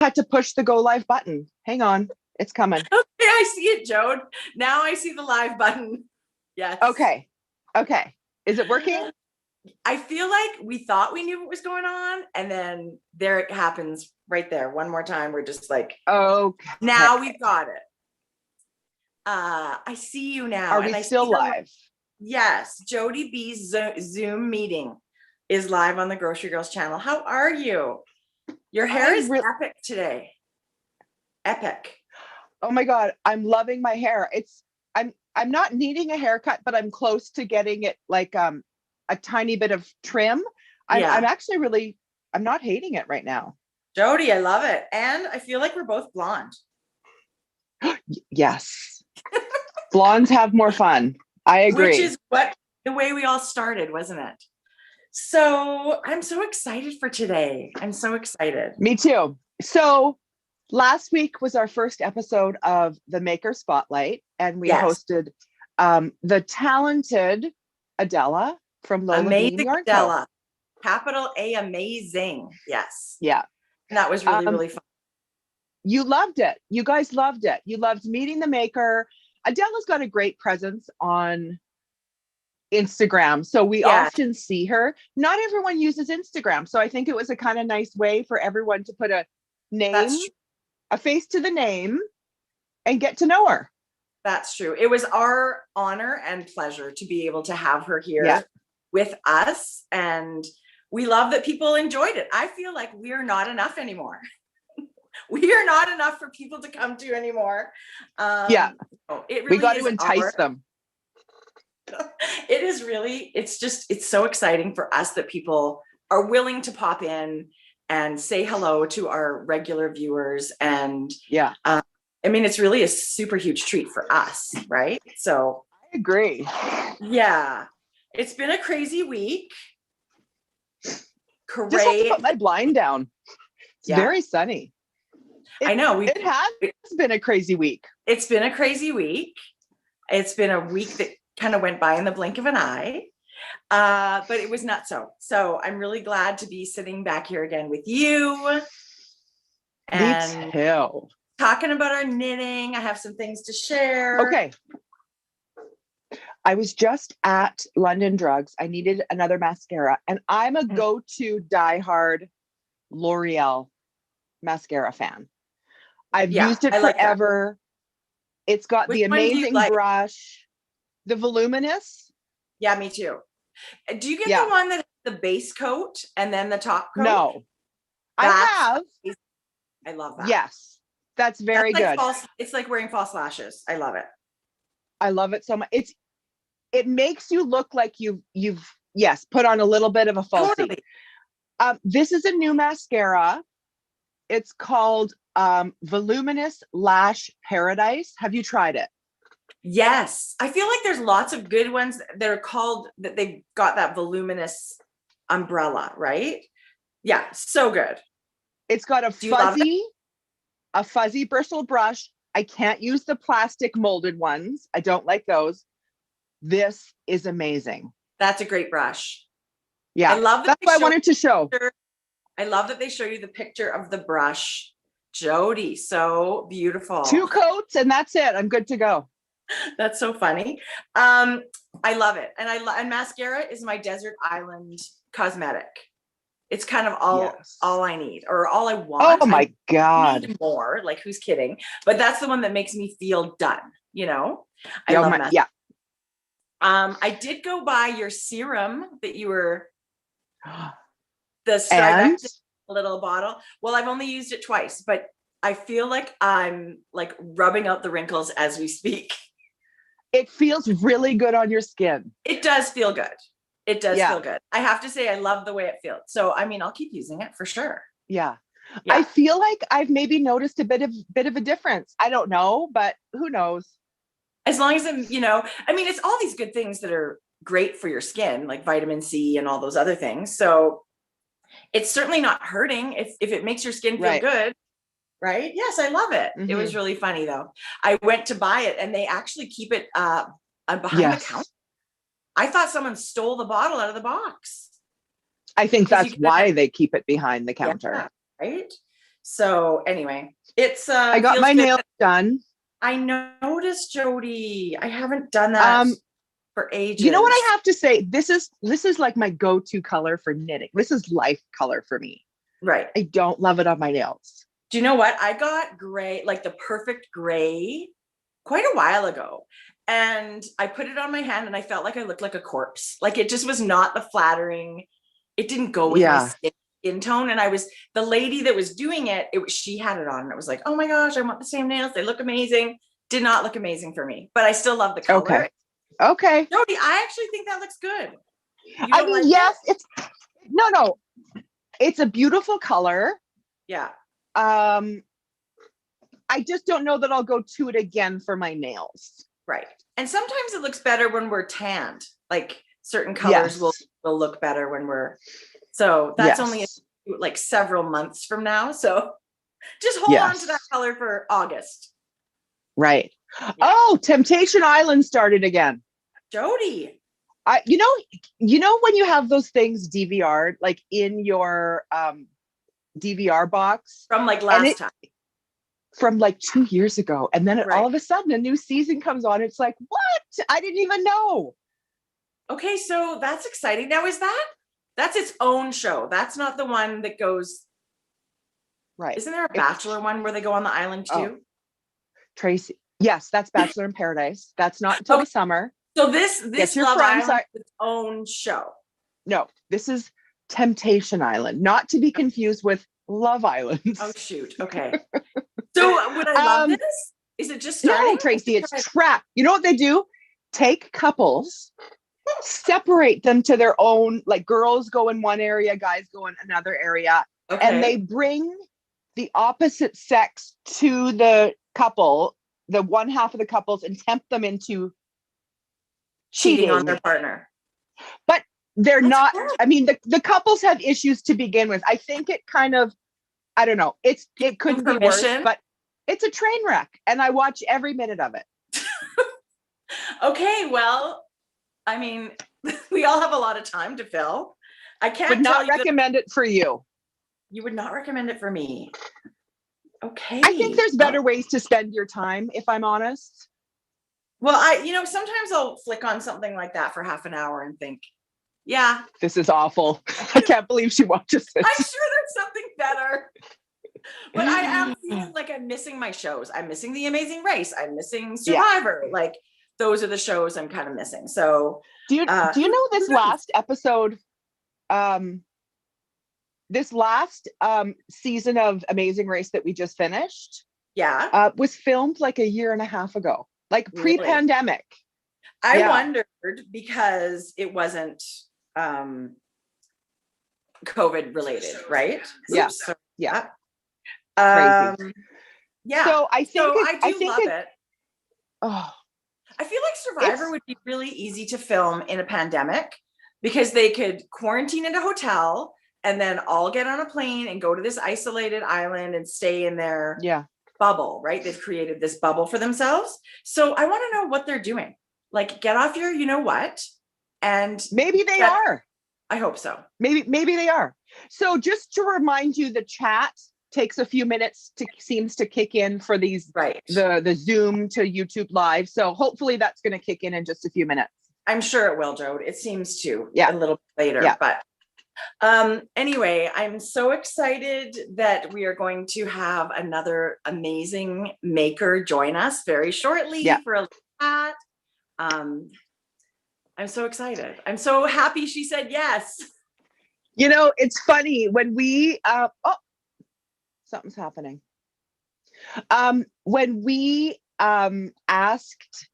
had to push the go live button. Hang on. It's coming. Okay, I see it, Jode. Now I see the live button. Yes. Okay. Okay. Is it working? I feel like we thought we knew what was going on, and then there it happens right there. One more time. We're just like, okay. Now we've got it. I see you now. Are we still live? Yes. Jodi B's Zoom meeting is live on the Grocery Girls channel. How are you? Your hair is epic today. Epic. Oh my God. I'm loving my hair. I'm not needing a haircut, but I'm close to getting it like a tiny bit of trim. I'm actually really, I'm not hating it right now. Jodi, I love it. And I feel like we're both blonde. Yes. Blondes have more fun. I agree. Which is the way we all started, wasn't it? So I'm so excited for today. I'm so excited. Me too. So last week was our first episode of the Maker Spotlight, and we hosted the talented Adella from Lola Bean Yarn Co. Adella. Capital A, amazing. Yes. Yeah. And that was really, really fun. You loved it. You guys loved it. You loved meeting the maker. Adella's got a great presence on Instagram. So we often see her. Not everyone uses Instagram. So I think it was a kind of nice way for everyone to put a name, a face to the name, and get to know her. That's true. It was our honor and pleasure to be able to have her here with us. And we love that people enjoyed it. I feel like we're not enough anymore. We are not enough for people to come to anymore. It really we got to entice them. It is really, it's so exciting for us that people are willing to pop in and say hello to our regular viewers. And I mean, it's really a super huge treat for us, right? So I agree. Yeah, it's been a crazy week. Just have to put my blind down. It's very sunny. I know. It has been a crazy week. It's been a crazy week. It's been a week that kind of went by in the blink of an eye. But it was not so. So I'm really glad to be sitting back here again with you. And me too. Talking about our knitting. I have some things to share. Okay. I was just at London Drugs. I needed another mascara, and I'm a go-to diehard L'Oreal mascara fan. I've used it forever. It's got the amazing brush, the voluminous. Yeah, me too. Do you get the one that has the base coat and then the top coat? No, I have. I love that. Yes, that's very good. It's like wearing false lashes. I love it. I love it so much. It makes you look like you've put on a little bit of a falsie. Totally. This is a new mascara. It's called Voluminous Lash Paradise. Have you tried it? Yes. I feel like there's lots of good ones that are called, that they've got that voluminous umbrella, right? Yeah, so good. It's got a fuzzy bristle brush. I can't use the plastic molded ones. I don't like those. This is amazing. That's a great brush. Yeah, I love that. That's what I wanted to show. I love that they show you the picture of the brush. Jodi, so beautiful. 2 coats and that's it. I'm good to go. That's so funny. I love it. And mascara is my desert island cosmetic. It's kind of all I need, or all I want. Oh my God. Need more, like, who's kidding? But that's the one that makes me feel done, you know? I love mascara. Yeah. I did go buy your serum that you were the striped little bottle. Well, I've only used it twice, but I feel like I'm like rubbing out the wrinkles as we speak. It feels really good on your skin. It does feel good. It does feel good. I have to say, I love the way it feels. So, I mean, I'll keep using it for sure. Yeah. I feel like I've maybe noticed a bit of a difference. I don't know, but who knows? As long as I'm, I mean, it's all these good things that are great for your skin, like vitamin C and all those other things. So it's certainly not hurting if it makes your skin feel good. Right? Yes, I love it. Mm-hmm. It was really funny though. I went to buy it and they actually keep it behind the counter. I thought someone stole the bottle out of the box. I think that's why they keep it behind the counter. Yeah, right? So anyway, it's I got my nails done. I noticed, Jodi, I haven't done that for ages. You know what I have to say? This is like my go-to color for knitting. This is life color for me. Right. I don't love it on my nails. Do you know what? I got gray, like the perfect gray, quite a while ago. And I put it on my hand and I felt like I looked like a corpse. Like it just was not the flattering. It didn't go with my skin tone. And the lady that was doing it, she had it on and it was like, oh my gosh, I want the same nails. They look amazing. Did not look amazing for me, but I still love the color. Okay. Jodi, I actually think that looks good. I mean, like yes, it's no. It's a beautiful color. Yeah. I just don't know that I'll go to it again for my nails. Right. And sometimes it looks better when we're tanned. Like certain colors will look better when we're, so that's only like several months from now. So just hold on to that color for August. Right. Yeah. Oh, Temptation Island started again. Jodi. You know when you have those things DVR'd like in your DVR box from like last time, from like 2 years ago, and then all of a sudden a new season comes on. It's like, what? I didn't even know. Okay, so that's exciting. Now that's its own show? That's not the one that goes right. Isn't there a Bachelor one where they go on the island too? Tracie. Yes, that's Bachelor in Paradise. That's not until the summer. So this Love Island is its own show. No, this is Temptation Island, not to be confused with Love Island. Oh shoot. Okay. So would I love this? Is it just starting? No, Tracie, it's trap. You know what they do? Take couples, separate them to their own, like girls go in one area, guys go in another area, and they bring the opposite sex to the couple, the one half of the couples, and tempt them into cheating on their partner. But they're not, I mean, the couples have issues to begin with. I think it kind of, I don't know, it couldn't be worse, but it's a train wreck and I watch every minute of it. Okay, well, I mean, we all have a lot of time to fill. I can't would not recommend it for you. You would not recommend it for me. Okay. I think there's better ways to spend your time, if I'm honest. Well, sometimes I'll flick on something like that for half an hour and think, yeah, this is awful. I can't believe she watches this. I'm sure there's something better. But I am feeling like I'm missing my shows. I'm missing The Amazing Race. I'm missing Survivor. Yeah. Like those are the shows I'm kind of missing. So do you know this last episode, this last season of Amazing Race that we just finished? Yeah. Was filmed like a year and a half ago, like pre-pandemic. Really? I wondered because it wasn't COVID related, right? Yeah. So, yeah. Crazy. Yeah. So I think I do love it. Oh, I feel like Survivor would be really easy to film in a pandemic because they could quarantine in a hotel and then all get on a plane and go to this isolated island and stay in their bubble, right? They've created this bubble for themselves. So I want to know what they're doing. Like get off your, you know what? And maybe they are. I hope so. Maybe they are. So just to remind you, the chat takes a few minutes seems to kick in for these, the Zoom to YouTube live. So hopefully that's going to kick in just a few minutes. I'm sure it will, Jodi. It seems to a little bit later, but anyway, I'm so excited that we are going to have another amazing maker join us very shortly for a chat. I'm so excited. I'm so happy she said yes. You know, it's funny when we, something's happening. When we asked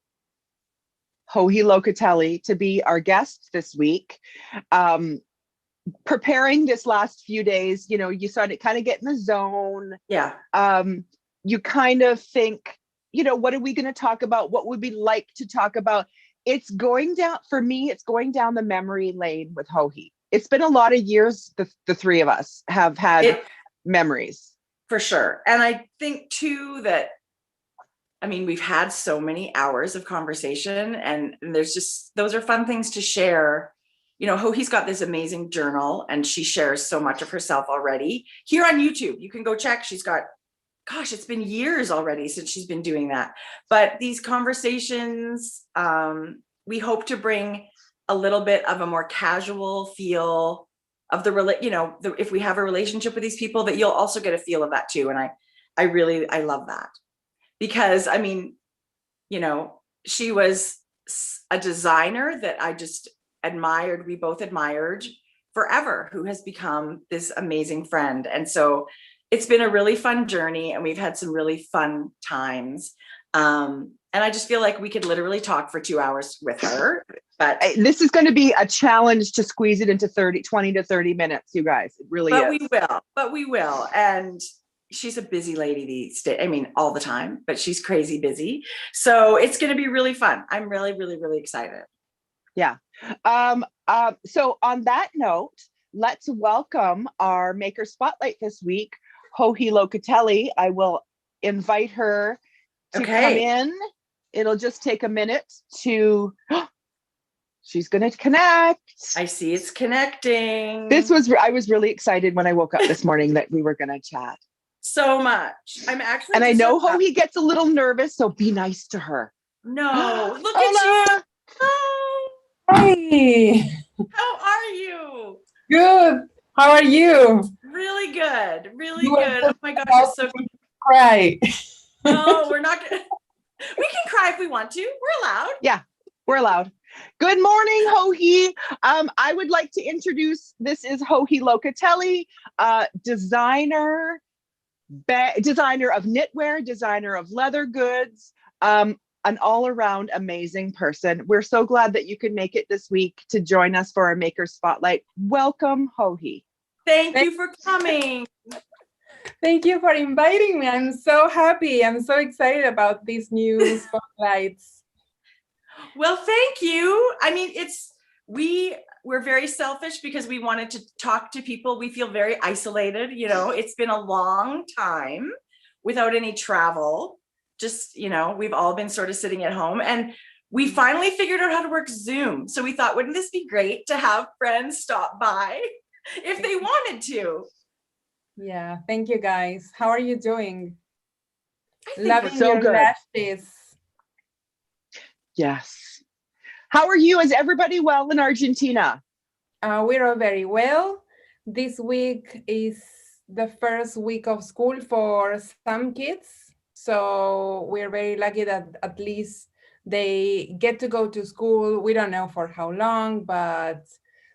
Joji Locatelli to be our guest this week, preparing this last few days, you know, you started kind of get in the zone. Yeah. You kind of think, you know, what are we going to talk about? What would we like to talk about? It's going down, for me, it's going down the memory lane with Joji. It's been a lot of years, the three of us have had memories. For sure. And I think too that, I mean, we've had so many hours of conversation and there's just, those are fun things to share you know, Hohi's got this amazing journal and she shares so much of herself already here on YouTube. You can go check. She's got, gosh, it's been years already since she's been doing that. But these conversations, we hope to bring a little bit of a more casual feel of the, you know, if we have a relationship with these people, that you'll also get a feel of that too. And I love that, because I mean, you know, she was a designer that I just admired. We both admired forever, who has become this amazing friend. And so it's been a really fun journey and we've had some really fun times. And I just feel like we could literally talk for 2 hours with her, but this is going to be a challenge to squeeze it into 20 to 30 minutes, you guys. It really is. But we will. And she's a busy lady these days. I mean, all the time, but she's crazy busy. So it's going to be really fun. I'm really, really, really excited. Yeah. So on that note, let's welcome our Maker Spotlight this week, Joji Locatelli. I will invite her to come in. It'll just take a minute to, she's going to connect. I see it's connecting. I was really excited when I woke up this morning that we were going to chat. So much. I'm actually, and I know Joji gets a little nervous, so be nice to her. No, look at you. Hey, how are you? Good. How are you? Really good. Really good. Oh my gosh, it's so good. Cry. No, we're not gonna. We can cry if we want to. We're allowed. Yeah, we're allowed. Good morning, Joji. I would like to introduce, this is Joji Locatelli, designer of knitwear, designer of leather goods, an all-around amazing person. We're so glad that you could make it this week to join us for our Maker Spotlight. Welcome, Joji. Thank you for coming. Thank you for inviting me. I'm so happy. I'm so excited about these new spotlights. Well, thank you. I mean, we're very selfish because we wanted to talk to people. We feel very isolated. You know, it's been a long time without any travel. Just, you know, we've all been sort of sitting at home, and we finally figured out how to work Zoom. So we thought, wouldn't this be great to have friends stop by if they wanted to? Yeah, thank you guys. How are you doing? Loving so your lashes. Yes. How are you? Is everybody well in Argentina? We're all very well. This week is the first week of school for some kids. So we're very lucky that at least they get to go to school. We don't know for how long, but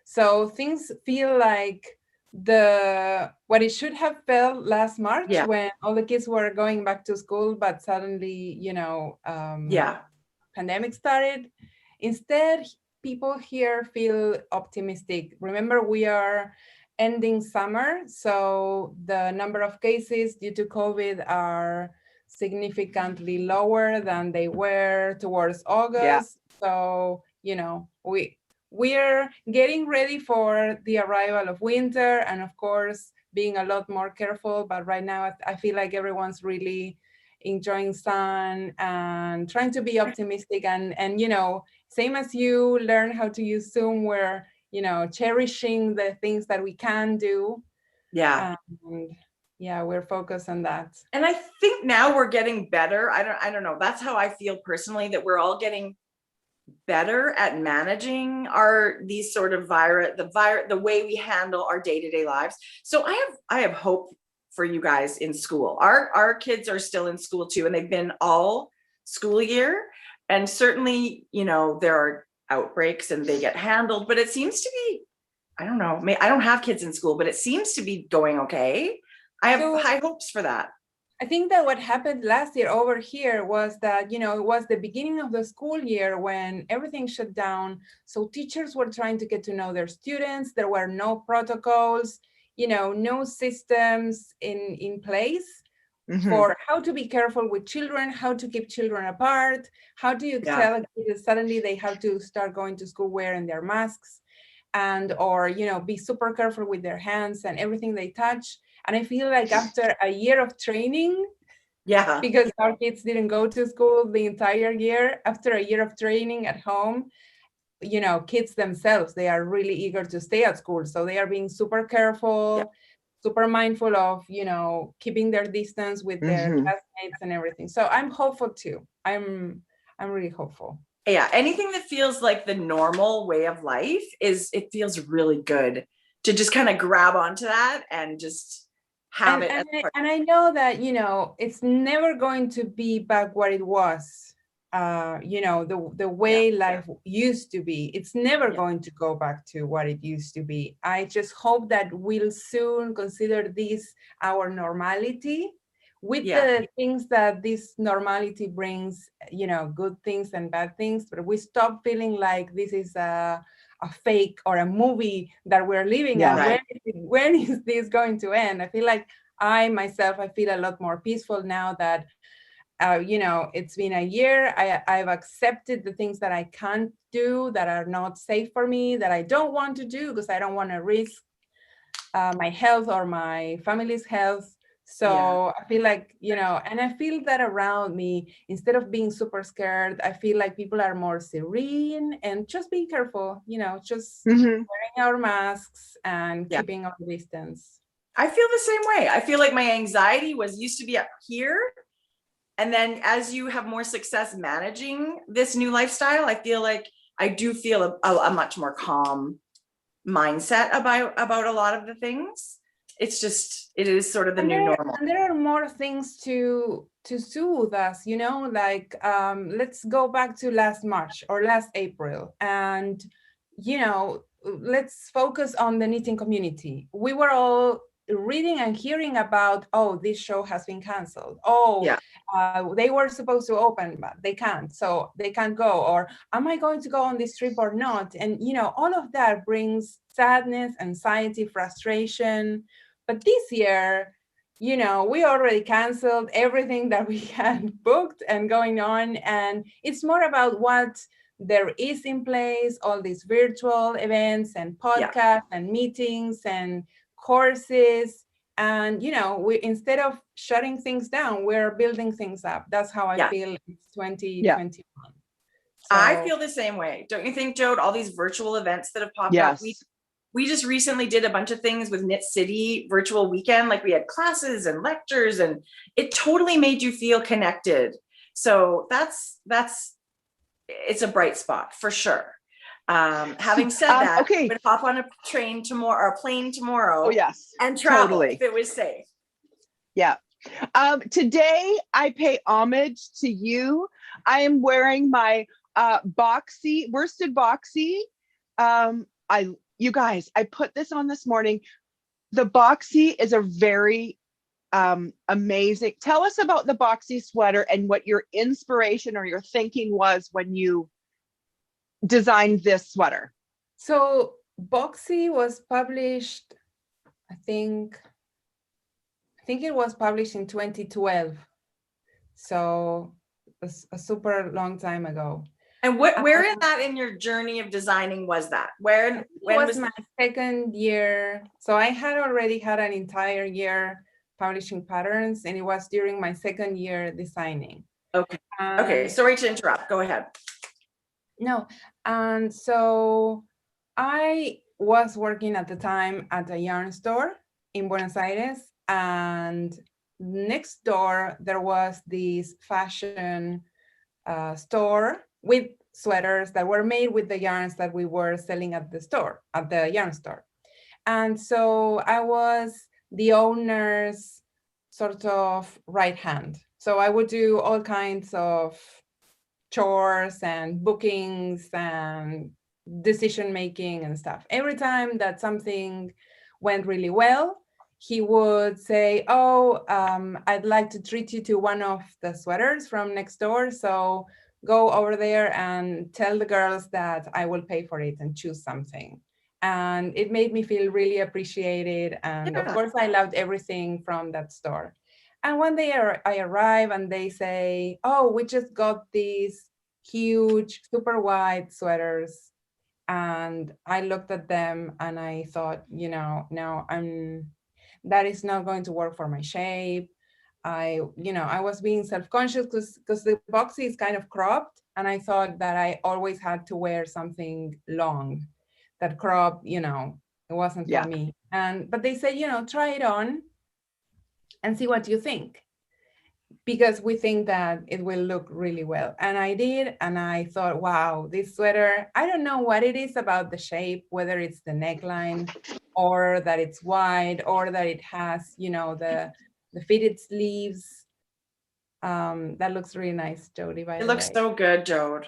so things feel like what it should have felt last March when all the kids were going back to school, but suddenly, you know, pandemic started. Instead, people here feel optimistic. Remember, we are ending summer, so the number of cases due to COVID are significantly lower than they were towards August. Yeah. So, you know, we're getting ready for the arrival of winter, and of course, being a lot more careful. But right now, I feel like everyone's really enjoying sun and trying to be optimistic, and you know, same as you learn how to use Zoom, we're, you know, cherishing the things that we can do. Yeah. And yeah, we're focused on that. And I think now we're getting better. I don't know. That's how I feel personally, that we're all getting better at managing these sort of the way we handle our day-to-day lives. So I have hope for you guys in school. Our kids are still in school too, and they've been all school year. And certainly, you know, there are outbreaks and they get handled, but it seems to be, I don't know, I don't have kids in school, but it seems to be going okay. I have high hopes for that. I think that what happened last year over here was that, you know, it was the beginning of the school year when everything shut down. So teachers were trying to get to know their students. There were no protocols, you know, no systems in place for how to be careful with children, how to keep children apart. How do you tell kids suddenly they have to start going to school wearing their masks, or, you know, be super careful with their hands and everything they touch. And I feel like after a year of training, because our kids didn't go to school the entire year, after a year of training at home, you know, kids themselves, they are really eager to stay at school. So they are being super careful, super mindful of, you know, keeping their distance with their classmates and everything. So I'm hopeful too. I'm really hopeful. Yeah, anything that feels like the normal way of life it feels really good to just kind of grab onto that and just have it. And I know that, you know, it's never going to be back what it was. You know, the way life used to be, it's never going to go back to what it used to be. I just hope that we'll soon consider this our normality, with the things that this normality brings, you know, good things and bad things, but we stop feeling like this is a fake or a movie that we're living in. When is this going to end? I feel like I feel a lot more peaceful now that you know, it's been a year. I've accepted the things that I can't do, that are not safe for me, that I don't want to do because I don't want to risk my health or my family's health. So I feel like, you know, and I feel that around me, instead of being super scared, I feel like people are more serene and just being careful, you know, just wearing our masks and keeping our distance. I feel the same way. I feel like my anxiety used to be up here. And then as you have more success managing this new lifestyle, I feel like I do feel a much more calm mindset about a lot of the things. It's just, it is sort of the new normal. And there are more things to soothe us, you know, like let's go back to last March or last April, and, you know, let's focus on the knitting community. We were all reading and hearing about, oh, this show has been canceled. They were supposed to open, but they can't, so they can't go. Or am I going to go on this trip or not? And, you know, all of that brings sadness, anxiety, frustration. But this year, you know, we already canceled everything that we had booked and going on. And it's more about what there is in place, all these virtual events and podcasts and meetings and courses. And, you know, we, instead of shutting things down, we're building things up. That's how I feel it's 2021. So, I feel the same way. Don't you think, Jode? All these virtual events that have popped up. We just recently did a bunch of things with Knit City virtual weekend. Like we had classes and lectures, and it totally made you feel connected. So that's it's a bright spot for sure. Having said that, we would hop on a train tomorrow or a plane tomorrow. And travel if it was safe. Today I pay homage to you. I am wearing my boxy, worsted boxy. You guys, I put this on this morning. The boxy is a very amazing. Tell us about the boxy sweater and what your inspiration or your thinking was when you designed this sweater. So boxy was published, I think it was published in 2012. So a super long time ago. And where in that in your journey of designing was that? When was my second year? So I had already had an entire year publishing patterns, and it was during my second year designing. Okay. Okay. Sorry to interrupt. Go ahead. No. And so I was working at the time at a yarn store in Buenos Aires, and next door there was this fashion store with sweaters that were made with the yarns that we were selling at the yarn store. And so I was the owner's sort of right hand. So I would do all kinds of chores and bookings and decision making and stuff. Every time that something went really well, he would say, oh, I'd like to treat you to one of the sweaters from next door. So go over there and tell the girls that I will pay for it and choose something. And it made me feel really appreciated. And of course, I loved everything from that store. And one day I arrive and they say, oh, we just got these huge, super wide sweaters. And I looked at them and I thought, you know, no, that is not going to work for my shape. I was being self-conscious because the boxy is kind of cropped, and I thought that I always had to wear something long. That crop, it wasn't for me. But they said, try it on and see what you think, because we think that it will look really well. And I did, and I thought, wow, this sweater, I don't know what it is about the shape, whether it's the neckline or that it's wide or that it has, the fitted sleeves. That looks really nice, Jodi, by the way. It looks so good, Jode.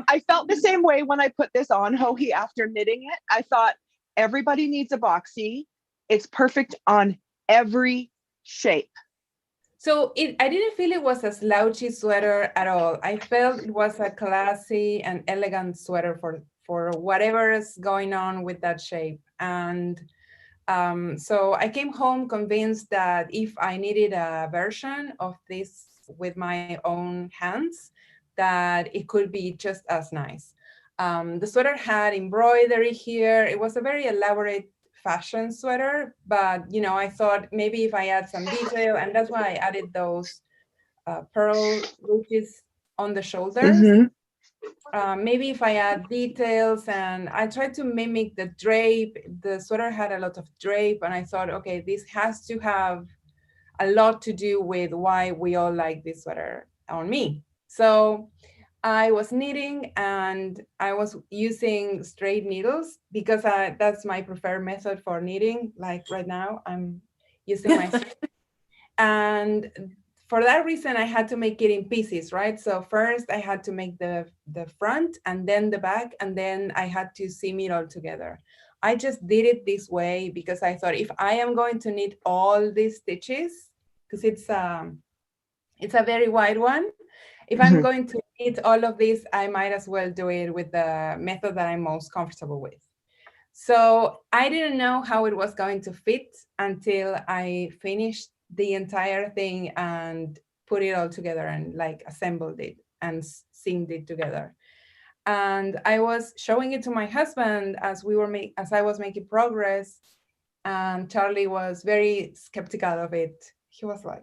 I felt the same way when I put this on, Hohi, after knitting it. I thought everybody needs a boxy. It's perfect on every shape. So I didn't feel it was a slouchy sweater at all. I felt it was a classy and elegant sweater for whatever is going on with that shape. And so I came home convinced that if I needed a version of this with my own hands, that it could be just as nice. The sweater had embroidery here. It was a very elaborate fashion sweater, but I thought maybe if I add some detail, and that's why I added those pearl ridges on the shoulders. Maybe if I add details, and I tried to mimic the drape. The sweater had a lot of drape, and I thought, okay, this has to have a lot to do with why we all like this sweater on me. So I was knitting, and I was using straight needles because that's my preferred method for knitting. Like right now, I'm using my and for that reason, I had to make it in pieces, right? So first I had to make the front and then the back, and then I had to seam it all together. I just did it this way because I thought if I am going to knit all these stitches, because it's a very wide one, if I'm going to knit all of this, I might as well do it with the method that I'm most comfortable with. So I didn't know how it was going to fit until I finished the entire thing and put it all together and like assembled it and seamed it together. And I was showing it to my husband as I was making progress, and Charlie was very skeptical of it. He was like,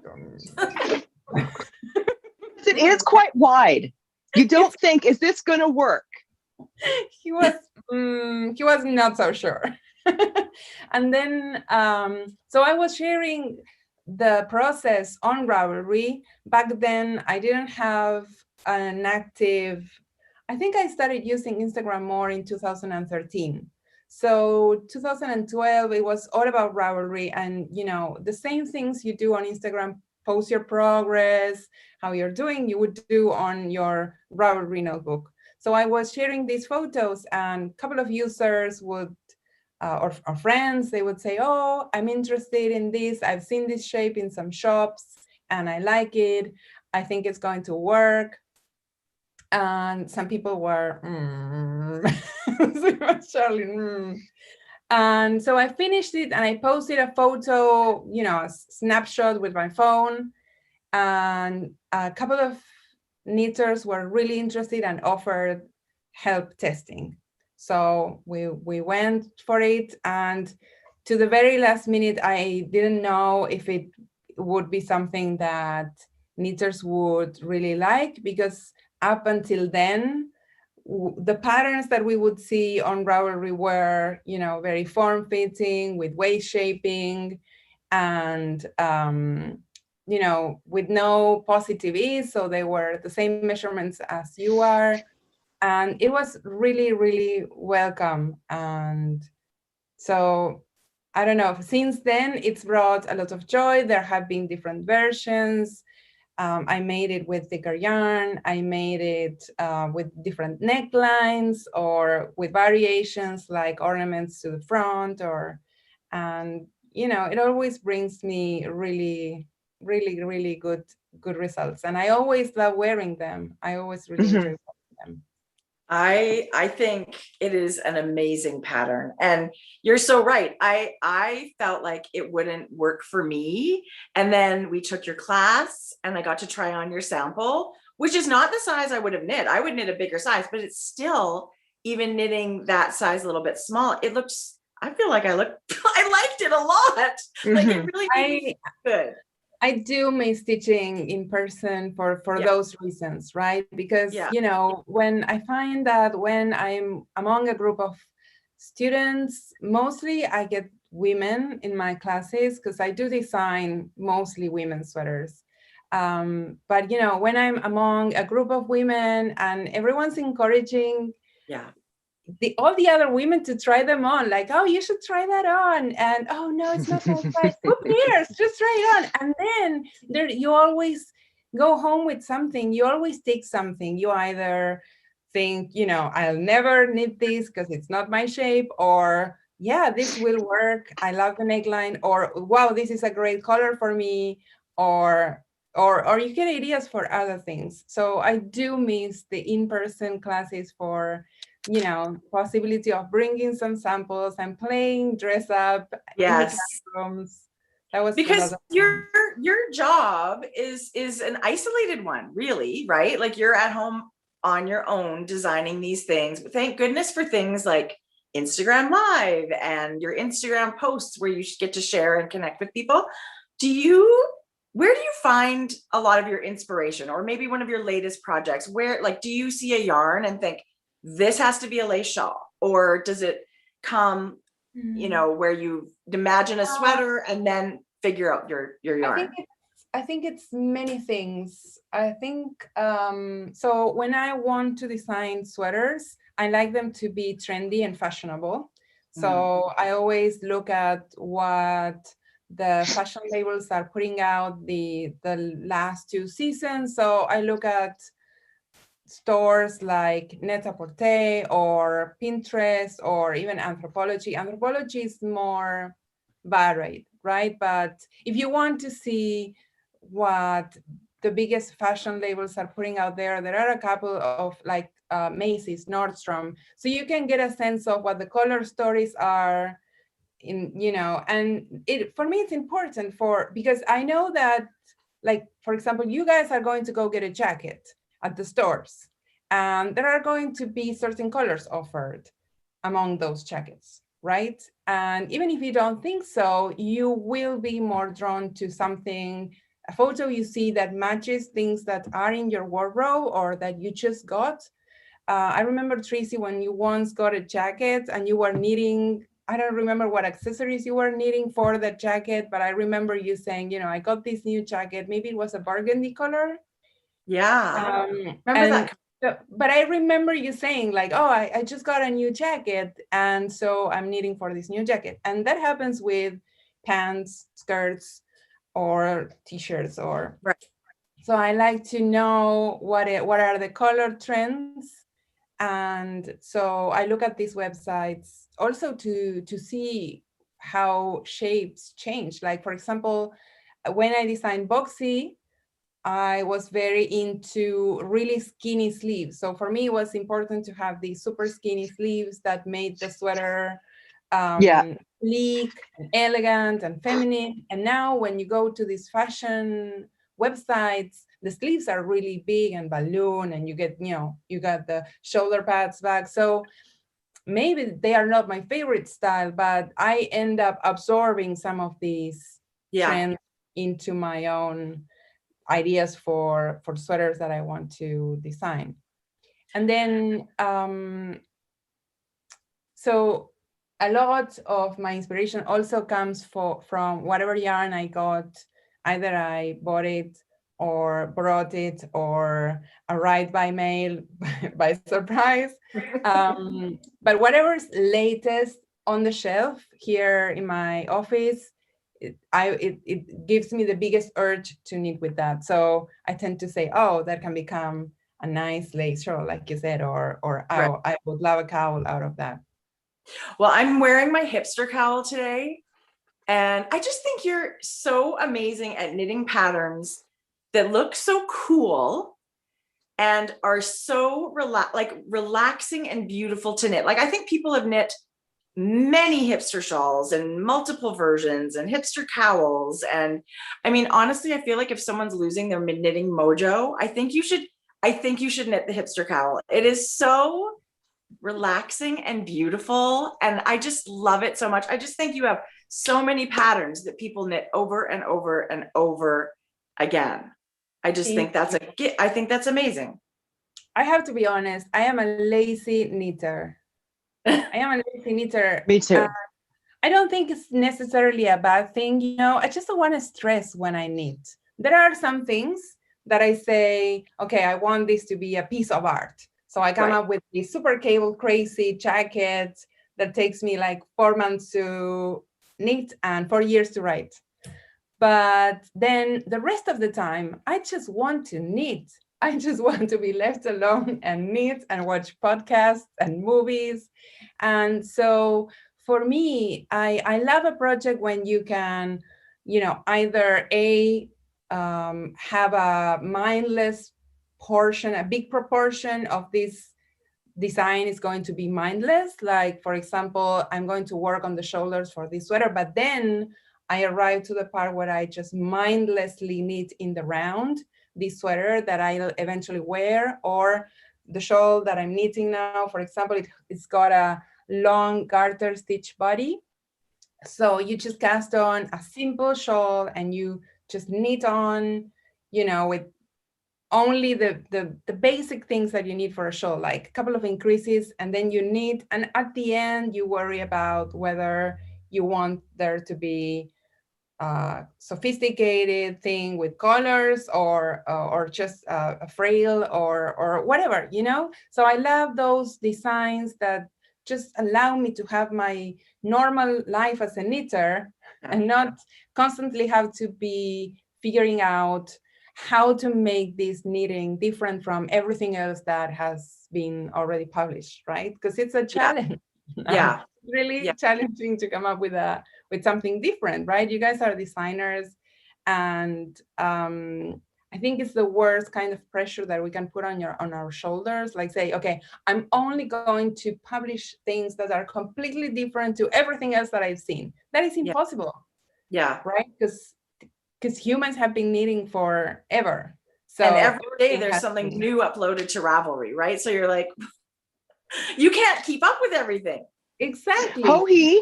It is quite wide. You don't think, is this going to work? He was not so sure. And then, so I was sharing the process on Ravelry. Back then, I didn't have an active, I think I started using Instagram more in 2013. So 2012, it was all about Ravelry, and the same things you do on Instagram, post your progress, how you're doing, you would do on your Ravelry notebook. So I was sharing these photos, and a couple of users would, or friends, they would say, oh, I'm interested in this. I've seen this shape in some shops and I like it. I think it's going to work. And some people were, Charlie, And so I finished it and I posted a photo, a snapshot with my phone. And a couple of knitters were really interested and offered help testing. So we went for it, and to the very last minute, I didn't know if it would be something that knitters would really like, because up until then, the patterns that we would see on Ravelry were, very form-fitting with waist shaping, and with no positive ease, so they were the same measurements as you are. And it was really, really welcome. And so, I don't know, since then, it's brought a lot of joy. There have been different versions. I made it with thicker yarn. I made it with different necklines or with variations like ornaments to the front, and it always brings me really, really, really good results. And I always love wearing them. I always really enjoy wearing them. I think it is an amazing pattern, and you're so right. I felt like it wouldn't work for me, and then we took your class and I got to try on your sample, which is not the size I would have knit. I would knit a bigger size, but it's still, even knitting that size a little bit small, it looks, I feel like I liked it a lot. Like it really made me feel good. I do miss stitching in person for those reasons, right? Because, you know, when I find that when I'm among a group of students, mostly I get women in my classes because I do design mostly women's sweaters. But, you know, when I'm among a group of women and everyone's encouraging all the other women to try them on, like, oh, you should try that on, and oh no, it's not my size. Who cares? Just try it on. And then there, you always go home with something. You always take something. You either think, you know, I'll never knit this because it's not my shape, or yeah, this will work. I love the neckline, or wow, this is a great color for me, or you get ideas for other things. So I do miss the in-person classes for, you know, possibility of bringing some samples and playing dress up in the classrooms. That was because your job is an isolated one, really, right? Like you're at home on your own designing these things. But thank goodness for things like Instagram Live and your Instagram posts where you get to share and connect with people. Where do you find a lot of your inspiration, or maybe one of your latest projects? Where, like, do you see a yarn and think, this has to be a lace shawl? Or does it come, you know, where you imagine a sweater and then figure out your yarn? I think it's many things. I think, so when I want to design sweaters, I like them to be trendy and fashionable. So I always look at what the fashion labels are putting out the last 2 seasons. So I look at stores like Net-a-Porter or Pinterest or even Anthropologie. Anthropologie is more varied, right? But if you want to see what the biggest fashion labels are putting out there, there are a couple of like Macy's, Nordstrom, so you can get a sense of what the color stories are in, you know, and it, for me, it's important because I know that, like, for example, you guys are going to go get a jacket at the stores, and there are going to be certain colors offered among those jackets, right? And even if you don't think so, you will be more drawn to something, a photo you see that matches things that are in your wardrobe or that you just got. I remember, Tracie, when you once got a jacket and you were knitting, I don't remember what accessories you were knitting for the jacket, but I remember you saying, you know, I got this new jacket, maybe it was a burgundy color. Yeah, remember that. But I remember you saying like, oh, I just got a new jacket, and so I'm knitting for this new jacket. And that happens with pants, skirts, or t-shirts, or so I like to know what are the color trends. And so I look at these websites also to see how shapes change. Like, for example, when I designed Boxy, I was very into really skinny sleeves. So for me, it was important to have these super skinny sleeves that made the sweater sleek and elegant and feminine. And now when you go to these fashion websites, the sleeves are really big and balloon, and you get, you know, you got the shoulder pads back. So maybe they are not my favorite style, but I end up absorbing some of these trends into my own ideas for sweaters that I want to design. And then, so a lot of my inspiration also comes from whatever yarn I got. Either I bought it or brought it or arrived by mail by surprise. But whatever's latest on the shelf here in my office, it gives me the biggest urge to knit with that. So I tend to say, oh, that can become a nice lace shawl, like you said, or I would love a cowl out of that. Well, I'm wearing my hipster cowl today, and I just think you're so amazing at knitting patterns that look so cool and are so relaxing and beautiful to knit. Like, I think people have knit many hipster shawls and multiple versions and hipster cowls. And I mean, honestly, I feel like if someone's losing their knitting mojo, I think you should knit the hipster cowl. It is so relaxing and beautiful. And I just love it so much. I just think you have so many patterns that people knit over and over and over again. I just think I think that's amazing. I have to be honest, I am a lazy knitter. Me too. I don't think it's necessarily a bad thing, you know. I just don't want to stress when I knit. There are some things that I say, okay, I want this to be a piece of art. So I come up with this super cable crazy jacket that takes me like 4 months to knit and 4 years to write. But then the rest of the time, I just want to knit. I just want to be left alone and knit and watch podcasts and movies. And so for me, I love a project when you can, you know, either have a mindless portion, a big proportion of this design is going to be mindless. Like, for example, I'm going to work on the shoulders for this sweater, but then I arrive to the part where I just mindlessly knit in the round this sweater that I'll eventually wear, or the shawl that I'm knitting now, for example, it's got a long garter stitch body. So you just cast on a simple shawl and you just knit on, you know, with only the basic things that you need for a shawl, like a couple of increases, and then you knit. And at the end, you worry about whether you want there to be sophisticated thing with colors or just a frill or whatever, you know. So I love those designs that just allow me to have my normal life as a knitter and not constantly have to be figuring out how to make this knitting different from everything else that has been already published, right? Because it's a challenge. Yeah. Really challenging to come up with something different, right? You guys are designers, and I think it's the worst kind of pressure that we can put on our shoulders. Like, say, okay, I'm only going to publish things that are completely different to everything else that I've seen. That is impossible. Yeah. Right? Because humans have been knitting forever. So and every day there's something new uploaded to Ravelry, right? So you're like, you can't keep up with everything. Exactly. Joji,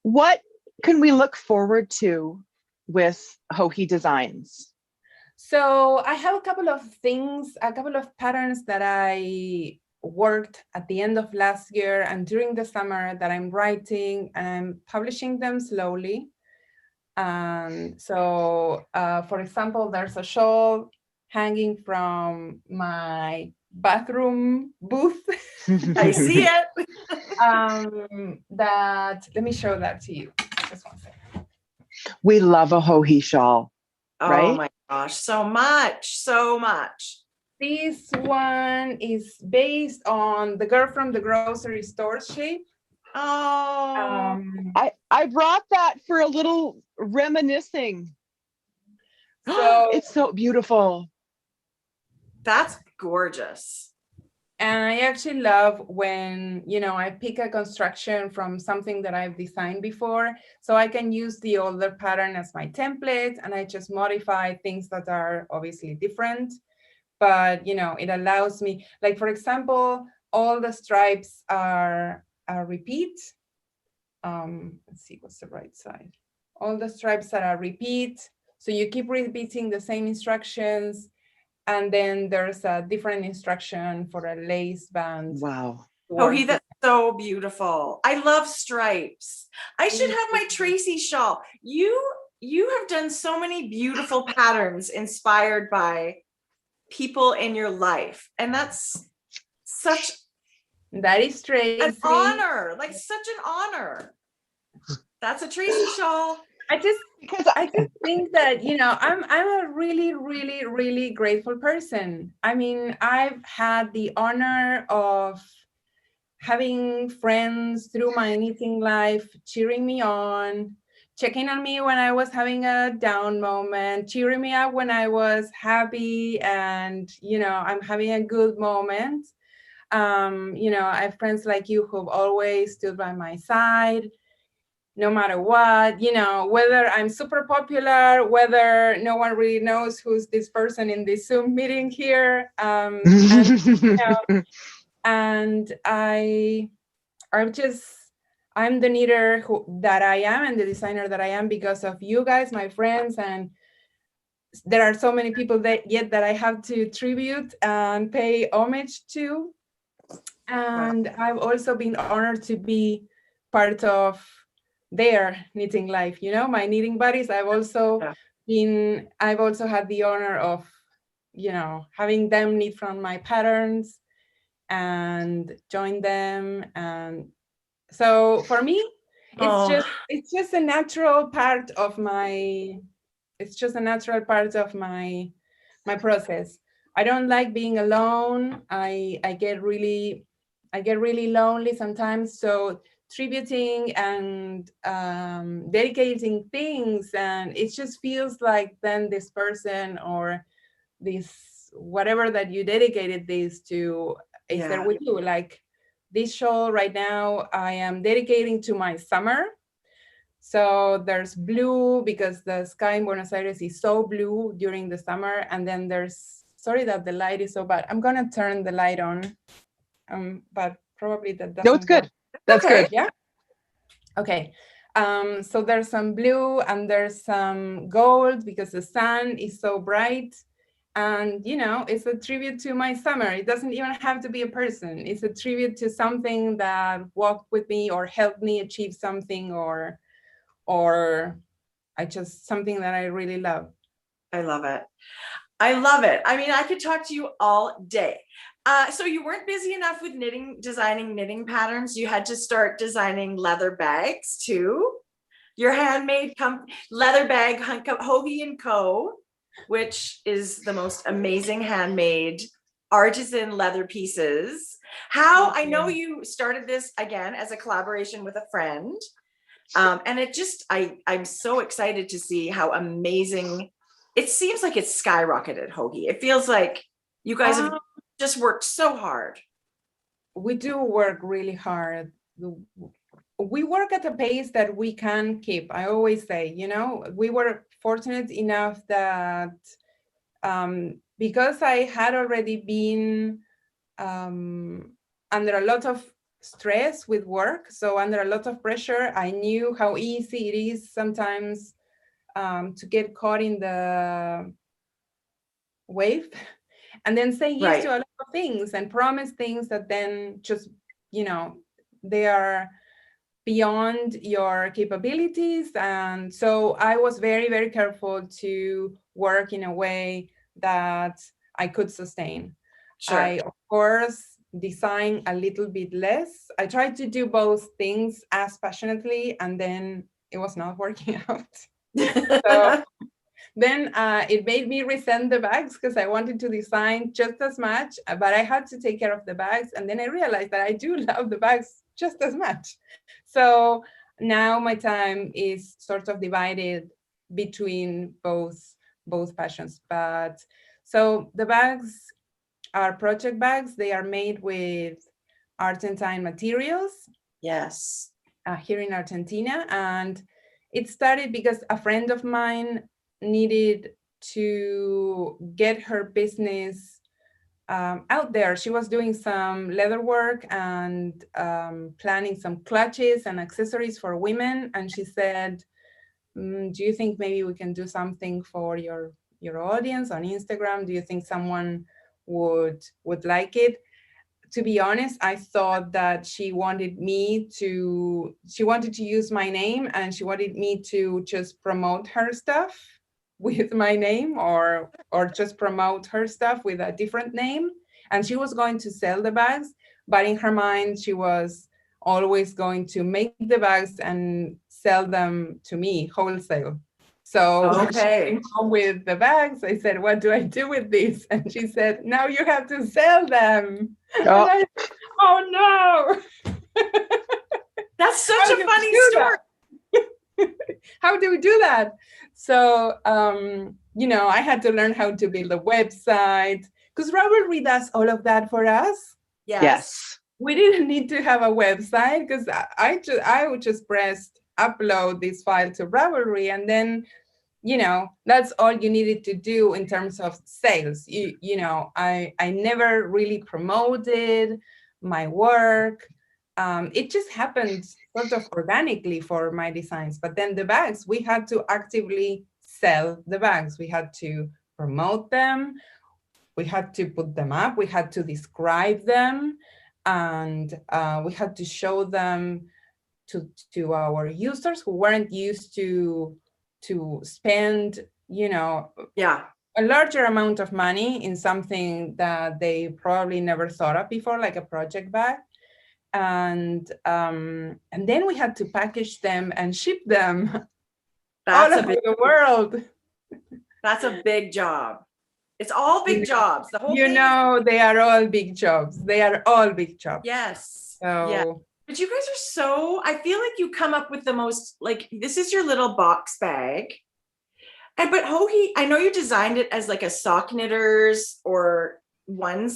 what can we look forward to with Joji Designs? So I have a couple of patterns that I worked at the end of last year and during the summer that I'm writing, and I'm publishing them slowly. And so, for example, there's a shawl hanging from my bathroom booth. I see it. Let me show that to you. Just one second. We love a Joji shawl, right? Oh my gosh, so much. This one is based on the girl from the grocery store shape. Oh, I brought that for a little reminiscing. So it's so beautiful. That's gorgeous. And I actually love when, you know, I pick a construction from something that I've designed before, so I can use the older pattern as my template, and I just modify things that are obviously different. But, you know, it allows me, like, for example, all the stripes are repeat. Let's see, what's the right side? All the stripes that are repeat. So you keep repeating the same instructions. And then there's a different instruction for a lace band. Wow. Joji, that's so beautiful. I love stripes. I should have my Tracie shawl. You have done so many beautiful patterns inspired by people in your life. And that's such that is Tracie. An honor, like such an honor. That's a Tracie shawl. I just think that, you know, I'm a really, really, really grateful person. I mean, I've had the honor of having friends through my knitting life cheering me on, checking on me when I was having a down moment, cheering me up when I was happy and, you know, I'm having a good moment. You know, I have friends like you who've always stood by my side, no matter what, you know, whether I'm super popular, whether no one really knows who's this person in this Zoom meeting here. And, you know, And I'm the knitter that I am and the designer that I am because of you guys, my friends, and there are so many people that I have to tribute and pay homage to. And I've also been honored to be part of their knitting life. You know, my knitting buddies, I've also had the honor of, you know, having them knit from my patterns and join them. And so for me, it's just a natural part of my my process. I don't like being alone. I get really lonely sometimes. So tributing and dedicating things, and it just feels like then this person or this whatever that you dedicated this to is there with you. Like this shawl right now, I am dedicating to my summer. So there's blue because the sky in Buenos Aires is so blue during the summer. And then there's, sorry that the light is so bad. I'm gonna turn the light on, but probably that doesn't. No, it's good. That's okay. good. Yeah. Okay. So there's some blue and there's some gold because the sun is so bright. And, you know, it's a tribute to my summer. It doesn't even have to be a person. It's a tribute to something that walked with me or helped me achieve something or something that I really love. I love it. I love it. I mean, I could talk to you all day. So you weren't busy enough with designing knitting patterns. You had to start designing leather bags too. Your handmade leather bag, Joji Co, which is the most amazing handmade artisan leather pieces. I know you started this again as a collaboration with a friend. And it just, I'm so excited to see how amazing, it seems like it's skyrocketed, Joji. It feels like you guys have just worked so hard. We do work really hard. We work at a pace that we can keep. I always say, you know, we were fortunate enough that because I had already been under a lot of stress with work, so under a lot of pressure, I knew how easy it is sometimes to get caught in the wave and then say yes to a lot of things and promise things that then just, you know, they are beyond your capabilities. And so I was very, very careful to work in a way that I could sustain. Sure. I, of course, design a little bit less. I tried to do both things as passionately, and then it was not working out. So then it made me resent the bags because I wanted to design just as much, but I had to take care of the bags. And then I realized that I do love the bags just as much. So now my time is sort of divided between both passions. But so the bags are project bags. They are made with Argentine materials. Yes. Here in Argentina. And it started because a friend of mine needed to get her business out there. She was doing some leather work and planning some clutches and accessories for women. And she said, do you think maybe we can do something for your audience on Instagram? Do you think someone would like it? To be honest, I thought that she wanted to use my name and she wanted me to just promote her stuff with my name or just promote her stuff with a different name. And she was going to sell the bags, but in her mind, she was always going to make the bags and sell them to me wholesale. So when she came home with the bags, I said, what do I do with these? And she said, now you have to sell them. Oh, I said, oh no. That's such a funny story. How do we do that? So, you know, I had to learn how to build a website because Ravelry does all of that for us. Yes. We didn't need to have a website because I would just press upload this file to Ravelry, and then, you know, that's all you needed to do in terms of sales. You know, I never really promoted my work. It just happened sort of organically for my designs. But then the bags, we had to actively sell the bags. We had to promote them. We had to put them up. We had to describe them. And we had to show them to our users who weren't used to spend, a larger amount of money in something that they probably never thought of before, like a project bag. And then we had to package them and ship them all over the world. That's a big job. It's all big jobs. The whole thing. They are all big jobs. They are all big jobs. Yes. So, yeah. But you guys are so, I feel like you come up with the most, like, this is your little box bag. But Joji, I know you designed it as like a sock knitters or one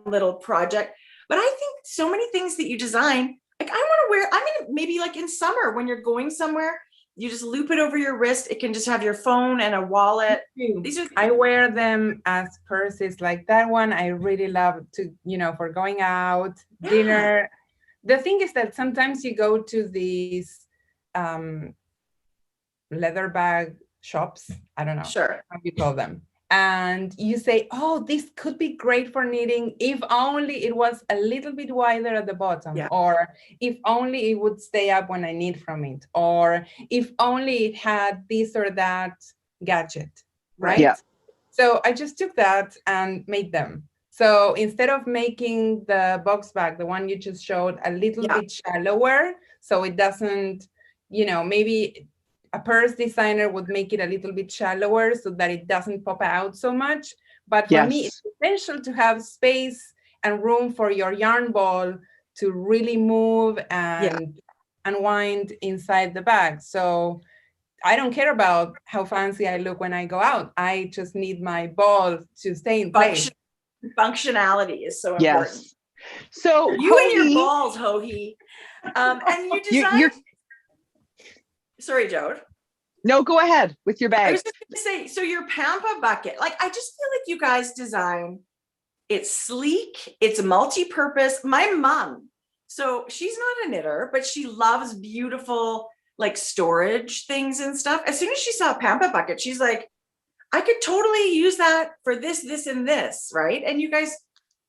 little project. But I think so many things that you design, like I want to wear, maybe like in summer when you're going somewhere, you just loop it over your wrist. It can just have your phone and a wallet. I wear them as purses, like that one. I really love to, for going out, dinner. The thing is that sometimes you go to these leather bag shops. I don't know. Sure. How you call them. And you say, oh, this could be great for knitting if only it was a little bit wider at the bottom, or if only it would stay up when I knit from it, or if only it had this or that gadget, right? Yeah. So I just took that and made them. So instead of making the box bag, the one you just showed, a little bit shallower, so it doesn't, maybe a purse designer would make it a little bit shallower so that it doesn't pop out so much. But for me, it's essential to have space and room for your yarn ball to really move and unwind inside the bag. So I don't care about how fancy I look when I go out. I just need my ball to stay in place. Functionality is so important. Yes. So you and your balls, Joji. And you designed... Sorry, Jode. No, go ahead with your bag. I was just going to say, so your Pampa bucket, like, I just feel like you guys design, it's sleek, it's multi-purpose. My mom, so she's not a knitter, but she loves beautiful, like, storage things and stuff. As soon as she saw a Pampa bucket, she's like, I could totally use that for this, this, and this, right? And you guys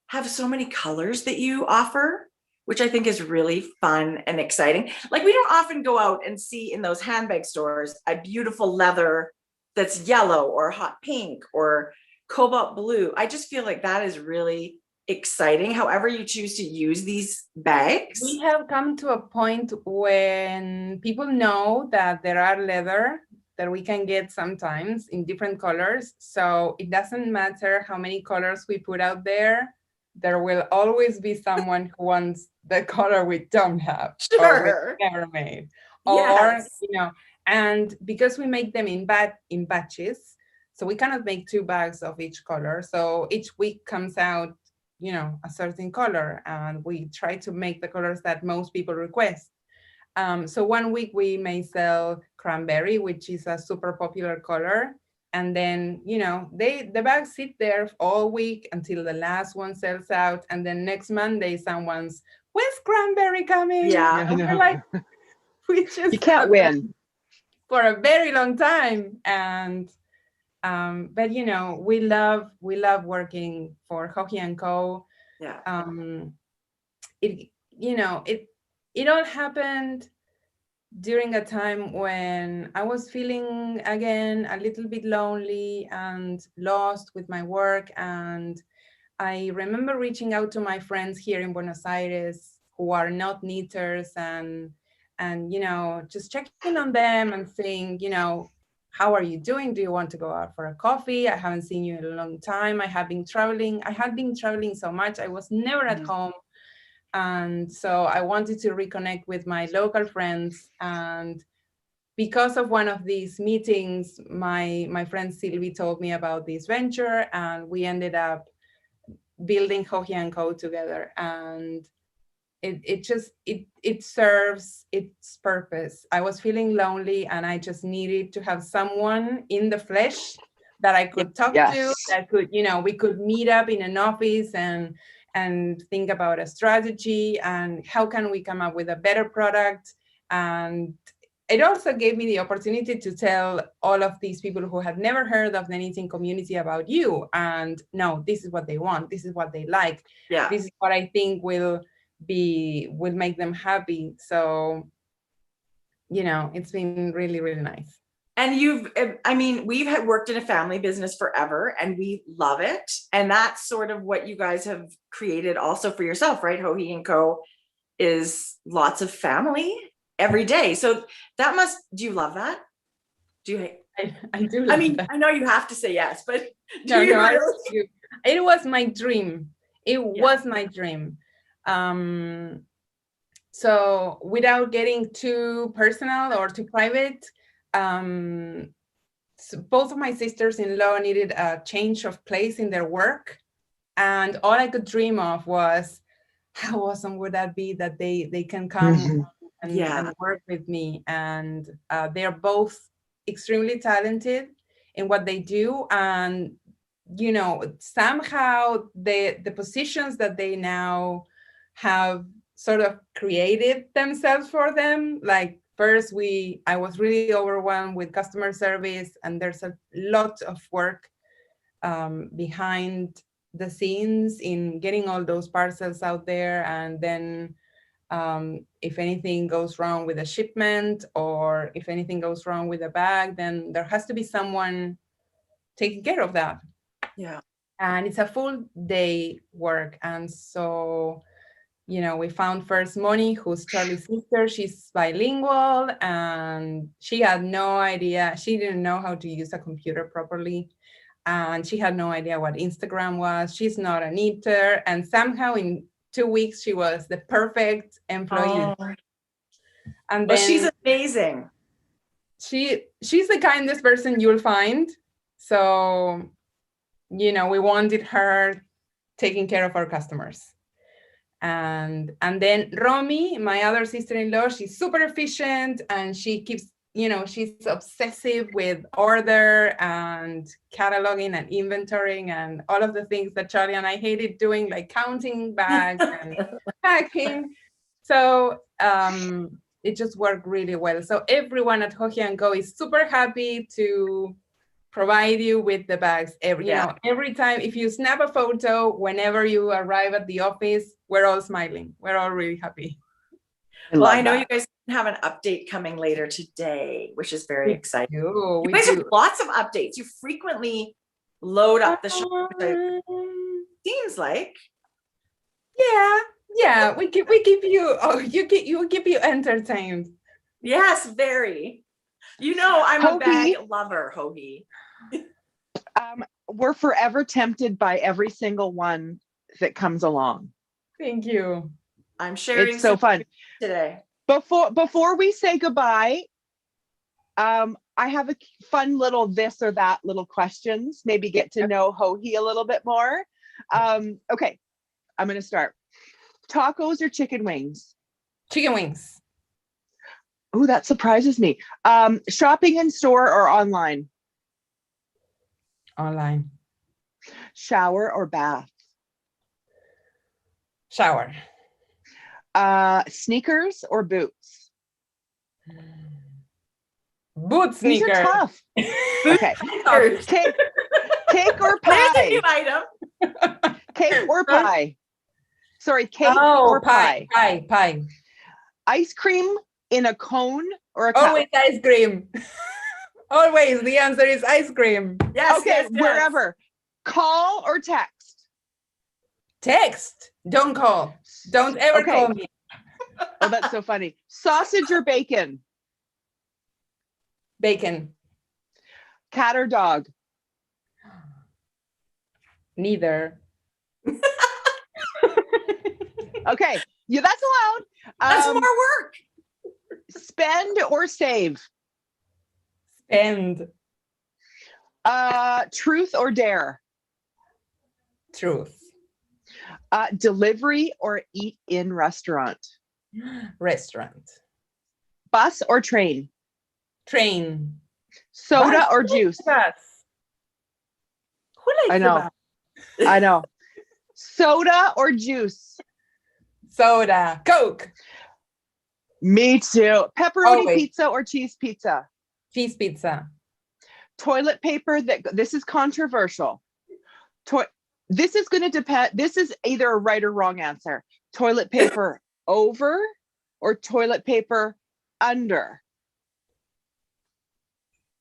have so many colors that you offer, which I think is really fun and exciting. Like, we don't often go out and see in those handbag stores a beautiful leather that's yellow or hot pink or cobalt blue. I just feel like that is really exciting, however you choose to use these bags. We have come to a point when people know that there are leather that we can get sometimes in different colors. So it doesn't matter how many colors we put out there. There will always be someone who wants the color we don't have, or we never made, or and because we make them in batches, so we cannot make 2 bags of each color. So each week comes out, a certain color, and we try to make the colors that most people request. So one week we may sell cranberry, which is a super popular color. And then, the bags sit there all week until the last one sells out. And then next Monday, someone's, when's cranberry coming? Yeah. And we're like, we just you can't win for a very long time. And, but we love working for Joji and Co. Yeah. It all happened during a time when I was feeling, again, a little bit lonely and lost with my work. And I remember reaching out to my friends here in Buenos Aires who are not knitters and just checking on them and saying, how are you doing? Do you want to go out for a coffee? I haven't seen you in a long time. I had been traveling so much. I was never at home. And so I wanted to reconnect with my local friends. And because of one of these meetings, my friend Sylvie told me about this venture, and we ended up building Joji and Co together. And it serves its purpose. I was feeling lonely, and I just needed to have someone in the flesh that I could talk to, that could, we could meet up in an office and and think about a strategy and how can we come up with a better product. And it also gave me the opportunity to tell all of these people who had never heard of the knitting community about you. And no, this is what they want. This is what they like. Yeah. This is what I think will make them happy. So, you know, it's been really, really nice. And we've worked in a family business forever and we love it. And that's sort of what you guys have created also for yourself, right? Joji and Co is lots of family every day. So do you love that? I do love that. I know you have to say yes, but it was my dream. It was my dream. So without getting too personal or too private, so both of my sisters-in-law needed a change of place in their work. And all I could dream of was, how awesome would that be that they can come and work with me. And they're both extremely talented in what they do. And, you know, somehow the positions that they now have sort of created themselves for them. Like first I was really overwhelmed with customer service, and there's a lot of work behind the scenes in getting all those parcels out there. And then if anything goes wrong with a shipment, or if anything goes wrong with a bag, then there has to be someone taking care of that. Yeah. And it's a full day work. And so, you know, we found first Moni, who's Charlie's sister. She's bilingual, and she had no idea. She didn't know how to use a computer properly. And she had no idea what Instagram was. She's not a knitter. And somehow in 2 weeks, she was the perfect employee. Oh. And then she's amazing. She's the kindest person you'll find. So, you know, we wanted her taking care of our customers. And then Romy, my other sister-in-law, she's super efficient, and she keeps, you know, she's obsessive with order and cataloging and inventorying and all of the things that Charlie and I hated doing, like counting bags and packing. So it just worked really well. So everyone at Joji and Co is super happy to provide you with the bags. Every time, if you snap a photo, whenever you arrive at the office, we're all smiling. We're all really happy. I know you guys have an update coming later today, which is very exciting. You guys have lots of updates. You frequently load up the show. Seems like. Yeah. We keep you keep you entertained. Yes, very. You know, I'm a bag lover, Joji. We're forever tempted by every single one that comes along. Thank you. I'm sharing. It's so fun today. Before we say goodbye, I have a fun little this or that little questions. Maybe get to know Joji a little bit more. Okay, I'm going to start. Tacos or chicken wings? Chicken wings. Oh, that surprises me. Shopping in store or online? Online. Shower or bath? Shower. Sneakers or boots? Boot sneakers. These are tough. Okay. Cake or pie? There's a new item. Cake or pie? Sorry, cake or pie? Pie. Ice cream in a cone or a cup? Always ice cream. Always. The answer is ice cream. Yes. Okay, yes. Wherever. Call or text? Text. Don't call. Don't ever call me. Oh, that's so funny. Sausage or bacon? Bacon. Cat or dog? Neither. Okay. Yeah, that's allowed. That's more work. Spend or save? Spend. Truth or dare? Truth. Delivery or eat in restaurant? Restaurant. Bus or train? Train. Soda or juice? Bus. Who likes I know. the bus? I know. Soda or juice? Soda. Coke. Me too. Pepperoni Always. pizza or cheese pizza? Cheese pizza. Toilet paper this is controversial. This is going to depend. This is either a right or wrong answer. Toilet paper over or toilet paper under?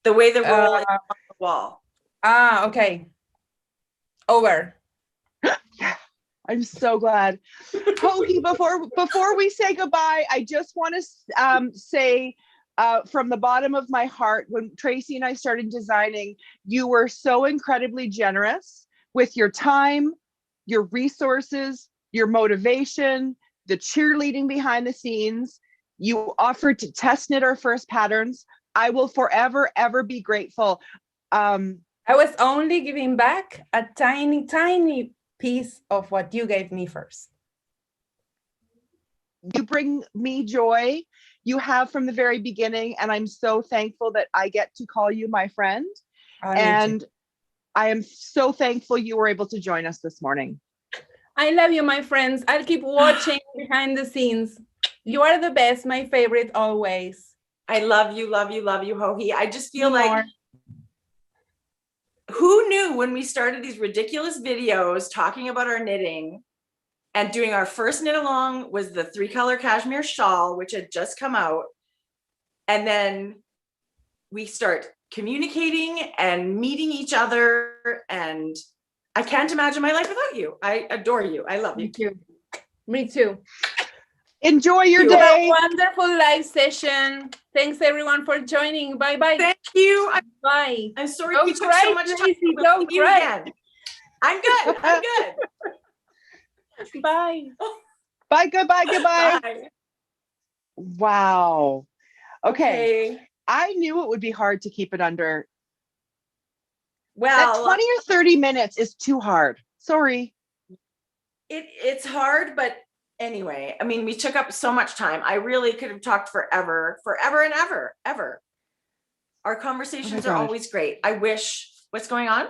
The way the roll is on the wall. Okay. Over. Yeah, I'm so glad. Hohi, before we say goodbye, I just want to say from the bottom of my heart, when Tracie and I started designing, you were so incredibly generous with your time, your resources, your motivation, the cheerleading behind the scenes. You offered to test knit our first patterns. I will forever, ever be grateful. I was only giving back a tiny, tiny piece of what you gave me first. You bring me joy. You have from the very beginning, and I'm so thankful that I get to call you my friend. And I am so thankful you were able to join us this morning. I love you, my friends. I'll keep watching behind the scenes. You are the best, my favorite always. I love you, Hohi. I just feel like, who knew when we started these ridiculous videos talking about our knitting and doing our first knit along was the 3-color cashmere shawl, which had just come out. And then we start communicating and meeting each other. And I can't imagine my life without you. I adore you. I love you. Me too. Me too. Enjoy your Have day. a wonderful live session. Thanks everyone for joining. Bye bye. Thank you. Bye. I'm sorry Don't we took cry, so much time. Tracie, We'll don't see you cry. again. I'm good. I'm good. Bye. Bye, goodbye, goodbye. Bye. Wow. Okay. Okay. I knew it would be hard to keep it under. Well, that 20 or 30 minutes is too hard. Sorry. It's hard, but anyway, I mean, we took up so much time. I really could have talked forever and ever. Our conversations are always great. I wish, what's going on?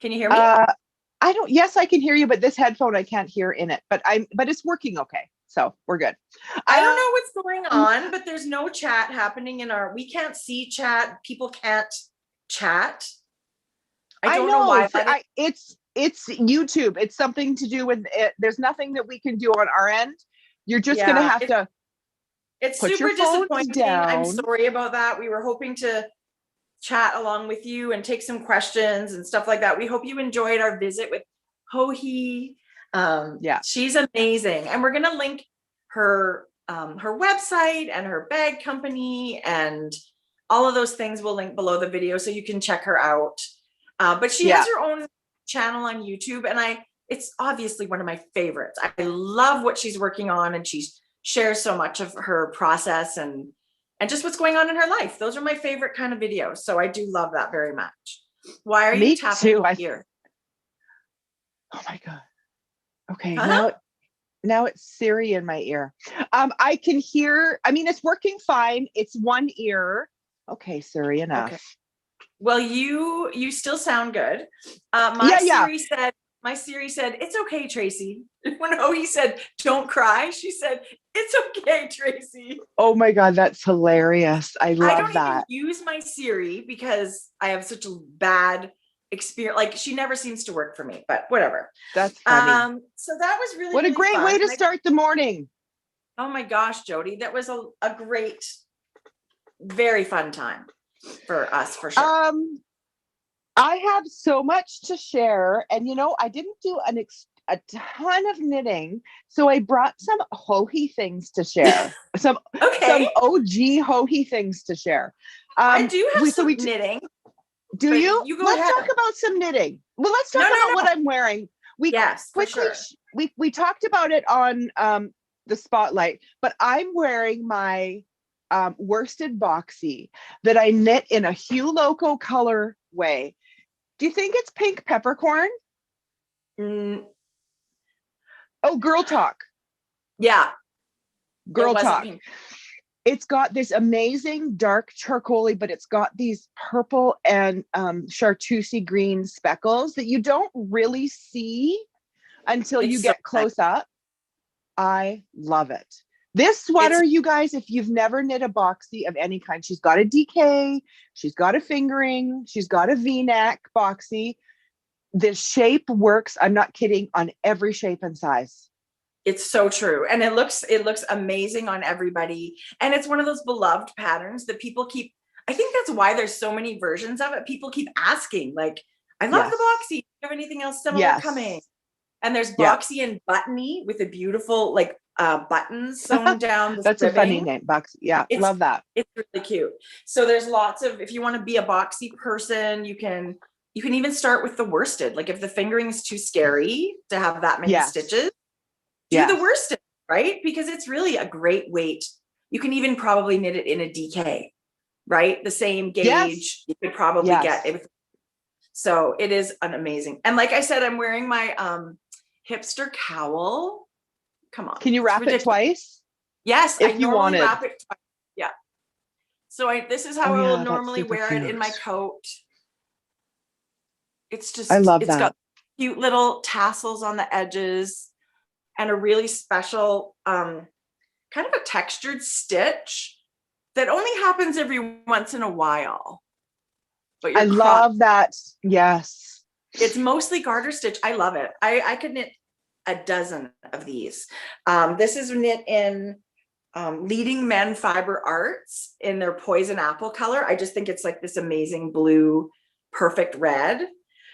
Can you hear me? Yes, I can hear you, but this headphone, I can't hear in it, but it's working okay. So we're good. I don't know what's going on, but there's no chat happening we can't see chat. People can't chat. I don't know why. It's YouTube. It's something to do with it. There's nothing that we can do on our end. You're just going to have to. It's put super your phones disappointing. down. I'm sorry about that. We were hoping to chat along with you and take some questions and stuff like that. We hope you enjoyed our visit with Hohi. She's amazing. And we're going to link her website and her bag company and all of those things. We'll link below the video so you can check her out. But she has her own channel on YouTube, and it's obviously one of my favorites. I love what she's working on, and she shares so much of her process and just what's going on in her life. Those are my favorite kind of videos. So I do love that very much. Why are you tapping here? Oh my God. Okay. Now it's Siri in my ear. I can hear, it's working fine. It's one ear. Okay, Siri, enough. Okay. Well, you still sound good. My Siri said, it's okay, Tracie. When Hohi said, don't cry, she said, it's okay, Tracie. Oh my God, that's hilarious. I love that. I don't even use my Siri because I have such a bad experience. Like, she never seems to work for me, but whatever. That's funny. So that was really, what a great fun. way to start the morning. Oh my gosh, Jodi, that was a great, very fun time for us, for sure. I have so much to share, and I didn't do a ton of knitting, so I brought some Hohi things to share. some OG Hohi things to share. I do have some knitting. Do you? Let's ahead. talk about some knitting. Well, let's talk about what I'm wearing. We talked about it on the spotlight, but I'm wearing my worsted boxy that I knit in a Hue Loco colorway. Do you think it's pink peppercorn? Oh, girl talk. Yeah. Girl talk. It's got this amazing dark charcoal, but it's got these purple and chartreuse green speckles that you don't really see until you get close up. I love it. This sweater, you guys, if you've never knit a boxy of any kind, she's got a DK, she's got a fingering, she's got a V-neck boxy. The shape works, I'm not kidding, on every shape and size. It's so true. And it looks amazing on everybody. And it's one of those beloved patterns that people keep, I think that's why there's so many versions of it. People keep asking, like, I love the boxy. Do you have anything else similar coming? And there's boxy and buttony with a beautiful like buttons sewn down. That's a funny name, boxy. Yeah, love that. It's really cute. So there's lots of, if you want to be a boxy person, you can even start with the worsted. Like if the fingering is too scary to have that many stitches, do the worsted, right? Because it's really a great weight. You can even probably knit it in a DK, right? The same gauge you could probably get it. So it is an amazing. And like I said, I'm wearing my hipster cowl. Come on. Can you wrap it twice? Yes, if you want it. Wrap it twice. Yeah. So this is how I will normally wear it in my coat. It's just, I love it's got cute little tassels on the edges and a really special kind of a textured stitch that only happens every once in a while. But I love that. Yes. It's mostly garter stitch. I love it. I could knit a dozen of these. This is knit in Leading Men Fiber Arts in their poison apple color. I just think it's like this amazing blue, perfect red.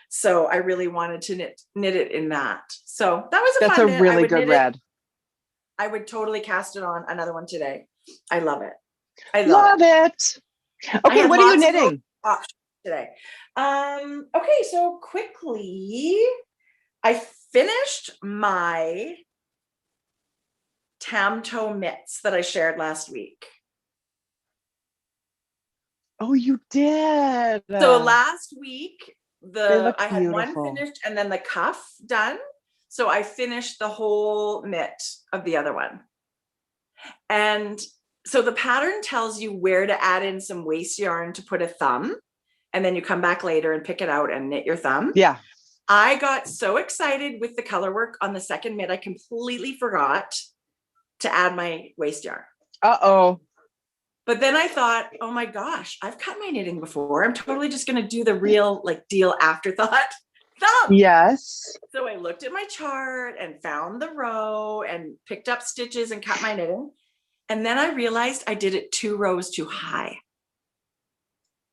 So I really wanted to knit it in that. So that was That's a really good red. I would totally cast it on another one today. I love it. I love it. Okay, what are you knitting today? Okay, so quickly, I finished my tam-toe mitts that I shared last week. Oh, you did. So last week, I had one finished and then the cuff done. So I finished the whole mitt of the other one. And so the pattern tells you where to add in some waste yarn to put a thumb. And then you come back later and pick it out and knit your thumb. Yeah. I got so excited with the color work on the second mitt, I completely forgot to add my waste yarn. Uh-oh. But then I thought, oh my gosh, I've cut my knitting before. I'm totally just going to do the real deal afterthought thumb. Yes. So I looked at my chart and found the row and picked up stitches and cut my knitting. And then I realized I did it 2 rows too high.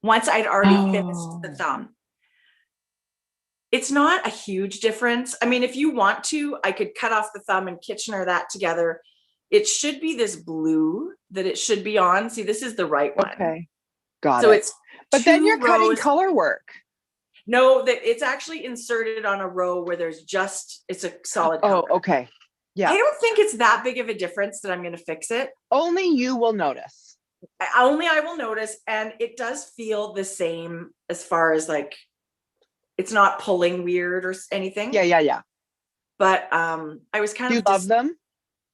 Once I'd already finished the thumb. It's not a huge difference. I mean, if you want to, I could cut off the thumb and Kitchener that together. It should be this blue that it should be on. See, this is the right one. Okay. Got it. So it's but then you're cutting color work. No, that it's actually inserted on a row where there's just, it's a solid color. Oh, okay. Yeah. I don't think it's that big of a difference that I'm going to fix it. Only you will notice. Only I will notice. And it does feel the same as far as like, it's not pulling weird or anything. Yeah. But I was kind of. Do you love them?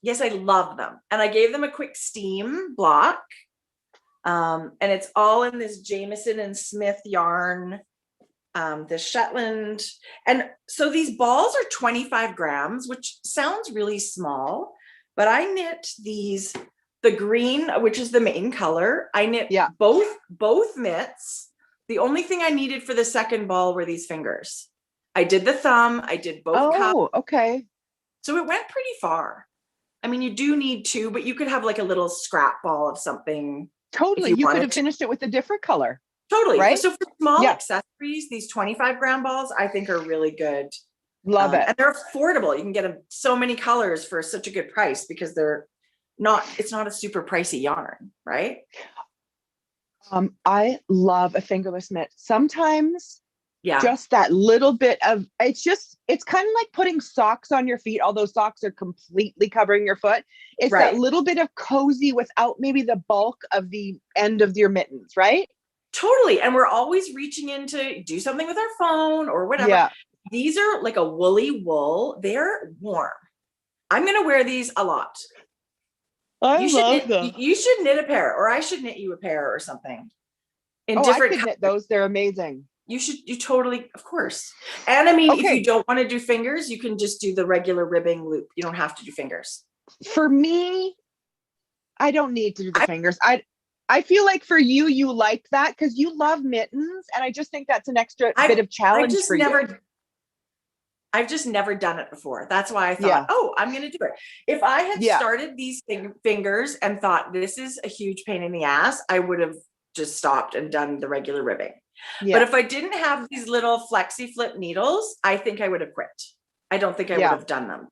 Yes, I love them. And I gave them a quick steam block. And it's all in this Jameson and Smith yarn, this Shetland. And so these balls are 25 grams, which sounds really small, but I knit these, the green, which is the main color. I knit both mitts. The only thing I needed for the second ball were these fingers. I did the thumb, I did both cups. Oh, okay. So it went pretty far. I mean, you do need 2, but you could have like a little scrap ball of something. Totally. You could have finished it with a different color. Totally. Right? So for small accessories, these 25 gram balls, I think are really good. Love it. And they're affordable. You can get them so many colors for such a good price because it's not a super pricey yarn, right? I love a fingerless mitt. Sometimes just that little bit of, it's kind of like putting socks on your feet, although socks are completely covering your foot. It's that little bit of cozy without maybe the bulk of the end of your mittens, right? Totally. And we're always reaching in to do something with our phone or whatever. Yeah. These are like a woolly wool. They're warm. I'm going to wear these a lot. I love them. You should knit a pair, or I should knit you a pair or something. In I different could knit those. They're amazing. You totally, of course. And I mean, if Okay. you don't want to do fingers, you can just do the regular ribbing loop. You don't have to do fingers. For me, I don't need to do the fingers. I feel like for you, you like that because you love mittens. And I just think that's an extra bit of challenge for you. I've just never done it before. That's why I thought, oh, I'm going to do it. If I had started these fingers and thought this is a huge pain in the ass, I would have just stopped and done the regular ribbing. But if I didn't have these little flexi flip needles, I think I would have quit. I don't think I would have done them.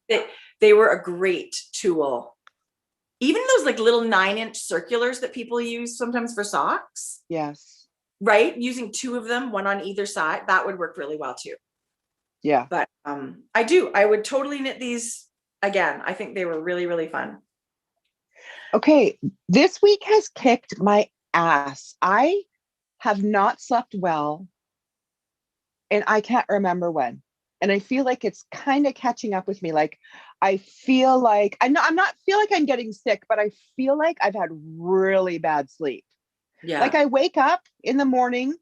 They were a great tool. Even those like little 9-inch circulars that people use sometimes for socks. Yes. Right? Using 2 of them, one on either side, that would work really well too. Yeah. But I would totally knit these again. I think they were really, really fun. Okay. This week has kicked my ass. I have not slept well and I can't remember when. And I feel like it's kind of catching up with me. Like I feel like I'm not feel like I'm getting sick, but I feel like I've had really bad sleep. Yeah. Like I wake up in the morning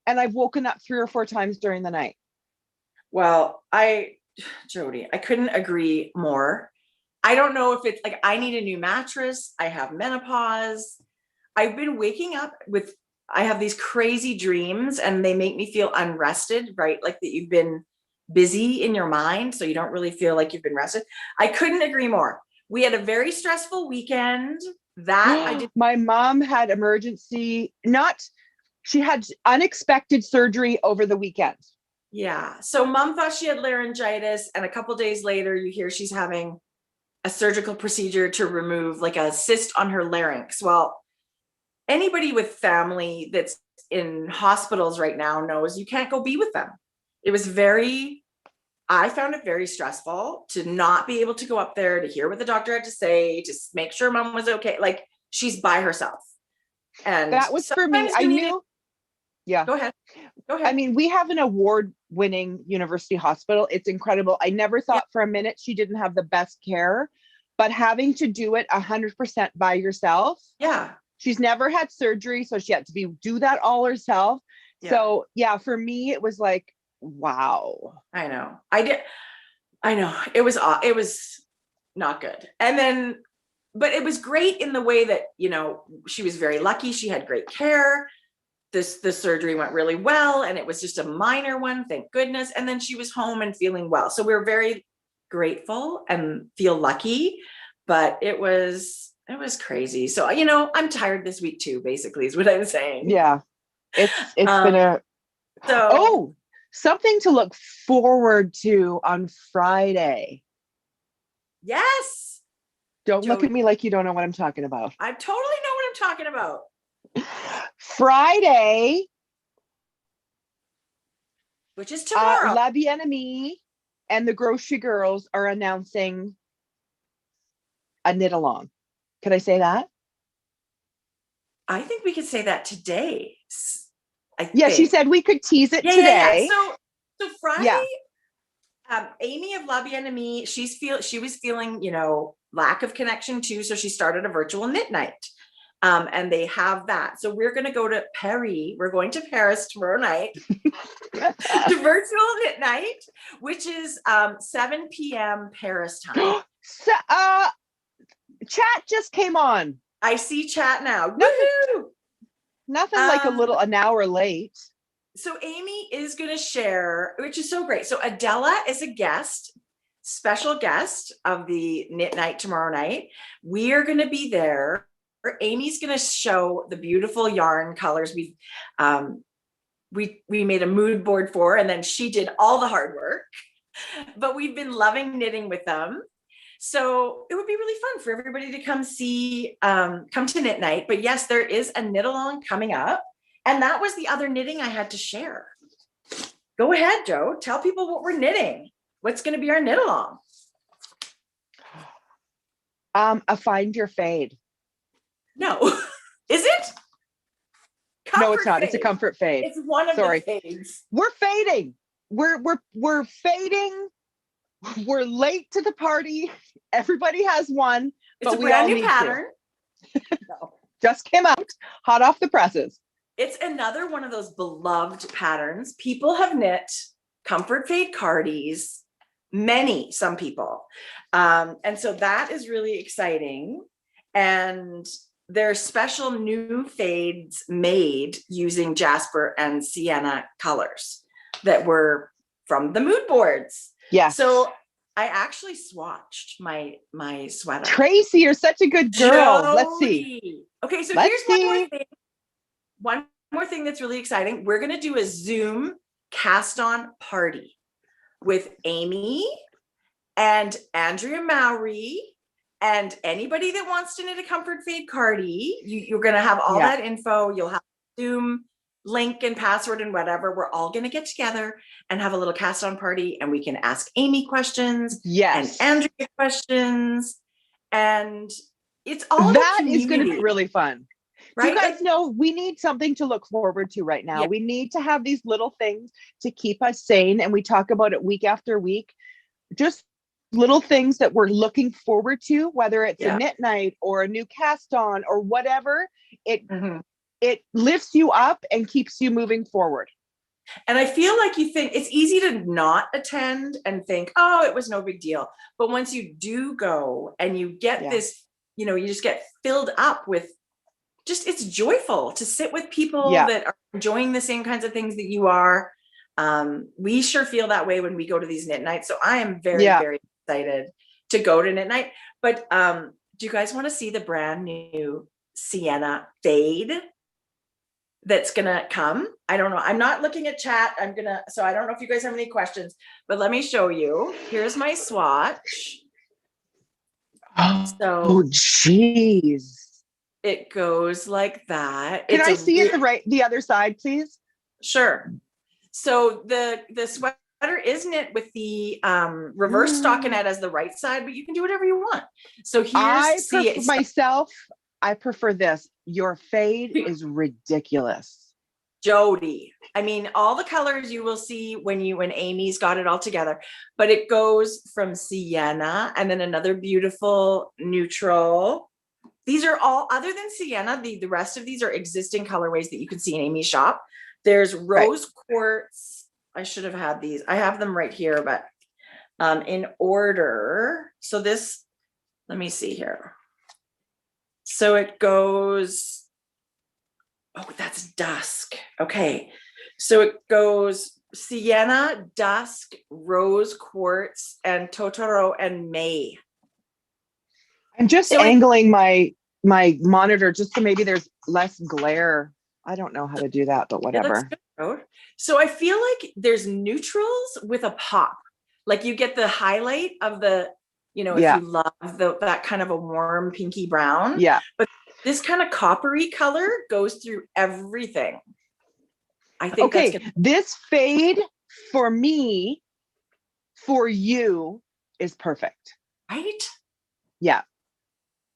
and I've woken up 3 or 4 times during the night. Well, Jodi, I couldn't agree more. I don't know if it's like I need a new mattress. I have menopause. I've been waking up I have these crazy dreams and they make me feel unrested, right? Like that you've been busy in your mind. So you don't really feel like you've been rested. I couldn't agree more. We had a very stressful weekend My mom had she had unexpected surgery over the weekend. Yeah. So mom thought she had laryngitis and a couple days later you hear she's having a surgical procedure to remove like a cyst on her larynx. Well, anybody with family that's in hospitals right now knows you can't go be with them. I found it very stressful to not be able to go up there to hear what the doctor had to say, to make sure mom was okay. Like she's by herself. And that was for me. I knew. Yeah. Go ahead. I mean, we have an award-winning university hospital. It's incredible. I never thought for a minute she didn't have the best care, but having to do it 100% by yourself. Yeah. She's never had surgery, so she had to do that all herself. Yeah. So yeah, for me, it was like, wow. I know. I know. It was not good. And then, but it was great in the way that, she was very lucky. She had great care. The surgery went really well and it was just a minor one, thank goodness. And then she was home and feeling well. So we were very grateful and feel lucky, but it was crazy. So, I'm tired this week too, basically is what I'm saying. Yeah. It's been something to look forward to on Friday. Yes. Don't look at me like you don't know what I'm talking about. I totally know what I'm talking about. Friday, which is tomorrow. LBA and the Grocery Girls are announcing a knit along. Could I say that? I think we could say that today. She said we could tease it today. Yeah. So Friday, Amy of LBA, she was feeling, lack of connection too. So she started a virtual knit night. And they have that. So we're going to go to Paris. We're going to Paris tomorrow night to virtual knit night, which is 7 p.m. Paris time. Chat just came on. I see chat now. Woohoo! Nothing like an hour late. So Amy is going to share, which is so great. So Adella is a special guest of the knit night tomorrow night. We are going to be there. Amy's going to show the beautiful yarn colors we made a mood board for, and then she did all the hard work, but we've been loving knitting with them. So it would be really fun for everybody to come to knit night. But yes, there is a knit along coming up. And that was the other knitting I had to share. Go ahead, Jo. Tell people what we're knitting. What's going to be our knit along? A Find Your Fade. No, is it? No, it's not. Fade. It's a comfort fade. It's one of the fades. We're fading. We're fading. We're late to the party. Everybody has one, It's a brand new pattern. No. Just came out, hot off the presses. It's another one of those beloved patterns. People have knit comfort fade cardies, some people. And so that is really exciting. And there's special new fades made using jasper and sienna colors that were from the mood boards. Yeah. So I actually swatched my sweater. Tracie, you're such a good girl. Jodi. Let's see. Okay, so Let's here's see. one more thing. One more thing that's really exciting. We're going to do a Zoom cast on party with Amy and Andrea Mowry and anybody that wants to knit a comfort fade cardie. You're going to have all that info. You'll have Zoom link and password and whatever. We're all going to get together and have a little cast on party, and we can ask Amy questions and Andrea questions. And it's all that is going to be really fun. Right? You guys know we need something to look forward to right now. We need to have these little things to keep us sane. And we talk about it week after week, just little things that we're looking forward to, whether it's a knit night or a new cast on or whatever, it lifts you up and keeps you moving forward. And I feel like you think it's easy to not attend and think, oh, it was no big deal. But once you do go and you get this, you just get filled up with it's joyful to sit with people that are enjoying the same kinds of things that you are. We sure feel that way when we go to these knit nights. So I am very, very excited to go to knit night. But do you guys want to see the brand new sienna fade that's gonna come? I don't know. I'm not looking at chat. So I don't know if you guys have any questions, but let me show you. Here's my swatch. Oh, geez. It goes like that. Can I see it the other side, please? Sure. So the sweater is knit with the reverse stockinette as the right side, but you can do whatever you want. So here's I prefer this. Your fade is ridiculous. Jodi. I mean, all the colors you will see when Amy's got it all together, but it goes from sienna and then another beautiful neutral. These are all, other than sienna, the rest of these are existing colorways that you can see in Amy's shop. There's rose quartz. I should have had these. I have them right here, but in order. So this, let me see here. So it goes, oh, that's dusk. Okay. So it goes sienna, dusk, rose quartz, and totoro and May. I'm just angling my monitor just so maybe there's less glare. I don't know how to do that, but whatever. So I feel like there's neutrals with a pop. Like you get the highlight of the, if you love that kind of a warm pinky brown. Yeah. But this kind of coppery color goes through everything. I think this fade for me, for you, is perfect. Right? Yeah.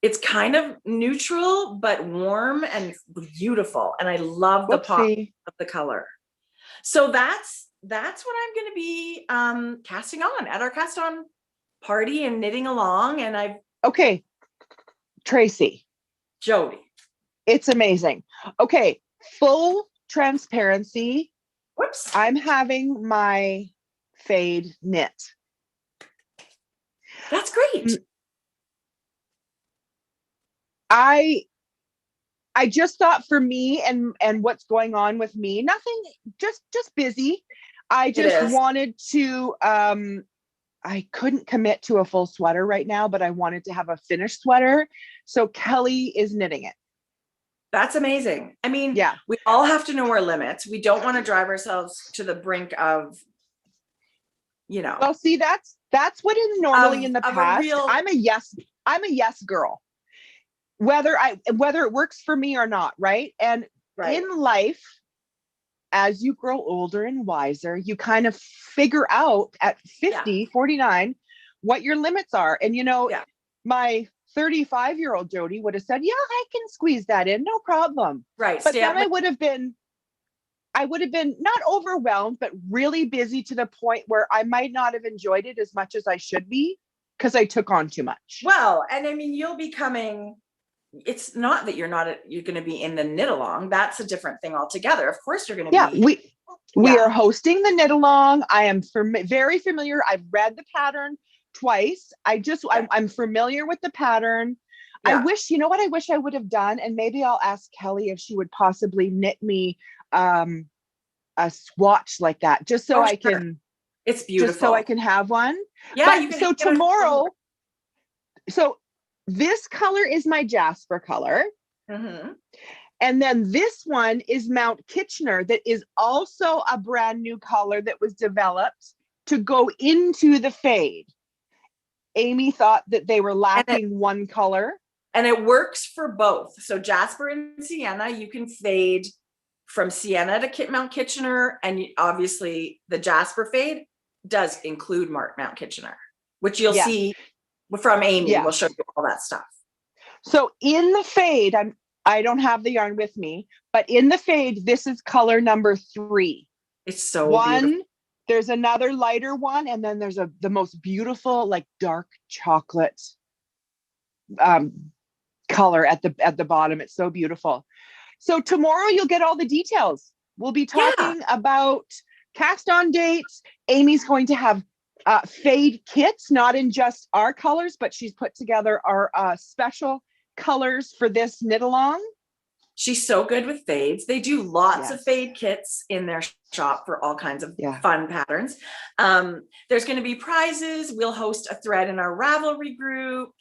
It's kind of neutral, but warm and beautiful. And I love the pop of the color. So that's what I'm going to be casting on at our cast on party and knitting along. And Tracie. Jodi. It's amazing. Okay. Full transparency. Whoops. I'm having my fade knit. That's great. I just thought for me and what's going on with me, nothing, just busy. I just wanted to, I couldn't commit to a full sweater right now, but I wanted to have a finished sweater. So Kelly is knitting it. That's amazing. I mean, we all have to know our limits. We don't want to drive ourselves to the brink of, Well, see, that's what is normally in the past. I'm a yes girl. Whether it works for me or not, right? And in life, as you grow older and wiser, you kind of figure out at 50, 49, what your limits are. And my 35-year-old Jodi would have said, yeah, I can squeeze that in, no problem. Right. But then I would have been not overwhelmed, but really busy to the point where I might not have enjoyed it as much as I should be. because I took on too much. Well, and I mean, you'll be coming, it's not that you're going to be in the knit along. That's a different thing altogether. Of course you're going to be. We are hosting the knit along. I am very familiar. I've read the pattern twice. I'm familiar with the pattern. I wish, you know what I wish I would have done? And maybe I'll ask Kelly if she would possibly knit me a swatch like that, just so I can. It's beautiful. Just so I can have one. Yeah. So tomorrow, so this color is my Jasper color. Mm-hmm. And then this one is Mount Kitchener, that is also a brand new color that was developed to go into the fade. Amy thought that they were lacking one color. And it works for both. So Jasper and Sienna, you can fade from Sienna to Mount Kitchener. And obviously the Jasper fade does include Mount Kitchener, which you'll see from Amy. We'll show you all that stuff. So in the fade, I don't have the yarn with me, but in the fade, this is color number 3. It's so beautiful. There's another lighter one, and then there's the most beautiful, like dark chocolate color at the bottom. It's so beautiful. So tomorrow you'll get all the details. We'll be talking about cast on dates. Amy's going to have fade kits, not in just our colors, but she's put together our special colors for this knit along. She's so good with fades. They do lots of fade kits in their shop for all kinds of fun patterns. There's going to be prizes. We'll host a thread in our Ravelry group.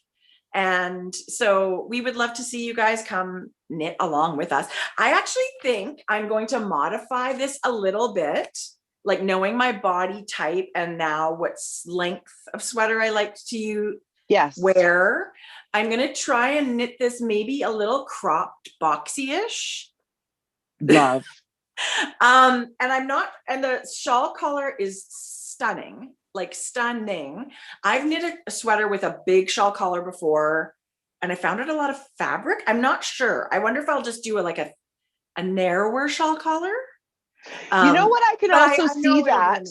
And so we would love to see you guys come knit along with us. I actually think I'm going to modify this a little bit, like knowing my body type and now what length of sweater I like to wear. I'm going to try and knit this maybe a little cropped boxy-ish. Love. And the shawl color is stunning. Like stunning. I've knit a sweater with a big shawl collar before, and I found it a lot of fabric. I'm not sure. I wonder if I'll just do a narrower shawl collar. You know what? I can also see that.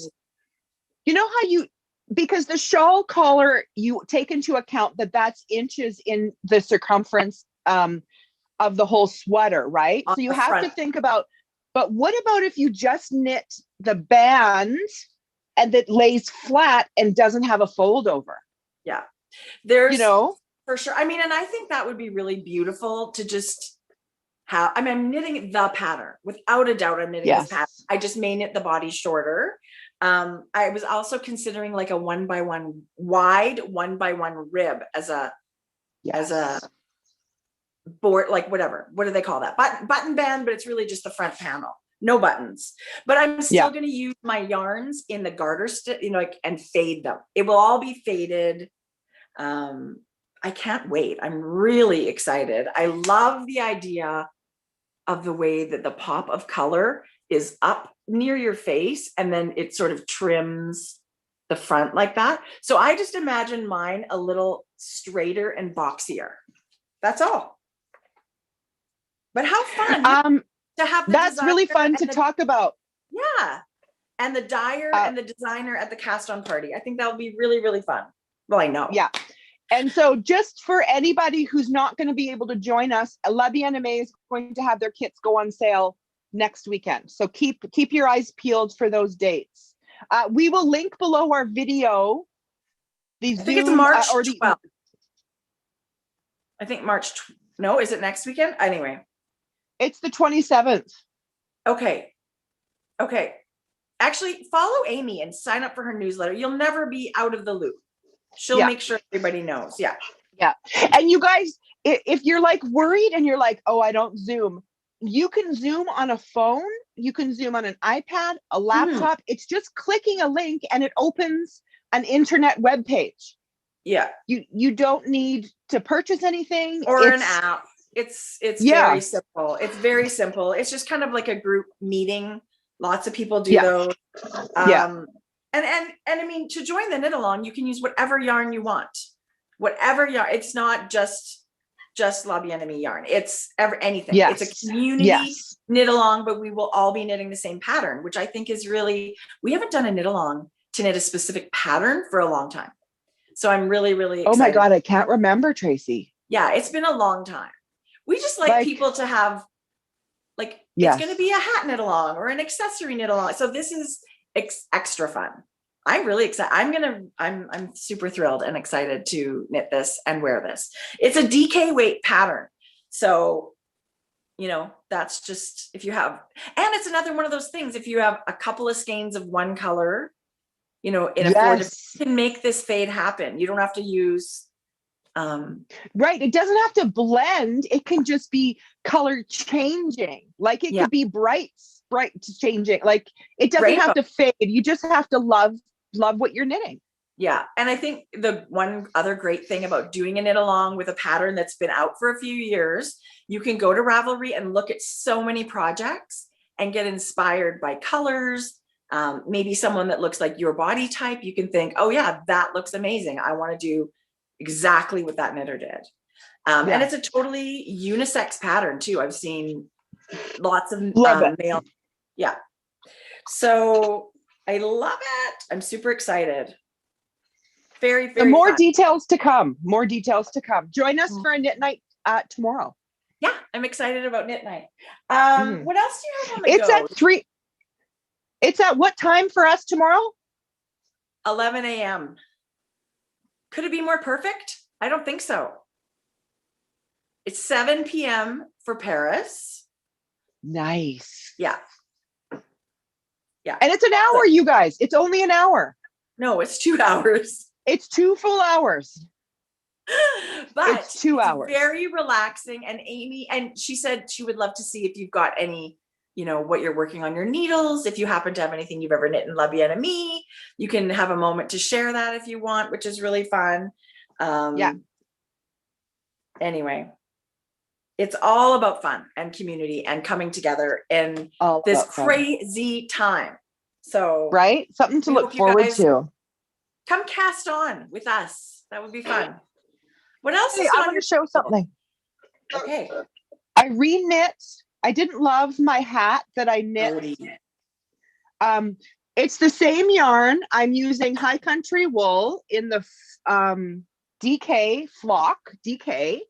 You know how because the shawl collar, you take into account that's inches in the circumference of the whole sweater, right? So you have to think about, but what about if you just knit the band and that lays flat and doesn't have a fold over? Yeah. There's, for sure. I mean, and I think that would be really beautiful to just have. I mean, I'm knitting the pattern without a doubt. I'm knitting this pattern. I just may knit the body shorter. I was also considering like a 1x1 wide 1x1 rib as a board, like whatever. What do they call that? Button band, but it's really just the front panel. No buttons, but I'm still going to use my yarns in the garter stitch, and fade them. It will all be faded. I can't wait. I'm really excited. I love the idea of the way that the pop of color is up near your face and then it sort of trims the front like that. So I just imagine mine a little straighter and boxier. That's all. But how fun. To have that's really fun to talk about. Yeah. And the dyer and the designer at the cast on party. I think that'll be really, really fun. Well, I know. Yeah. And so just for anybody who's not going to be able to join us, LBA Anime is going to have their kits go on sale next weekend. So keep your eyes peeled for those dates. We will link below our video. I think it's March 12th. I think no, is it next weekend? Anyway. It's the 27th. Okay. Actually, follow Amy and sign up for her newsletter. You'll never be out of the loop. She'll make sure everybody knows. Yeah. Yeah. And you guys, if you're like worried and you're like, oh, I don't Zoom, you can Zoom on a phone. You can Zoom on an iPad, a laptop. It's just clicking a link and it opens an internet web page. Yeah. You don't need to purchase anything. Or an app. It's very simple. It's very simple. It's just kind of like a group meeting. Lots of people do those. And I mean, to join the knit along, you can use whatever yarn you want. Whatever yarn. It's not just LBA Anime yarn. It's anything. It's a community knit along, but we will all be knitting the same pattern, which I think is really, we haven't done a knit along to knit a specific pattern for a long time. So I'm really, really excited. Oh my God, I can't remember, Tracie. Yeah, it's been a long time. We just like people to have, like, it's going to be a hat knit along or an accessory knit along. So this is extra fun. I'm really excited. I'm super thrilled and excited to knit this and wear this. It's a DK weight pattern. So, you know, that's just, if you have, and it's another one of those things, if you have a couple of skeins of one color, you know, in a 4 different, you can make this fade happen. You don't have to use, right. It doesn't have to blend. It can just be color changing. Like it could be bright changing. Like it doesn't have to fade. You just have to love what you're knitting. Yeah. And I think the one other great thing about doing a knit along with a pattern that's been out for a few years, you can go to Ravelry and look at so many projects and get inspired by colors. Maybe someone that looks like your body type, you can think, oh yeah, that looks amazing. I want to do exactly what that knitter did. And it's a totally unisex pattern too. I've seen lots of male. Yeah. So I love it. I'm super excited. Very, very more fun. details to come. More details to come. Join us for a knit night tomorrow. Yeah, I'm excited about knit night. What else do you have on the go? It's at 3. It's at what time for us tomorrow? 11 a.m. Could it be more perfect? I don't think so. It's 7 p.m. for Paris. Nice. Yeah. Yeah. And it's an hour, you guys. It's only an hour. No, it's 2 hours. It's 2 full hours. But it's 2 hours. Very relaxing. And Amy, and she said she would love to see if you've got any, you know, what you're working on your needles. If you happen to have anything you've ever knit in LBA Newsletter, you can have a moment to share that if you want, which is really fun. Anyway, it's all about fun and community and coming together in this crazy time. So, right? Something to look forward to. Come cast on with us. That would be fun. What else is I want to show something. Okay. I re-knit. I didn't love my hat that I knit. It's the same yarn. I'm using High Country wool in the DK flock, DK.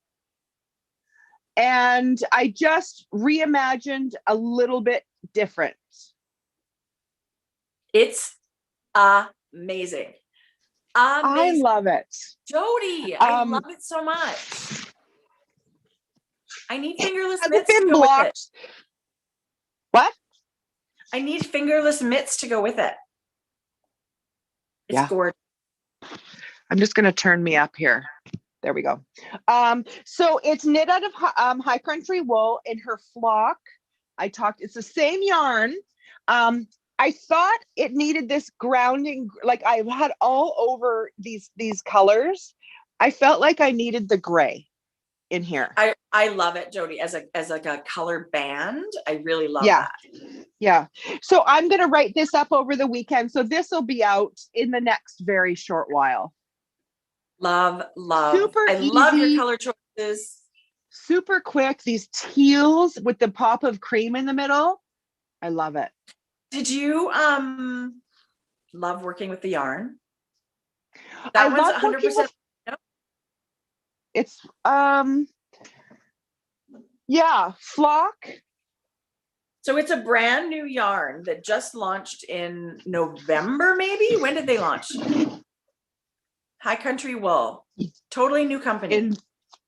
And I just reimagined a little bit different. It's amazing. I love it. Jodi, I love it so much. I need fingerless mitts to go with it. What? I need fingerless mitts to go with it. It's gorgeous. I'm just going to turn me up here. There we go. So it's knit out of High Country wool in her flock. It's the same yarn. I thought it needed this grounding, like I had all over these colors. I felt like I needed the gray in here. I love it, Jodi, as like a color band. I really love that. Yeah. So I'm going to write this up over the weekend. So this will be out in the next very short while. Love. Super easy. Love your color choices. Super quick. These teals with the pop of cream in the middle. I love it. Did you love working with the yarn? That one's 100%. It's flock. So it's a brand new yarn that just launched in November, maybe. When did they launch? High Country wool, totally new company.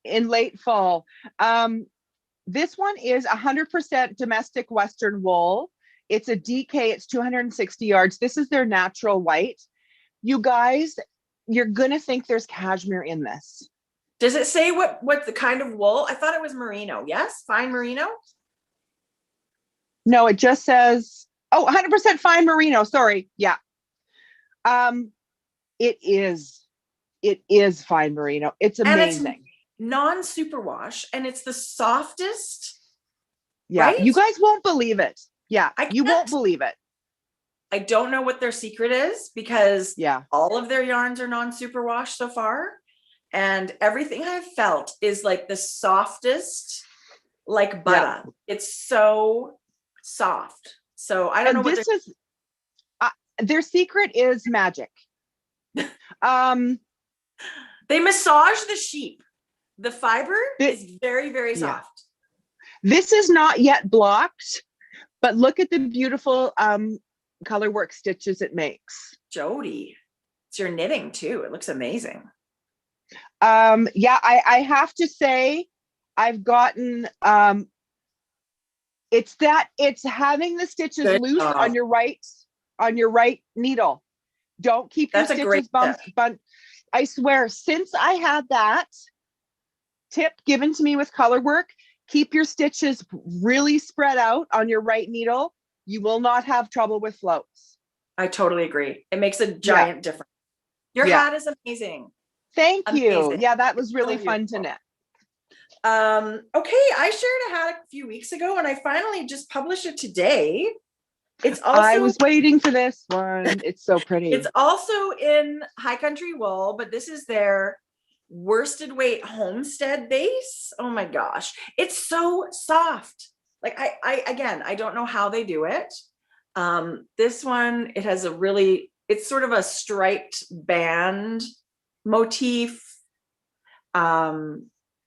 In late fall. This one is 100% domestic Western wool. It's a DK. It's 260 yards. This is their natural white. You guys, you're gonna think there's cashmere in this. Does it say what the kind of wool? I thought it was merino. Yes, fine merino. No, it just says 100% fine merino. Sorry. Yeah. It is fine merino. It's amazing. And it's non-superwash, and it's the softest. Yeah, right? You guys won't believe it. Yeah, you won't believe it. I don't know what their secret is, because all of their yarns are non-superwash so far. And everything I've felt is like the softest, like butter. It's so soft. So I don't know what their secret is magic. They massage the sheep. The fiber is very, very soft. This is not yet blocked, but look at the beautiful color work stitches it makes. Jodi, it's your knitting too. It looks amazing. Yeah, I have to say, I've gotten, it's having the stitches loose on your right needle. Don't keep your stitches bumped. I swear, since I had that tip given to me with color work, keep your stitches really spread out on your right needle. You will not have trouble with floats. I totally agree. It makes a giant difference. Your hat is amazing. Thank you. Yeah, that was really fun to knit. Okay, I shared a hat a few weeks ago and I finally just published it today. It's also, I was waiting for this one. It's so pretty. It's also in High Country Wool, but this is their worsted weight homestead base. Oh my gosh, it's so soft. Like I don't know how they do it. This one, it has it's sort of a striped band motif. I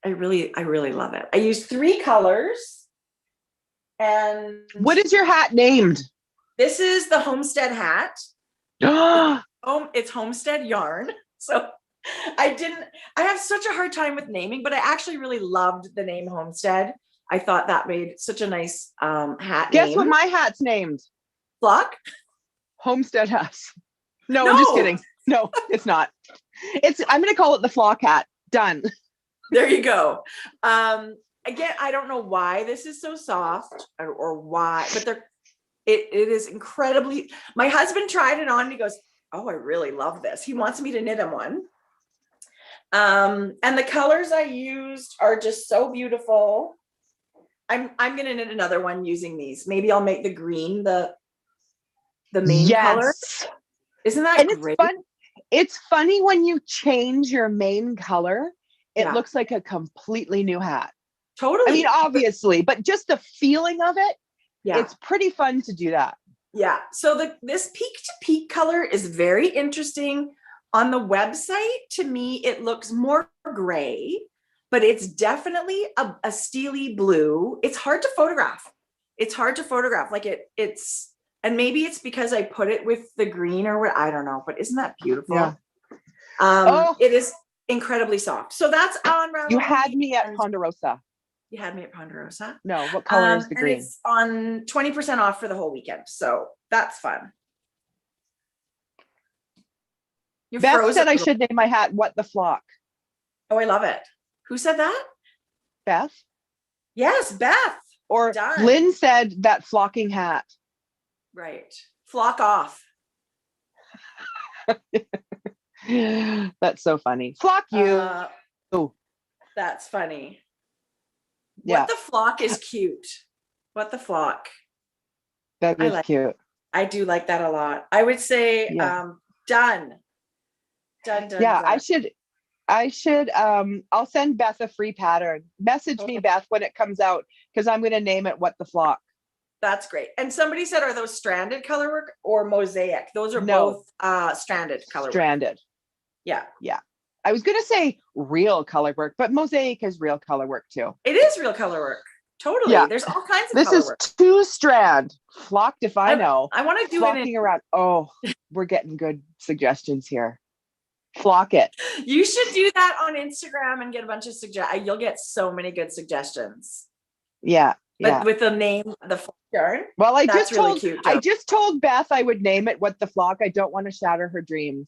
really love it. I used 3 colors. And what is your hat named? This is the homestead hat. It's homestead yarn. So I have such a hard time with naming, but I actually really loved the name homestead. I thought that made such a nice hat. Guess what my hat's named? Flock? Homestead House. No, I'm just kidding. No, it's not. I'm going to call it the flock hat. Done. There you go. Again, I don't know why this is so soft or why, but it is incredibly, my husband tried it on and he goes, oh, I really love this. He wants me to knit him one. And the colors I used are just so beautiful. I'm going to knit another one using these. Maybe I'll make the green the main color. Isn't that great? It's funny when you change your main color, it looks like a completely new hat. Totally. I mean, obviously, but just the feeling of it, it's pretty fun to do that. Yeah. So this peak to peak color is very interesting. On the website, to me, it looks more gray, but it's definitely a steely blue. It's hard to photograph. Like it's, and maybe it's because I put it with the green or what, I don't know, but isn't that beautiful? Yeah. It is incredibly soft. So that's on Ravelry. You had me at Ponderosa. You had me at Ponderosa. No, what color is the green? And it's on 20% off for the whole weekend. So that's fun. Beth said I should name my hat What the Flock. Oh, I love it. Who said that? Beth? Yes, Beth. Or Lynn said that flocking hat. Right. Flock off. That's so funny. Flock you. Oh, that's funny. Yeah. What the Flock is cute. What the Flock. That is cute. I do like that a lot. I would say done. Yeah, done. I should I'll send Beth a free pattern. Message me, Beth, when it comes out, because I'm going to name it What the Flock. That's great. And somebody said, are those stranded color work or mosaic? Those are both stranded color work. Stranded. Yeah. Yeah. I was going to say real color work, but mosaic is real color work too. It is real color work. Totally. Yeah. There's all kinds of color work. This is 2-strand. Flocked if I know. I want to do flocking around. Oh, we're getting good suggestions here. Flock it. You should do that on Instagram and get a bunch of suggestions. You'll get so many good suggestions. Yeah. But with the name, the flock yarn. Well, I just told Beth I would name it What the Flock. I don't want to shatter her dreams.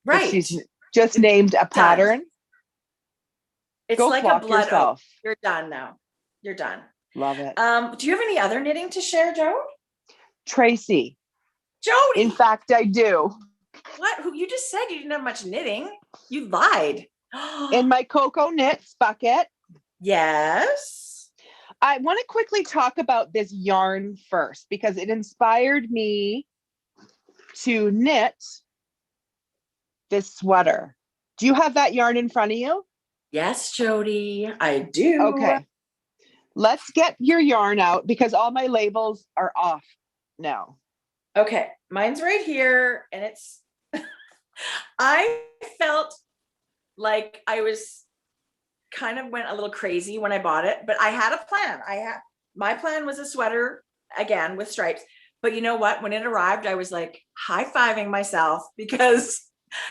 Right. But she's just named a pattern. It's Go like a blood oath. You're done now. You're done. Love it. Do you have any other knitting to share, Joe? Tracie. Jodi. In fact, I do. What? Who you just said you didn't have much knitting. You lied. In my Coco Knits bucket. Yes. I want to quickly talk about this yarn first because it inspired me to knit this sweater. Do you have that yarn in front of you? Yes, Jodi, I do. Okay. Let's get your yarn out because all my labels are off now. Okay. Mine's right here and it's, I felt like I was kind of went a little crazy when I bought it, but I had a plan. My plan was a sweater again with stripes. But you know what? When it arrived, I was like high-fiving myself because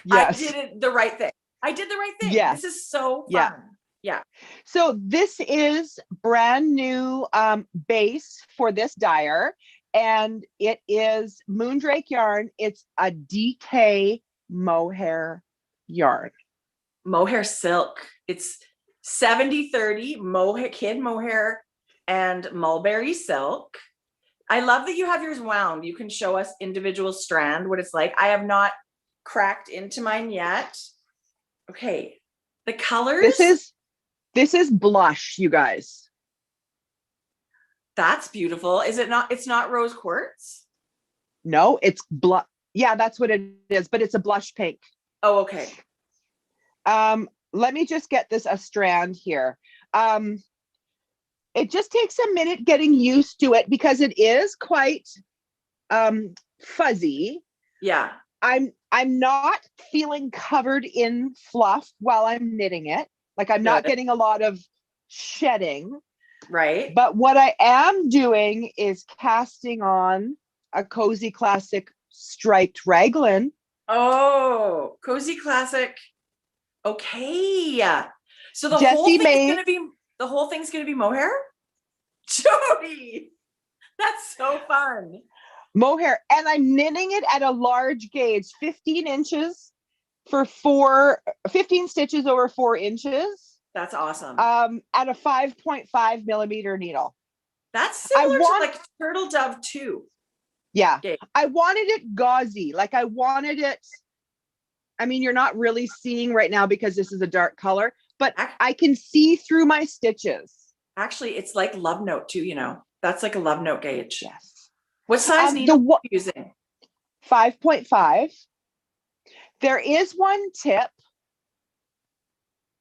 I did it the right thing. I did the right thing. Yes. This is so fun. Yeah. So this is brand new base for this dyer, and it is Moondrake yarn. It's a DK mohair yarn. Mohair silk. It's 70-30 mohair, kid mohair and mulberry silk. I love that you have yours wound. You can show us individual strand, what it's like. I have not cracked into mine yet. Okay. The colors. This is blush, you guys. That's beautiful. Is it not? It's not rose quartz? No, it's blush. Yeah, that's what it is, but it's a blush pink. Oh, okay. Let me just get this a strand here. It just takes a minute getting used to it because it is quite fuzzy. Yeah. I'm not feeling covered in fluff while I'm knitting it. Like I'm not getting a lot of shedding. Right. But what I am doing is casting on a Cozy Classic striped raglan. Oh, Cozy Classic. Okay. Yeah. So the whole thing's gonna be mohair? Jodi, that's so fun. Mohair. And I'm knitting it at a large gauge, 15 inches for 15 stitches over 4 inches. That's awesome. At a 5.5 millimeter needle. That's similar to like Turtle Dove 2. Yeah. Okay. I wanted it gauzy. Like I wanted it. I mean, you're not really seeing right now because this is a dark color, but I can see through my stitches. Actually, it's like Love Note too, you know. That's like a Love Note gauge. Yes. What size needle are you using? 5.5. There is one tip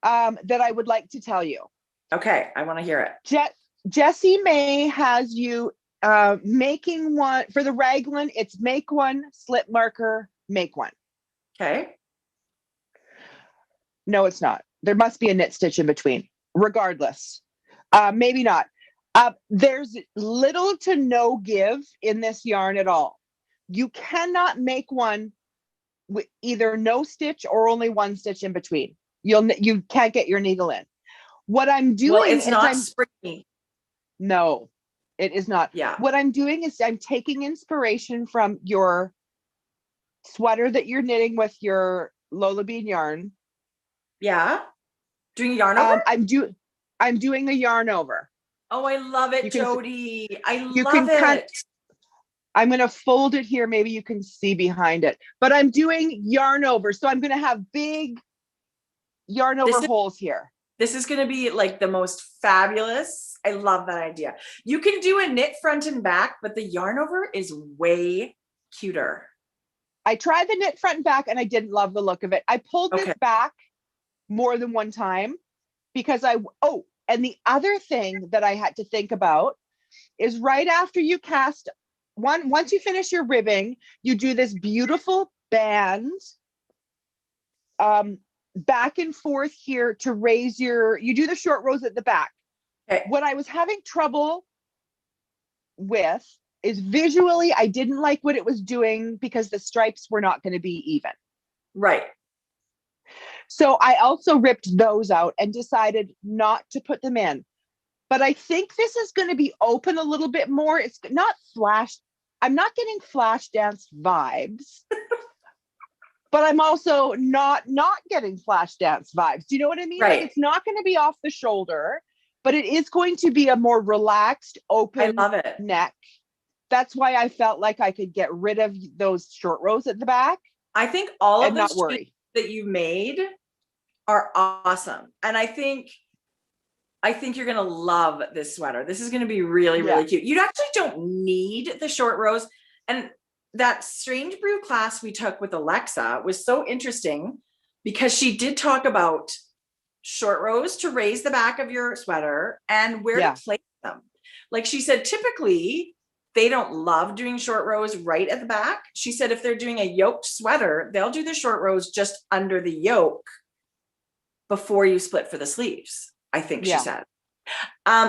that I would like to tell you. Okay, I want to hear it. Jessie May has you making one for the raglan. It's make one, slip marker, make one. Okay. No, it's not. There must be a knit stitch in between. Regardless, maybe not. There's little to no give in this yarn at all. You cannot make one with either no stitch or only one stitch in between. You can't get your needle in. What I'm doing, well, it's not springy. No, it is not. Yeah. What I'm doing is I'm taking inspiration from your sweater that you're knitting with your Lola Bean yarn. Yeah. Doing a yarn over? I'm doing a yarn over. Oh, I love it, Jodi. I love it. I'm going to fold it here. Maybe you can see behind it, but I'm doing yarn over. So I'm going to have big yarn over holes here. This is going to be like the most fabulous. I love that idea. You can do a knit front and back, but the yarn over is way cuter. I tried the knit front and back and I didn't love the look of it. I pulled this back more than one time because and the other thing that I had to think about is right after you cast once you finish your ribbing, you do this beautiful band back and forth here to raise you do the short rows at the back. Okay. What I was having trouble with is visually, I didn't like what it was doing because the stripes were not going to be even. Right. So I also ripped those out and decided not to put them in. But I think this is going to be open a little bit more. It's not flash. I'm not getting flash dance vibes, but I'm also not getting flash dance vibes. Do you know what I mean? Right. Like it's not going to be off the shoulder, but it is going to be a more relaxed, open neck. That's why I felt like I could get rid of those short rows at the back. I think all of the changes that you made are awesome. And I think you're going to love this sweater. This is going to be really, really cute. You actually don't need the short rows. And that Strange Brew class we took with Alexa was so interesting because she did talk about short rows to raise the back of your sweater and where to place them. Like she said, typically they don't love doing short rows right at the back. She said if they're doing a yoked sweater, they'll do the short rows just under the yoke before you split for the sleeves, I think she Yeah. said.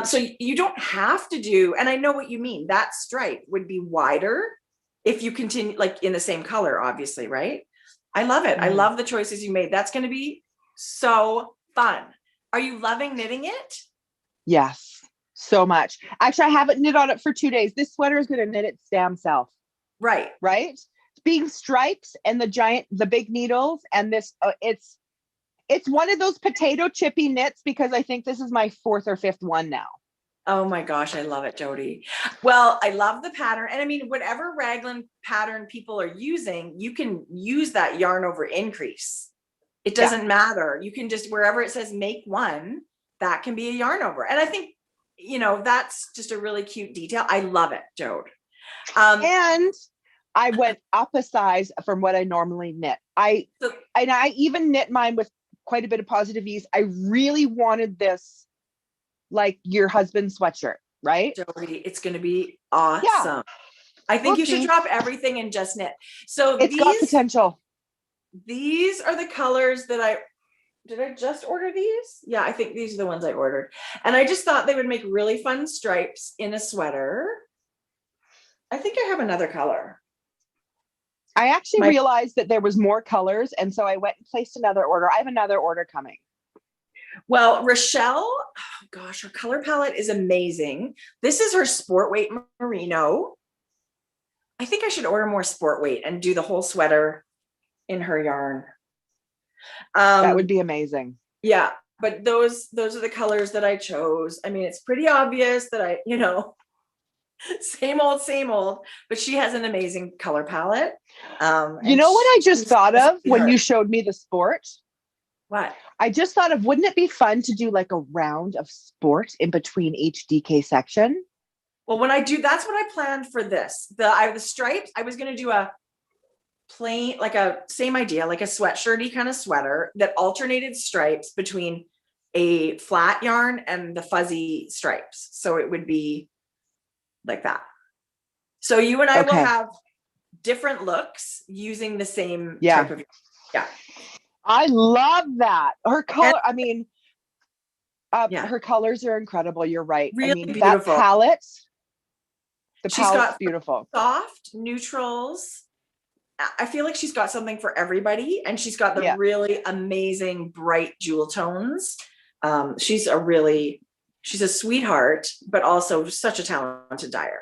So you don't have to do, and I know what you mean. That stripe would be wider if you continue like in the same color, obviously, right? I love it. I love the choices you made. That's going to be so fun. Are you loving knitting it? Yes, so much. Actually, I haven't knit on it for 2 days. This sweater is going to knit its damn self. Right. Right? Being stripes and the big needles, and this, it's one of those potato chippy knits, because I think this is my 4th or 5th one now. Oh my gosh, I love it, Jodi. Well, I love the pattern. And I mean, whatever raglan pattern people are using, you can use that yarn over increase. It doesn't matter. You can just, wherever it says make one, that can be a yarn over. And I think, you know, that's just a really cute detail. I love it, Jodi. And I went up a size from what I normally knit. I even knit mine with quite a bit of positive ease. I really wanted this, like your husband's sweatshirt, right? Jodi, it's going to be awesome. Yeah. I think you should drop everything and just knit. So it's got potential. These are the colors that did I just order these? Yeah, I think these are the ones I ordered. And I just thought they would make really fun stripes in a sweater. I think I have another color. I actually realized that there was more colors, and so I went and placed another order. I have another order coming. Well, Rochelle, oh gosh, her color palette is amazing. This is her sport weight merino. I think I should order more sport weight and do the whole sweater in her yarn. That would be amazing. Yeah, but those are the colors that I chose. I mean, it's pretty obvious that you know, same old, but she has an amazing color palette. You know what I just thought of when you showed me the sport? What? I just thought of, wouldn't it be fun to do like a round of sport in between each DK section? Well, when I do, that's what I planned for this. The stripes, I was going to do a plain, like a same idea, like a sweatshirty kind of sweater that alternated stripes between a flat yarn and the fuzzy stripes. So it would be like that. So you and I will have different looks using the same type of, I love that. Her color, I mean, her colors are incredible. You're right. Really I mean, beautiful. That palette, She's palette's got beautiful. Soft neutrals. I feel like she's got something for everybody, and she's got the really amazing bright jewel tones. She's a sweetheart, but also such a talented dyer.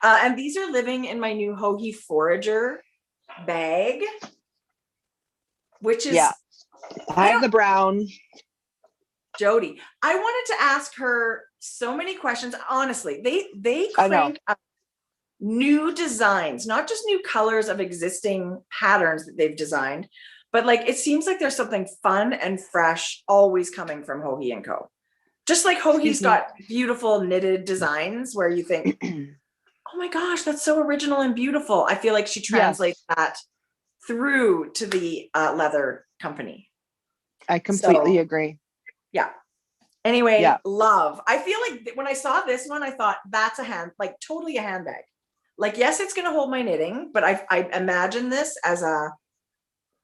And these are living in my new Hoagie Forager bag, which is, I have the brown. Jodi, I wanted to ask her so many questions. Honestly, they crank up new designs, not just new colors of existing patterns that they've designed, but like, it seems like there's something fun and fresh always coming from Joji Co. Just like Hoagie's got beautiful knitted designs where you think, oh my gosh, that's so original and beautiful. I feel like she translates that through to the leather company. I completely agree. Yeah. Anyway, love. I feel like when I saw this one, I thought that's totally a handbag. Like, yes, it's going to hold my knitting, but I imagine this as a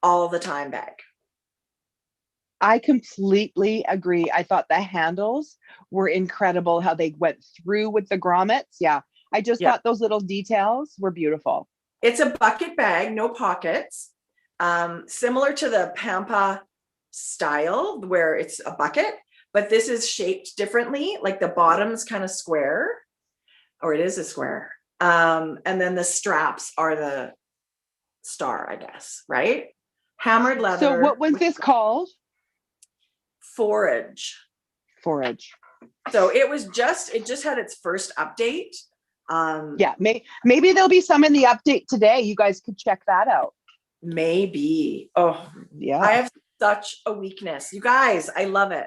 all the time bag. I completely agree. I thought the handles were incredible, how they went through with the grommets. Yeah. I just thought those little details were beautiful. It's a bucket bag, no pockets, similar to the Pampa style where it's a bucket, but this is shaped differently. Like the bottom's kind of square, or it is a square. And then the straps are the star, I guess, right? Hammered leather. So what was this called? Forage. So it just had its first update. Maybe there'll be some in the update today. You guys could check that out. Maybe. Oh yeah. I have such a weakness. You guys, I love it.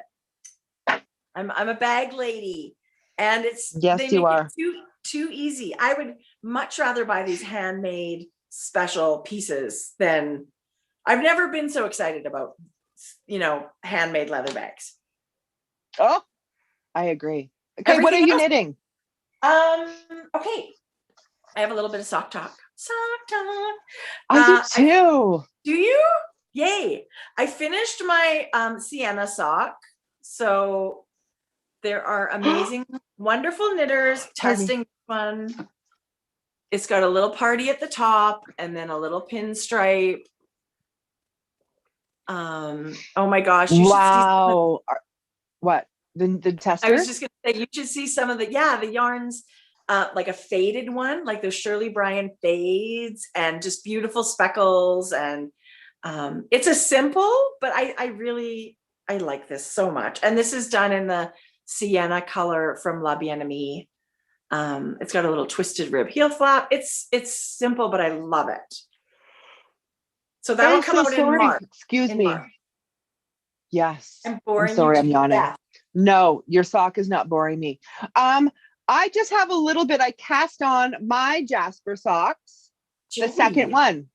I'm a bag lady, and they make it too easy. I would much rather buy these handmade special pieces than I've never been so excited about, handmade leather bags. Oh, I agree. Okay, what are you knitting? Okay. I have a little bit of sock talk. I do too. Do you? Yay. I finished my Sienna sock. So there are amazing, wonderful knitters testing one. It's got a little party at the top and then a little pinstripe. Oh my gosh. Wow. What? The tester? I was just gonna say, you should see some of the yarns, like a faded one, like those Shirley Bryan fades, and just beautiful speckles. And it's a simple, but I like this so much. And this is done in the Sienna color from La Bien Aimée. It's got a little twisted rib heel flap. It's simple, but I love it. So that'll come out in March. Excuse me. March. Yes. I'm boring. Sorry, I'm yawning. Death. No, your sock is not boring me. I just have a little bit. I cast on my Jasper socks. Joey. The second one.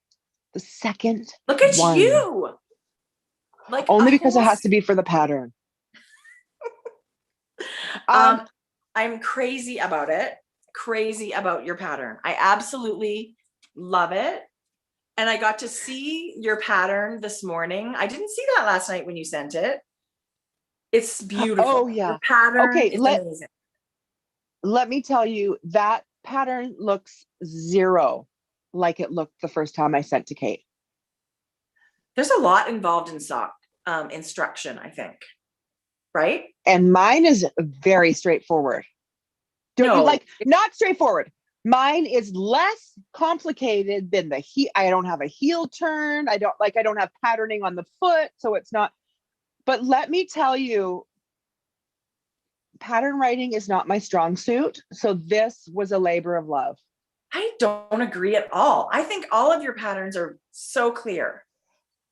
The second. Look at you. Like only because it has to be for the pattern. I'm crazy about it. Crazy about your pattern. I absolutely love it. And I got to see your pattern this morning. I didn't see that last night when you sent it. It's beautiful. Oh yeah. The pattern is amazing. Let me tell you, that pattern looks zero like it looked the first time I sent to Kate. There's a lot involved in sock instruction, I think. Right? And mine is very straightforward. Not straightforward. Mine is less complicated than the heel. I don't have a heel turn. I don't have patterning on the foot. So it's not, but let me tell you, pattern writing is not my strong suit. So this was a labor of love. I don't agree at all. I think all of your patterns are so clear.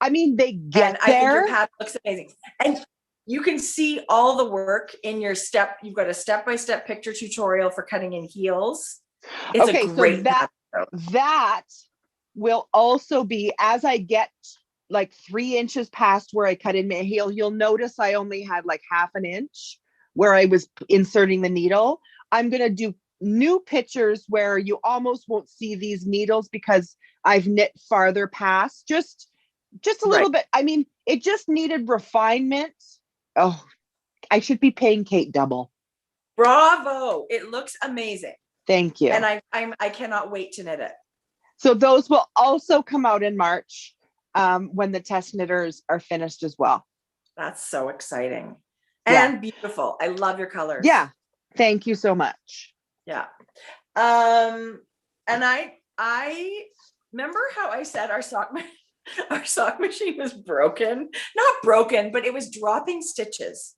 I mean, they get I think your pattern looks amazing. And you can see all the work in your step. You've got a step-by-step picture tutorial for cutting in heels. It's a great that will also be, as I get like 3 inches past where I cut in my heel, you'll notice I only had like half an inch where I was inserting the needle. I'm going to do new pictures where you almost won't see these needles because I've knit farther past, just a little bit. I mean, it just needed refinement. Oh, I should be paying Kate double. Bravo. It looks amazing. Thank you. And I cannot wait to knit it. So those will also come out in March when the test knitters are finished as well. That's so exciting and beautiful. I love your colors. Yeah. Thank you so much. Yeah. And I remember how I said our sock machine was broken. Not broken, but it was dropping stitches.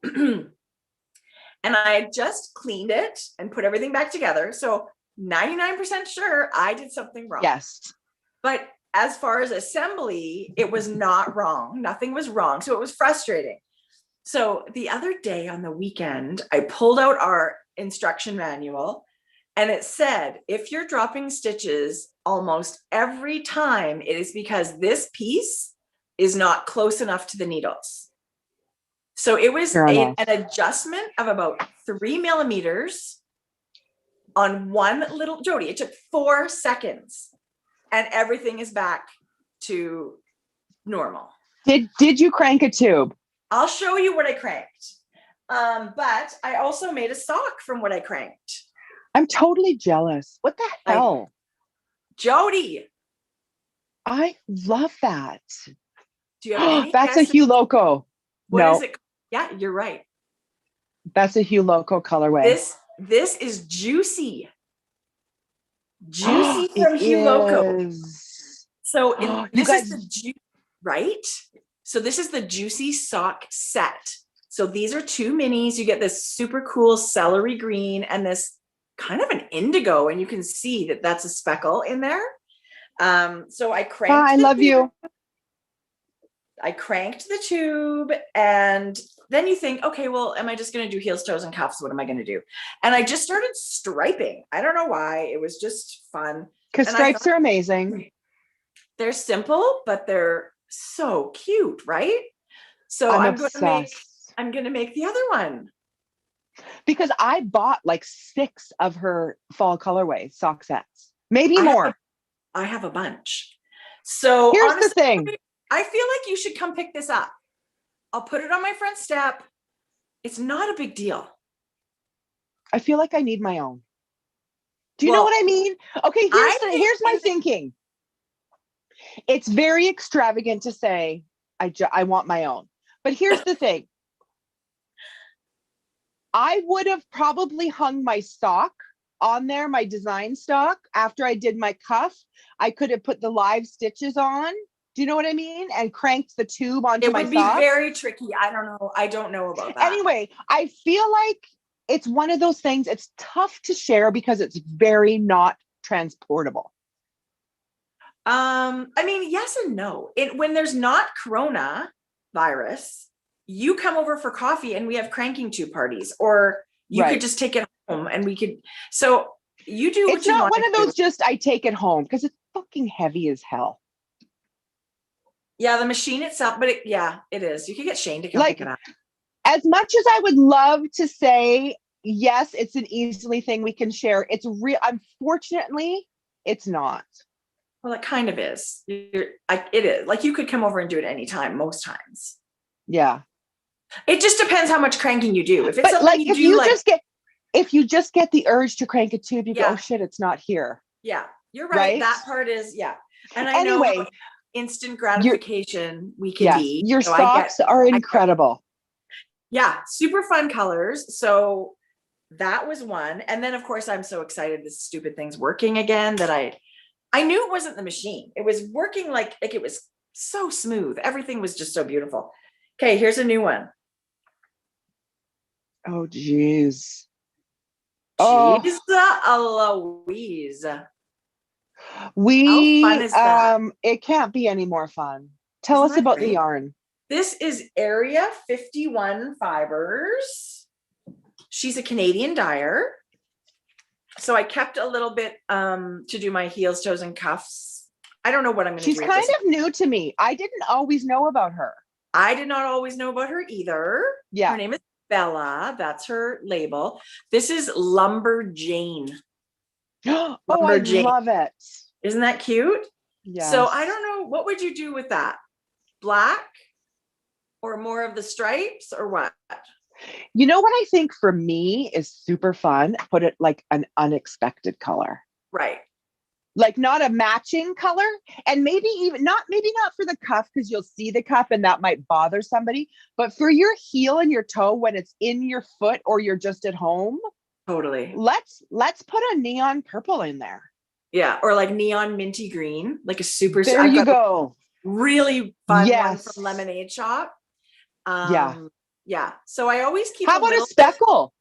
And I had just cleaned it and put everything back together. So 99% sure I did something wrong. Yes. But as far as assembly, it was not wrong. Nothing was wrong. So it was frustrating. So the other day on the weekend, I pulled out our instruction manual and it said, if you're dropping stitches almost every time, it is because this piece is not close enough to the needles. So it was an adjustment of about 3 millimeters on one little Jodi. It took 4 seconds and everything is back to normal. Did you crank a tube? I'll show you what I cranked. But I also made a sock from what I cranked. I'm totally jealous. What the hell? Jodi. I love that. Do you have any That's guesses? A Hue Loco. What is it? Yeah, you're right. That's a Hue Loco colorway. This is Juicy. Juicy from Hue Loco. So this is the right? So this is the Juicy sock set. So these are 2 minis. You get this super cool celery green and this kind of an indigo, and you can see that that's a speckle in there. So I cranked. I love you. I cranked the tube, and then you think, okay, well, am I just going to do heels, toes, and cuffs? What am I going to do? And I just started striping. I don't know why. It was just fun. Because stripes are amazing. They're simple, but they're so cute, right? So I'm going to make the other one. Because I bought like 6 of her fall colorway sock sets, maybe more. I have a bunch. So here's the thing. I feel like you should come pick this up. I'll put it on my front step. It's not a big deal. I feel like I need my own. Do you know what I mean? Okay, here's my thinking. It's very extravagant to say I want my own. But here's the thing. I would have probably hung my sock on there, my design stock, after I did my cuff. I could have put the live stitches on. Do you know what I mean? And cranked the tube onto my sock. It would be very tricky. I don't know. I don't know about that. Anyway, I feel like it's one of those things. It's tough to share because it's very not transportable. I mean, yes and no. When there's not coronavirus, you come over for coffee and we have cranking tube parties, or you could just take it home and we could. So you do what you want. It's not one of those just I take it home, because it's fucking heavy as hell. Yeah, the machine itself, but it is. You could get Shane to come pick it up. As much as I would love to say, yes, it's an easily thing we can share, it's real. Unfortunately, it's not. Well, it kind of is. It is. Like, you could come over and do it anytime, most times. Yeah. It just depends how much cranking you do. If it's something like, you do, if you just get the urge to crank a tube, you go, oh shit, it's not here. Yeah, you're right. That part is, And I know instant gratification we can be. Your socks are incredible. Yeah, super fun colors. So that was one. And then, of course, I'm so excited this stupid thing's working again that I knew it wasn't the machine. It was working like it was so smooth. Everything was just so beautiful. Okay, here's a new one. Oh, geez. Jeez, Louise. How fun is that? It can't be any more fun. Tell us about the yarn. This is Area 51 Fibers. She's a Canadian dyer. So I kept a little bit to do my heels, toes, and cuffs. I don't know what I'm going to do. She's kind of new to me. I didn't always know about her. I did not always know about her either. Yeah. Her name is Bella. That's her label. This is Lumberjane. Oh, I love it. Isn't that cute? Yeah. So I don't know. What would you do with that? Black or more of the stripes or what? You know what I think for me is super fun? Put it like an unexpected color. Right. Like not a matching color, and maybe not for the cuff, because you'll see the cuff and that might bother somebody, but for your heel and your toe when it's in your foot or you're just at home. Totally. Let's put a neon purple in there. Yeah, or like neon minty green, like a super. There you go. Really fun one from Lemonade Shop. Yeah. So I always keep. How about a speckle?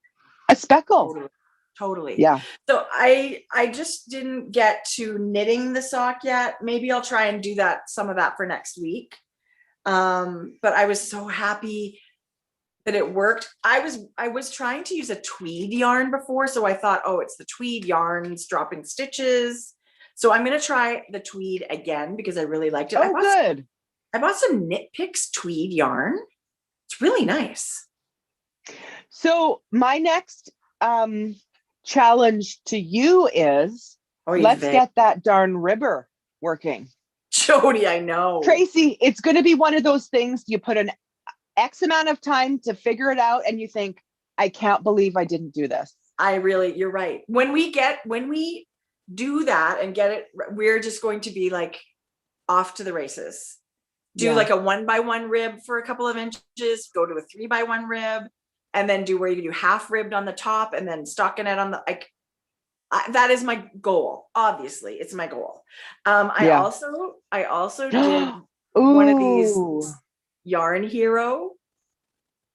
A speckle. Totally. Yeah. So I just didn't get to knitting the sock yet. Maybe I'll try and do some of that for next week. But I was so happy that it worked. I was trying to use a tweed yarn before, so I thought, oh, it's the tweed yarns dropping stitches. So I'm gonna try the tweed again because I really liked it. Oh, good. I bought some Knit Picks tweed yarn. It's really nice. So my next challenge to you is let's get that darn ribber working. Jodi, I know. Tracie, it's going to be one of those things you put an X amount of time to figure it out and you think, I can't believe I didn't do this. You're right. When we do that and get it, we're just going to be like off to the races. Do like a 1x1 rib for a couple of inches, go to a 3x1 rib, and then do where you do half ribbed on the top and then stockinette on the, that is my goal. Obviously it's my goal. I also did one of these Yarn Hero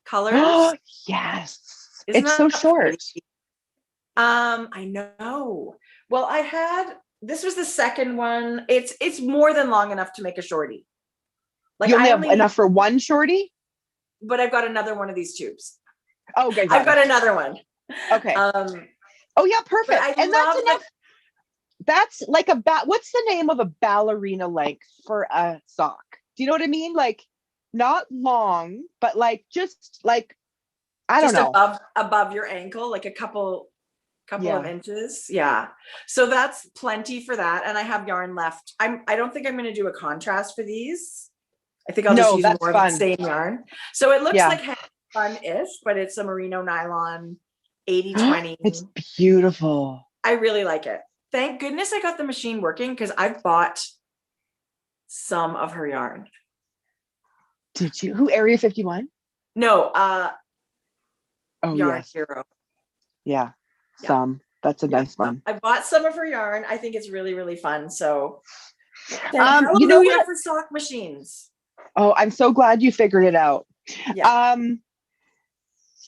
colors. Yes. It's so short. I know. Well, this was the second one. It's more than long enough to make a shorty. Like, you only have enough for one shorty? But I've got another one of these tubes. Oh, okay. I've got another one. Okay. Oh yeah, perfect. And that's enough. That's like what's the name of a ballerina length for a sock? Do you know what I mean? Like not long, but like just like I don't know. Above your ankle, like a couple of inches. Yeah. So that's plenty for that. And I have yarn left. I don't think I'm going to do a contrast for these. I think I'll just use that's more fun. of the same yarn. So it looks like fun-ish, but it's a merino nylon 80/20. It's beautiful. I really like it. Thank goodness I got the machine working because I've bought some of her yarn. Did you? Who, Area 51? No, Yarn yes. Hero. Yeah, some. That's a nice one. I bought some of her yarn. I think it's really, really fun. So you know what? For sock machines. Oh, I'm so glad you figured it out. Yeah.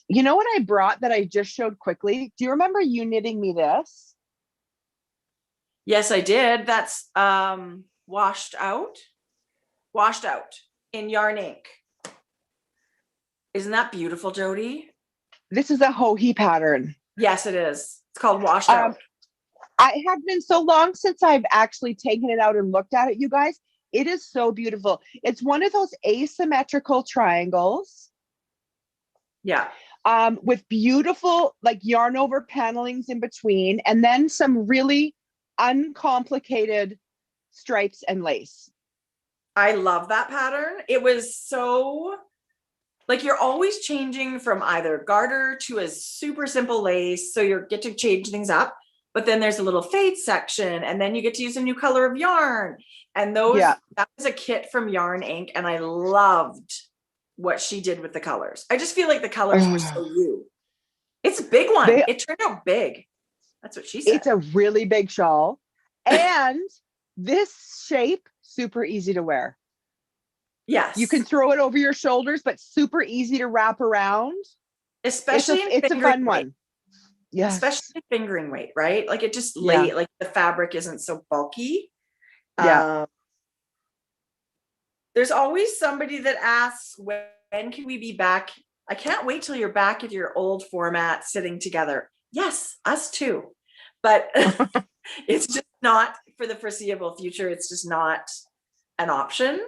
You know what I brought that I just showed quickly? Do you remember you knitting me this? Yes, I did. That's washed out in yarn ink. Isn't that beautiful, Jodi? This is a Hohi pattern. Yes, it is. It's called washed out. I have been so long since I've actually taken it out and looked at it, you guys. It is so beautiful. It's one of those asymmetrical triangles. Yeah. With beautiful like yarn over panelings in between, and then some really uncomplicated stripes and lace. I love that pattern. It was so like you're always changing from either garter to a super simple lace. So you get to change things up, but then there's a little fade section, and then you get to use a new color of yarn. And that was a kit from Yarn Ink, and I loved what she did with the colors. I just feel like the colors were so you. It's a big one. It turned out big. That's what she said. It's a really big shawl, and this shape super easy to wear. Yes, you can throw it over your shoulders, but super easy to wrap around. Especially it's a fun one. Yeah, especially fingering weight, right? Like it just like the fabric isn't so bulky. Yeah. There's always somebody that asks, when can we be back? I can't wait till you're back at your old format sitting together. Yes, us too. But it's just not for the foreseeable future. It's just not an option.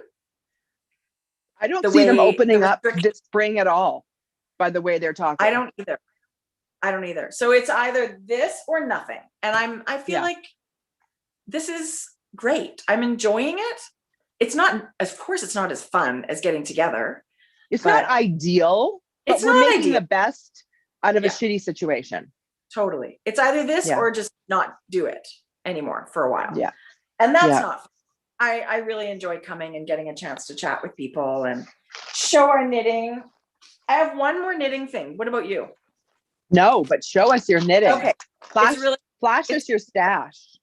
I don't see them opening up this spring at all, by the way they're talking. I don't either. So it's either this or nothing. And I feel like this is great. I'm enjoying it. It's not, of course, it's not as fun as getting together. It's not ideal, but we're making the best out of a shitty situation. Totally. It's either this or just not do it anymore for a while. Yeah. And that's not fun. I really enjoy coming and getting a chance to chat with people and show our knitting. I have one more knitting thing. What about you? No, but show us your knitting. Okay. Flash us your stash.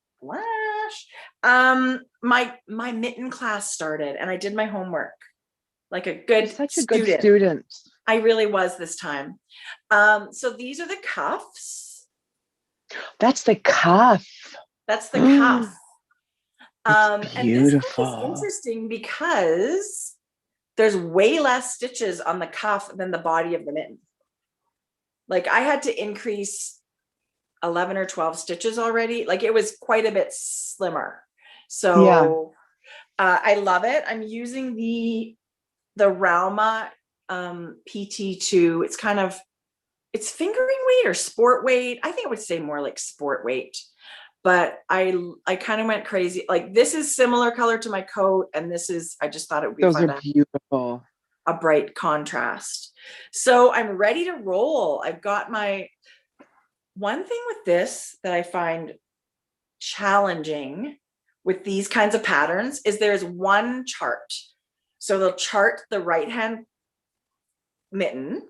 My mitten class started, and I did my homework like a good good student. I really was this time. So these are the cuffs. That's the cuff. That's the cuff. Beautiful. And this is interesting because there's way less stitches on the cuff than the body of the mitten. Like I had to increase 11 or 12 stitches already. Like it was quite a bit slimmer. So I love it. I'm using the Rauma PT2. It's fingering weight or sport weight. I think I would say more like sport weight, but I kind of went crazy. Like this is similar color to my coat. And I just thought it would be fun. Those are beautiful. A bright contrast. So I'm ready to roll. I've got one thing with this that I find challenging with these kinds of patterns is there's one chart. So they'll chart the right hand mitten,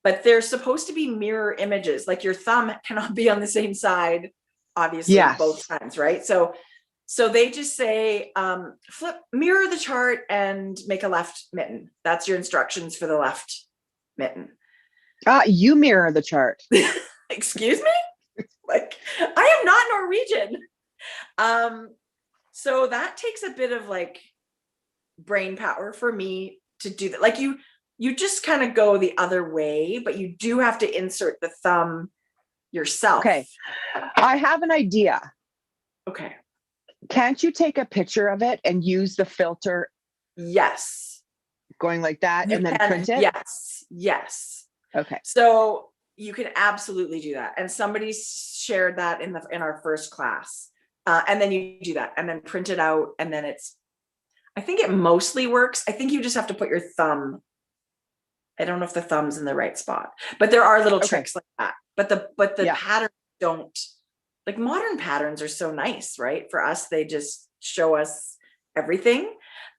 but they're supposed to be mirror images. Like your thumb cannot be on the same side, obviously, both times, right? So they just say, mirror the chart and make a left mitten. That's your instructions for the left mitten. You mirror the chart. Excuse me? Like, I am not Norwegian. So that takes a bit of like brain power for me to do that. Like you just kind of go the other way, but you do have to insert the thumb yourself. Okay. I have an idea. Okay. Can't you take a picture of it and use the filter? Yes. Going like that and then print it? Yes. Okay. So you can absolutely do that. And somebody shared that in our first class. And then you do that and then print it out. And then I think it mostly works. I think you just have to put your thumb. I don't know if the thumb's in the right spot, but there are little tricks like that. But the patterns don't, like, modern patterns are so nice, right? For us, they just show us everything.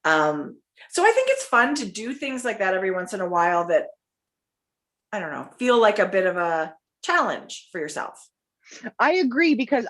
So I think it's fun to do things like that every once in a while that, I don't know, feel like a bit of a challenge for yourself. I agree, because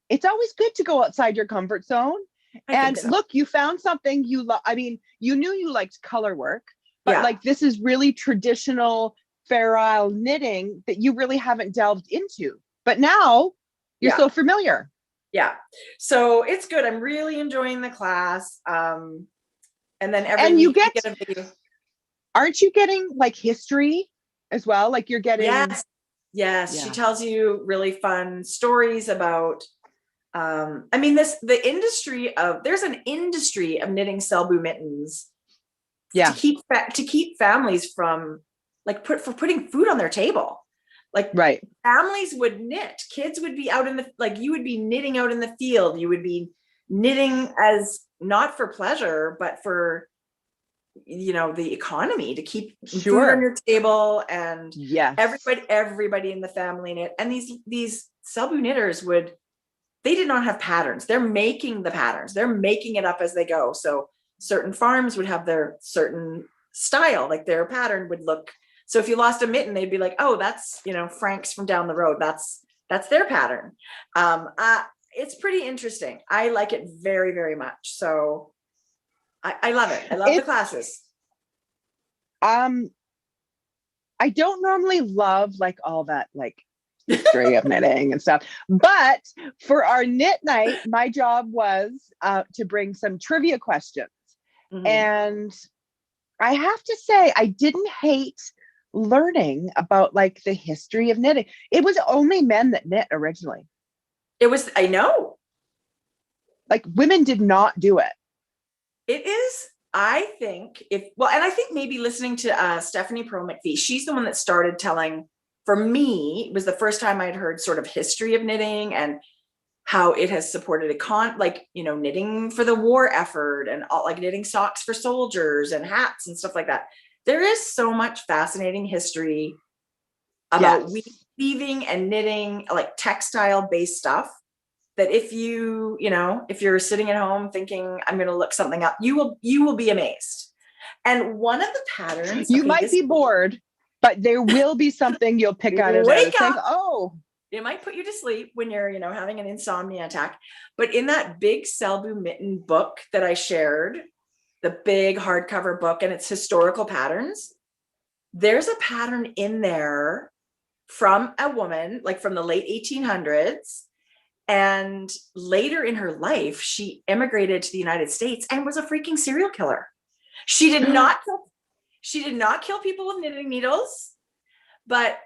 it's always good to go outside your comfort zone. And look, you found something you love. I mean, you knew you liked color work, but like, this is really traditional Fair Isle knitting that you really haven't delved into, but now you're so familiar. Yeah. So it's good. I'm really enjoying the class. And then every week you get a video. Aren't you getting like history as well? Like, you're getting. Yes. She tells you really fun stories about, I mean, there's an industry of knitting Selbu mittens to keep families from, like, putting food on their table. Like, families would knit, kids would be out in you would be knitting out in the field. You would be knitting as not for pleasure, but for, the economy, to keep food on your table. And everybody in the family knit. And these Selbu knitters they did not have patterns. They're making the patterns. They're making it up as they go. So certain farms would have their certain style, like their pattern would look. So if you lost a mitten, they'd be like, oh, that's, Frank's from down the road. That's their pattern. It's pretty interesting. I like it very, very much. So I love it. I love the classes. I don't normally love like all that, like, history of knitting and stuff, but for our knit night, my job was to bring some trivia questions. And I have to say, I didn't hate learning about like the history of knitting. It was only men that knit originally. I know, like, women did not do it. It is, I think, and I think maybe listening to Stephanie Pearl McPhee, she's the one that started telling. For me, it was the first time I'd heard sort of history of knitting and how it has supported knitting for the war effort, and all, like, knitting socks for soldiers and hats and stuff like that. There is so much fascinating history about weaving and knitting, like textile based stuff, that if you're sitting at home thinking, I'm going to look something up, you will be amazed. And one of the patterns, you might be bored, but there will be something you'll pick out of it. Think, oh, it might put you to sleep when you're, having an insomnia attack. But in that big Selbu mitten book that I shared, the big hardcover book, and it's historical patterns, there's a pattern in there from a woman, like from the late 1800s. And later in her life, she immigrated to the United States and was a freaking serial killer. She did not kill people with knitting needles, but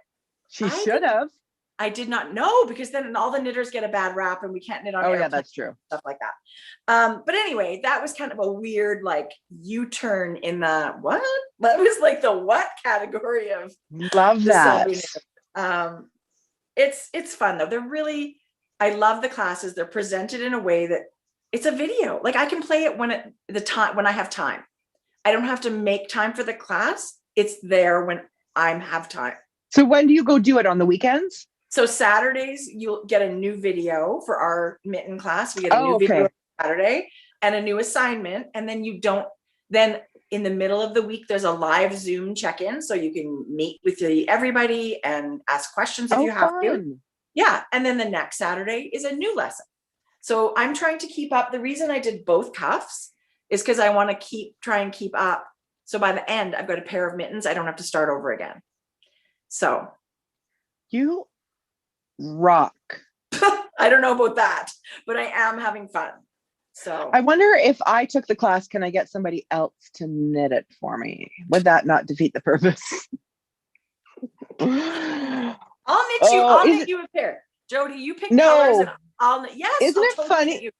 she should have. I did not know, because then all the knitters get a bad rap and we can't knit on airplanes, that's true. Stuff like that. But anyway, that was kind of a weird, like, U-turn in the what? That was like the what category of love that. It's fun though. I love the classes. They're presented in a way that it's a video. Like, I can play it when I have time. I don't have to make time for the class. It's there when I have time. So when do you go do it? On the weekends? So Saturdays, you'll get a new video for our mitten class. We get a new video Saturday and a new assignment. And then then in the middle of the week, there's a live Zoom check-in. So you can meet with everybody and ask questions if you have to. Yeah. And then the next Saturday is a new lesson. So I'm trying to keep up. The reason I did both cuffs is because I want to try and keep up. So by the end, I've got a pair of mittens. I don't have to start over again. So you rock. I don't know about that, but I am having fun. So I wonder if I took the class, can I get somebody else to knit it for me? Would that not defeat the purpose? I'll knit you a pair. Jodi, you pick colors and I'll knit. Yes. Isn't it funny?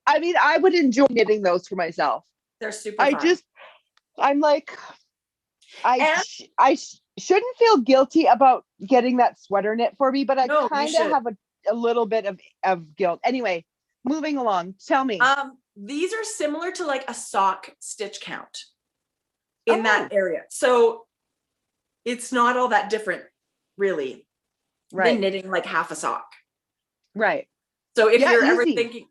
I mean, I would enjoy knitting those for myself. They're super fun. I'm like, I shouldn't feel guilty about getting that sweater knit for me, but I kind of have a little bit of guilt. Anyway, moving along. Tell me. these are similar to like a sock stitch count in that area. So it's not all that different really than knitting like half a sock. Right. So if you're ever thinking,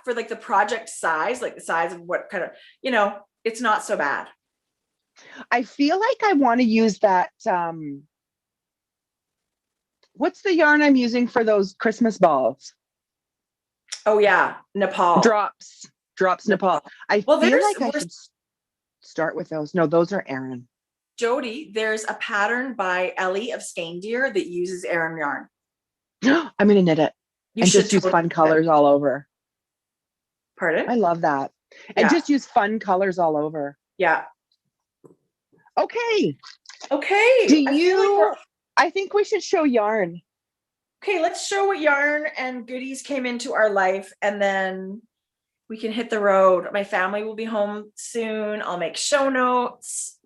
for like the project size, like the size of what kind of, you know, it's not so bad. I feel like I want to use that. What's the yarn I'm using for those Christmas balls? Oh yeah, Nepal. Drops Nepal. I feel like I should start with those. No, those are Aran. Jodi, there's a pattern by Ellie of Skein-Deer that uses Aran yarn. I'm going to knit it and just use fun colors all over. Pardon? I love that. And just use fun colors all over. Yeah. Okay. Okay. I think we should show yarn. Okay, let's show what yarn and goodies came into our life, and then we can hit the road. My family will be home soon. I'll make show notes.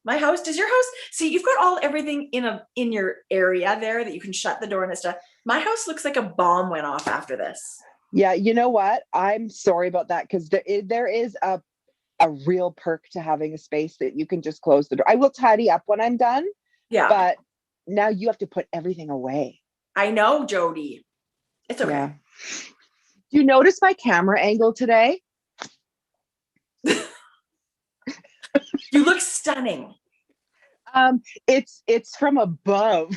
My house, does your house, see, you've got everything in your area there that you can shut the door and stuff. My house looks like a bomb went off after this. Yeah, you know what? I'm sorry about that, because there is a real perk to having a space that you can just close the door. I will tidy up when I'm done. Yeah. But now you have to put everything away. I know, Jodi. It's okay. Yeah. You notice my camera angle today? You look stunning. It's from above.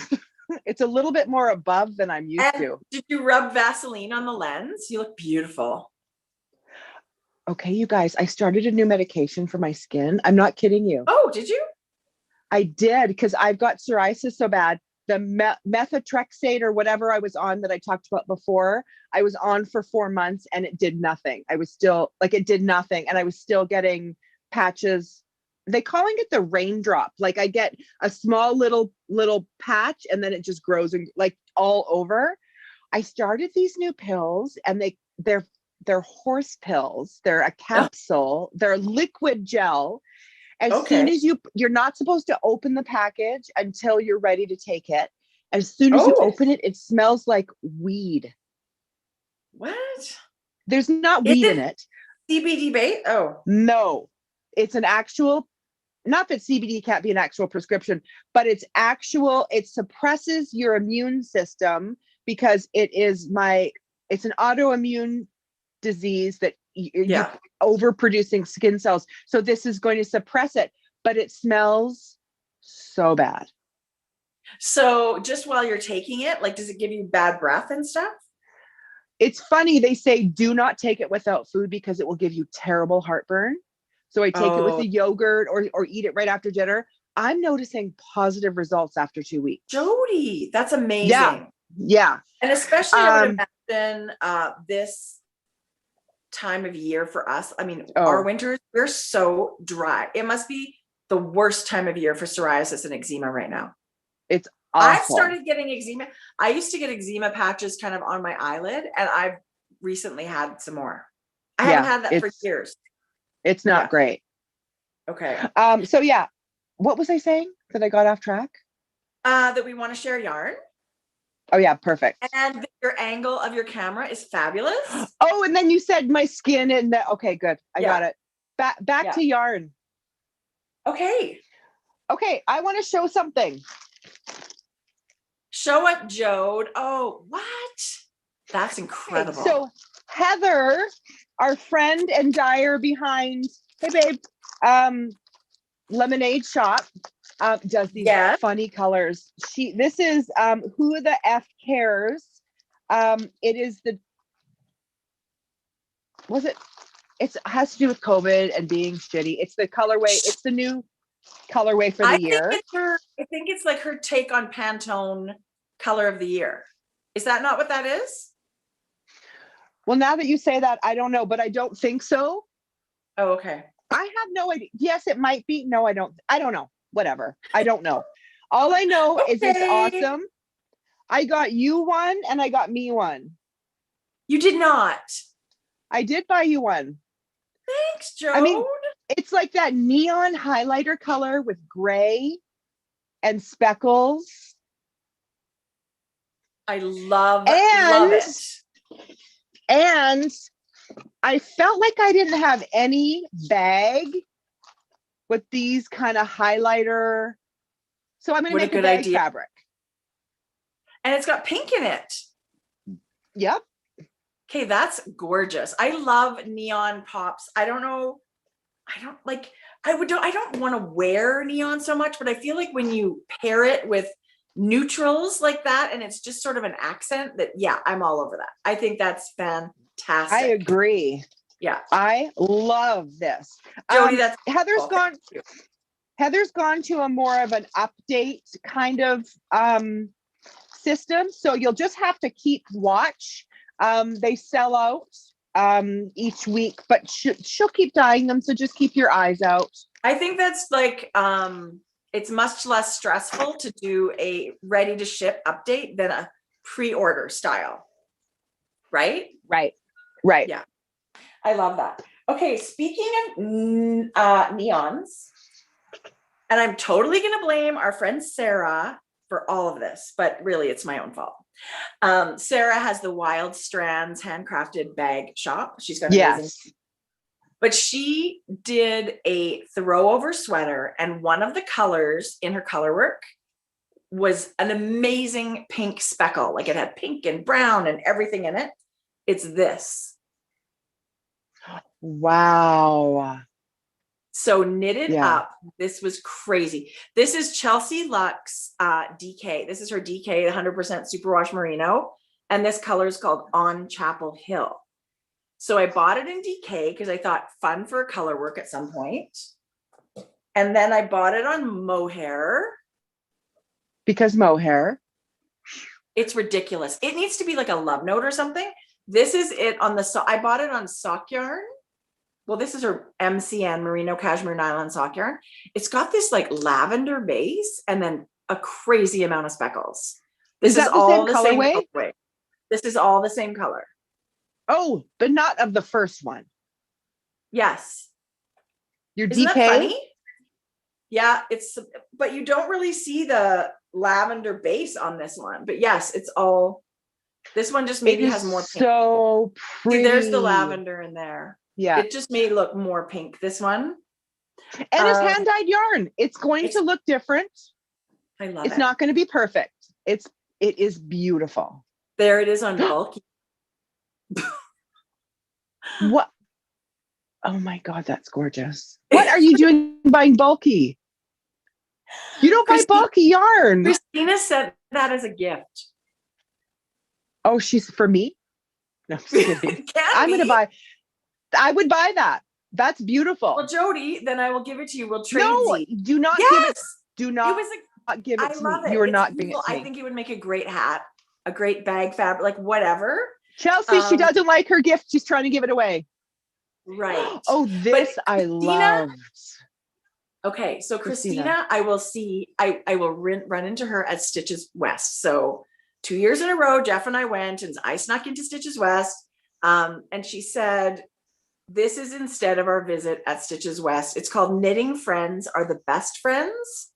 It's a little bit more above than I'm used to. Did you rub Vaseline on the lens? You look beautiful. Okay, you guys, I started a new medication for my skin. I'm not kidding you. Oh, did you? I did, because I've got psoriasis so bad. The methotrexate or whatever I was on that I talked about before, I was on for 4 months and it did nothing. I was still it did nothing. And I was still getting patches. They're calling it the raindrop. Like I get a small little patch and then it just grows and like all over. I started these new pills and they're horse pills. They're a capsule. They're liquid gel. As soon as you're not supposed to open the package until you're ready to take it. As soon as you open it, it smells like weed. What? There's not weed in it. CBD bait? Oh. No, it's an actual, not that CBD can't be an actual prescription, but it suppresses your immune system because it's an autoimmune disease that you're overproducing skin cells. So this is going to suppress it, but it smells so bad. So just while you're taking it, like, does it give you bad breath and stuff? It's funny. They say do not take it without food because it will give you terrible heartburn. So I take it with a yogurt or eat it right after dinner. I'm noticing positive results after 2 weeks. Jodi, that's amazing. Yeah. And especially I would imagine this time of year for us. I mean, our winters, we're so dry. It must be the worst time of year for psoriasis and eczema right now. It's awful. I've started getting eczema. I used to get eczema patches kind of on my eyelid, and I've recently had some more. I haven't had that for years. It's not great. Okay. So yeah, what was I saying that I got off track? That we want to share yarn. Oh yeah, perfect. And your angle of your camera is fabulous. Oh, and then you said my skin and okay, good. I got it. Back to yarn. Okay. Okay, I want to show something. Show it, Jode. Oh, what? That's incredible. Okay, so Heather, our friend and dyer behind, hey babe, Lemonade Shop, does these funny colors. This is Who the F Cares. It is it has to do with COVID and being shitty. It's the colorway. It's the new colorway for the year. I think it's like her take on Pantone color of the year. Is that not what that is? Well, now that you say that, I don't know, but I don't think so. Oh, okay. I have no idea. Yes, it might be. No, I don't know. Whatever. I don't know. All I know is it's awesome. I got you one and I got me one. You did not. I did buy you one. Thanks, Jode. I mean, it's like that neon highlighter color with gray and speckles. I love it. And I felt like I didn't have any bag with these kind of highlighter. So I'm going to make a bag fabric. And it's got pink in it. Yep. Okay, that's gorgeous. I love neon pops. I don't know. I don't want to wear neon so much, but I feel like when you pair it with neutrals like that, and it's just sort of an accent that, yeah, I'm all over that. I think that's fantastic. I agree. Yeah. I love this. Jodi, that's Heather's gone. Heather's gone to a more of an update kind of system. So you'll just have to keep watch. They sell out each week, but she'll keep dyeing them. So just keep your eyes out. I think that's like, it's much less stressful to do a ready to ship update than a pre-order style. Right? Right. Right. Yeah. I love that. Okay. Speaking of neons, and I'm totally going to blame our friend Sarah for all of this, but really it's my own fault. Sarah has the Wild Strands handcrafted bag shop. She's got amazing, but she did a throw over sweater, and one of the colors in her color work was an amazing pink speckle. Like it had pink and brown and everything in it. It's this. Wow. So knitted up, this was crazy. This is Chelsea Luxe DK. This is her DK, 100% superwash merino. And this color is called On Chapel Hill. So I bought it in DK because I thought fun for color work at some point. And then I bought it on mohair. Because mohair. It's ridiculous. It needs to be like a love note or something. This is it on the, I bought it on sock yarn. Well, this is her MCN merino cashmere nylon sock yarn. It's got this like lavender base and then a crazy amount of speckles. This is all the same colorway. This is all the same color. Oh, but not of the first one. Yes. Your Isn't DK? that funny? Yeah, it's, but you don't really see the lavender base on this one. But yes, it's all, this one just maybe has more pink. So pretty. See, there's the lavender in there. Yeah. It just made it look more pink, this one. And it's hand-dyed yarn. It's going to look different. I love it. It's not going to be perfect. It is beautiful. There it is on bulky. What? Oh my God, that's gorgeous. What are you doing buying bulky? You don't buy bulky yarn. Christina sent that as a gift. Oh, she's for me? No, I'm just kidding. I'm going to buy. I would buy that. That's beautiful. Well, Jodi, then I will give it to you. We'll trade. No, do not give it. Do not, give it to me. You are not giving it to me. I think it would make a great hat, a great bag fabric, like whatever. Chelsea, she doesn't like her gift. She's trying to give it away. Right. Oh, this I loved. Okay, so Christina, I will see. I will run into her at Stitches West. So 2 years in a row, Jeff and I went, and I snuck into Stitches West. And she said, this is instead of our visit at Stitches West. It's called Knitting Friends Are the Best Friends.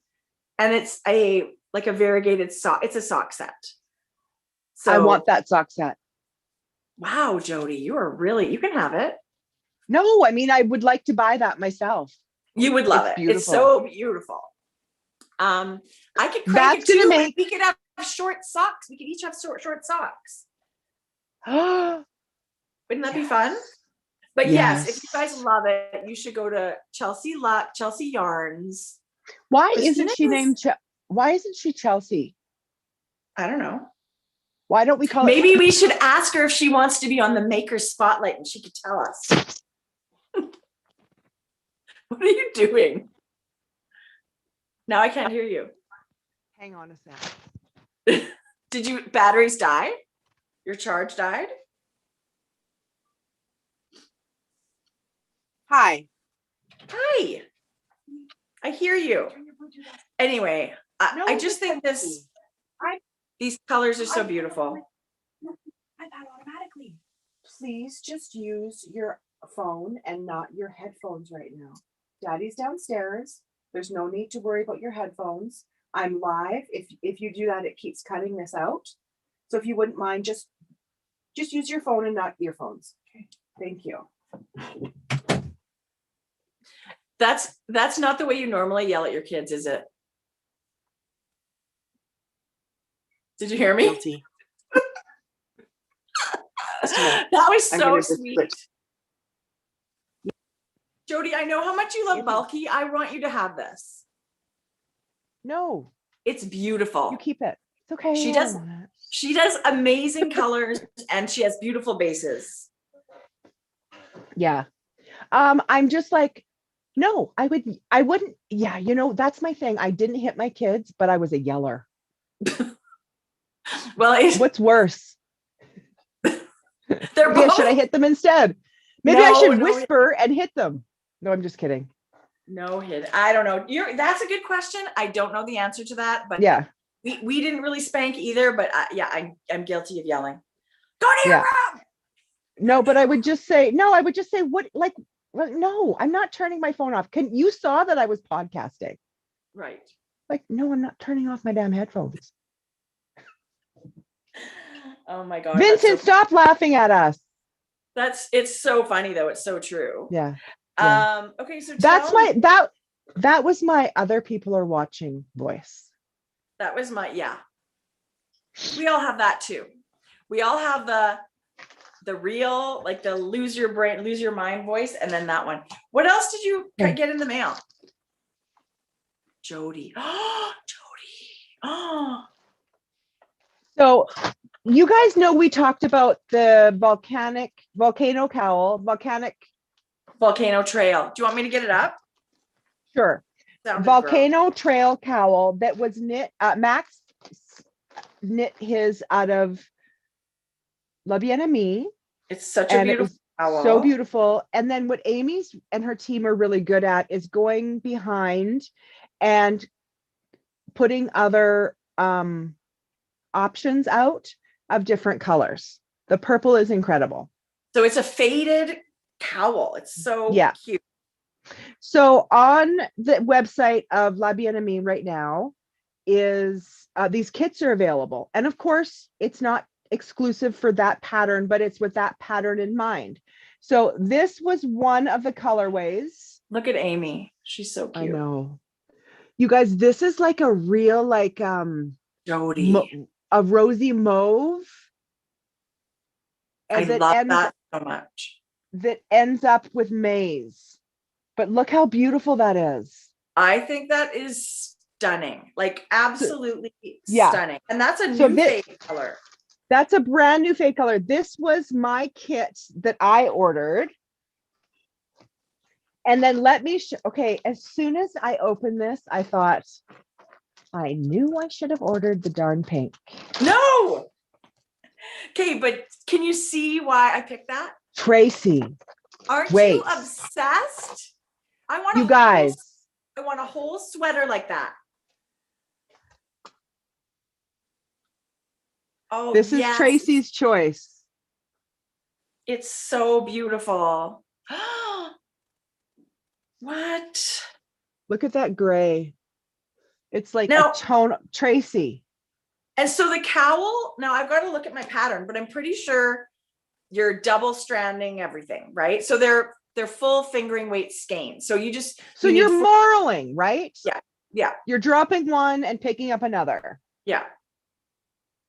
And it's a variegated sock. It's a sock set. So I want that sock set. Wow, Jodi, you can have it. No, I mean, I would like to buy that myself. You would love it. Beautiful. It's so beautiful. I could crank it too. We could have short socks. We could each have short socks. Wouldn't that be fun? But yes, if you guys love it, you should go to Chelsea Yarns. Why isn't she named? Why isn't she Chelsea? I don't know. Why don't we call it? Maybe we should ask her if she wants to be on the Maker Spotlight, and she could tell us. What are you doing? Now I can't hear you. Hang on a sec. Did you batteries die? Your charge died? Hi. Hi. I hear you. Anyway, I just think these colors are so beautiful. iPad automatically. Please just use your phone and not your headphones right now. Daddy's downstairs. There's no need to worry about your headphones. I'm live. If you do that, it keeps cutting this out. So if you wouldn't mind, just use your phone and not earphones. Okay. Thank you. That's not the way you normally yell at your kids, is it? Did you hear me? Guilty. That was so sweet. Jodi, I know how much you love bulky. I want you to have this. No, It's beautiful. you keep it. It's okay. She I does. don't want it. She does amazing colors and she has beautiful bases. Yeah. I'm just like, no, I wouldn't. Yeah, you know, that's my thing. I didn't hit my kids, but I was a yeller. Well, What's worse? they're Maybe both. should I hit them instead? Maybe I No, should no, whisper and hit them. No, I'm just kidding. No hit. I don't know. That's a good question. I don't know the answer to that, but Yeah. we didn't really spank either. But yeah, I'm guilty of yelling. Go to your room. No, but I would just say what, like, well, no, I'm not turning my phone off. You saw that I was podcasting. Right. Like, no, I'm not turning off my damn headphones. Oh my God. Vincent, stop laughing at us. It's so funny though. It's so true. Yeah. Okay. So that was my other people are watching voice. That was my, we all have that too. We all have the real, like the lose your mind voice. And then that one. What else did you get in the mail? Jodi. Oh, Jodi. Oh. So you guys know we talked about the volcano trail. Do you want me to get it up? Sure. Volcano trail cowl that was knit. Macks knit his out of LBA. It's such a beautiful cowl. So beautiful. And then what Amy's and her team are really good at is going behind and putting other options out of different colors. The purple is incredible. So it's a faded cowl. It's so cute. So on the website of LBA right now is these kits are available. And of course, it's not exclusive for that pattern, but it's with that pattern in mind. So this was one of the colorways. Look at Amy. She's so cute. I know. You guys, this is like a real, like, Jodi. A rosy mauve. I love that so much. That ends up with maize. But look how beautiful that is. I think that is stunning. Like absolutely stunning. And that's a new fade color. That's a brand new fade color. This was my kit that I ordered. And then let me okay, as soon as I opened this, I thought, I knew I should have ordered the darn pink. No. Okay, but can you see why I picked that? Tracie. Aren't you obsessed? I want I want a whole sweater like that. Oh, this is Tracie's choice. It's so beautiful. What? Look at that gray. It's like a tone, Tracie. And so the cowl, now I've got to look at my pattern, but I'm pretty sure you're double stranding everything, right? So they're full fingering weight skeins. So you're marling, right? Yeah. Yeah. You're dropping one and picking up another. Yeah.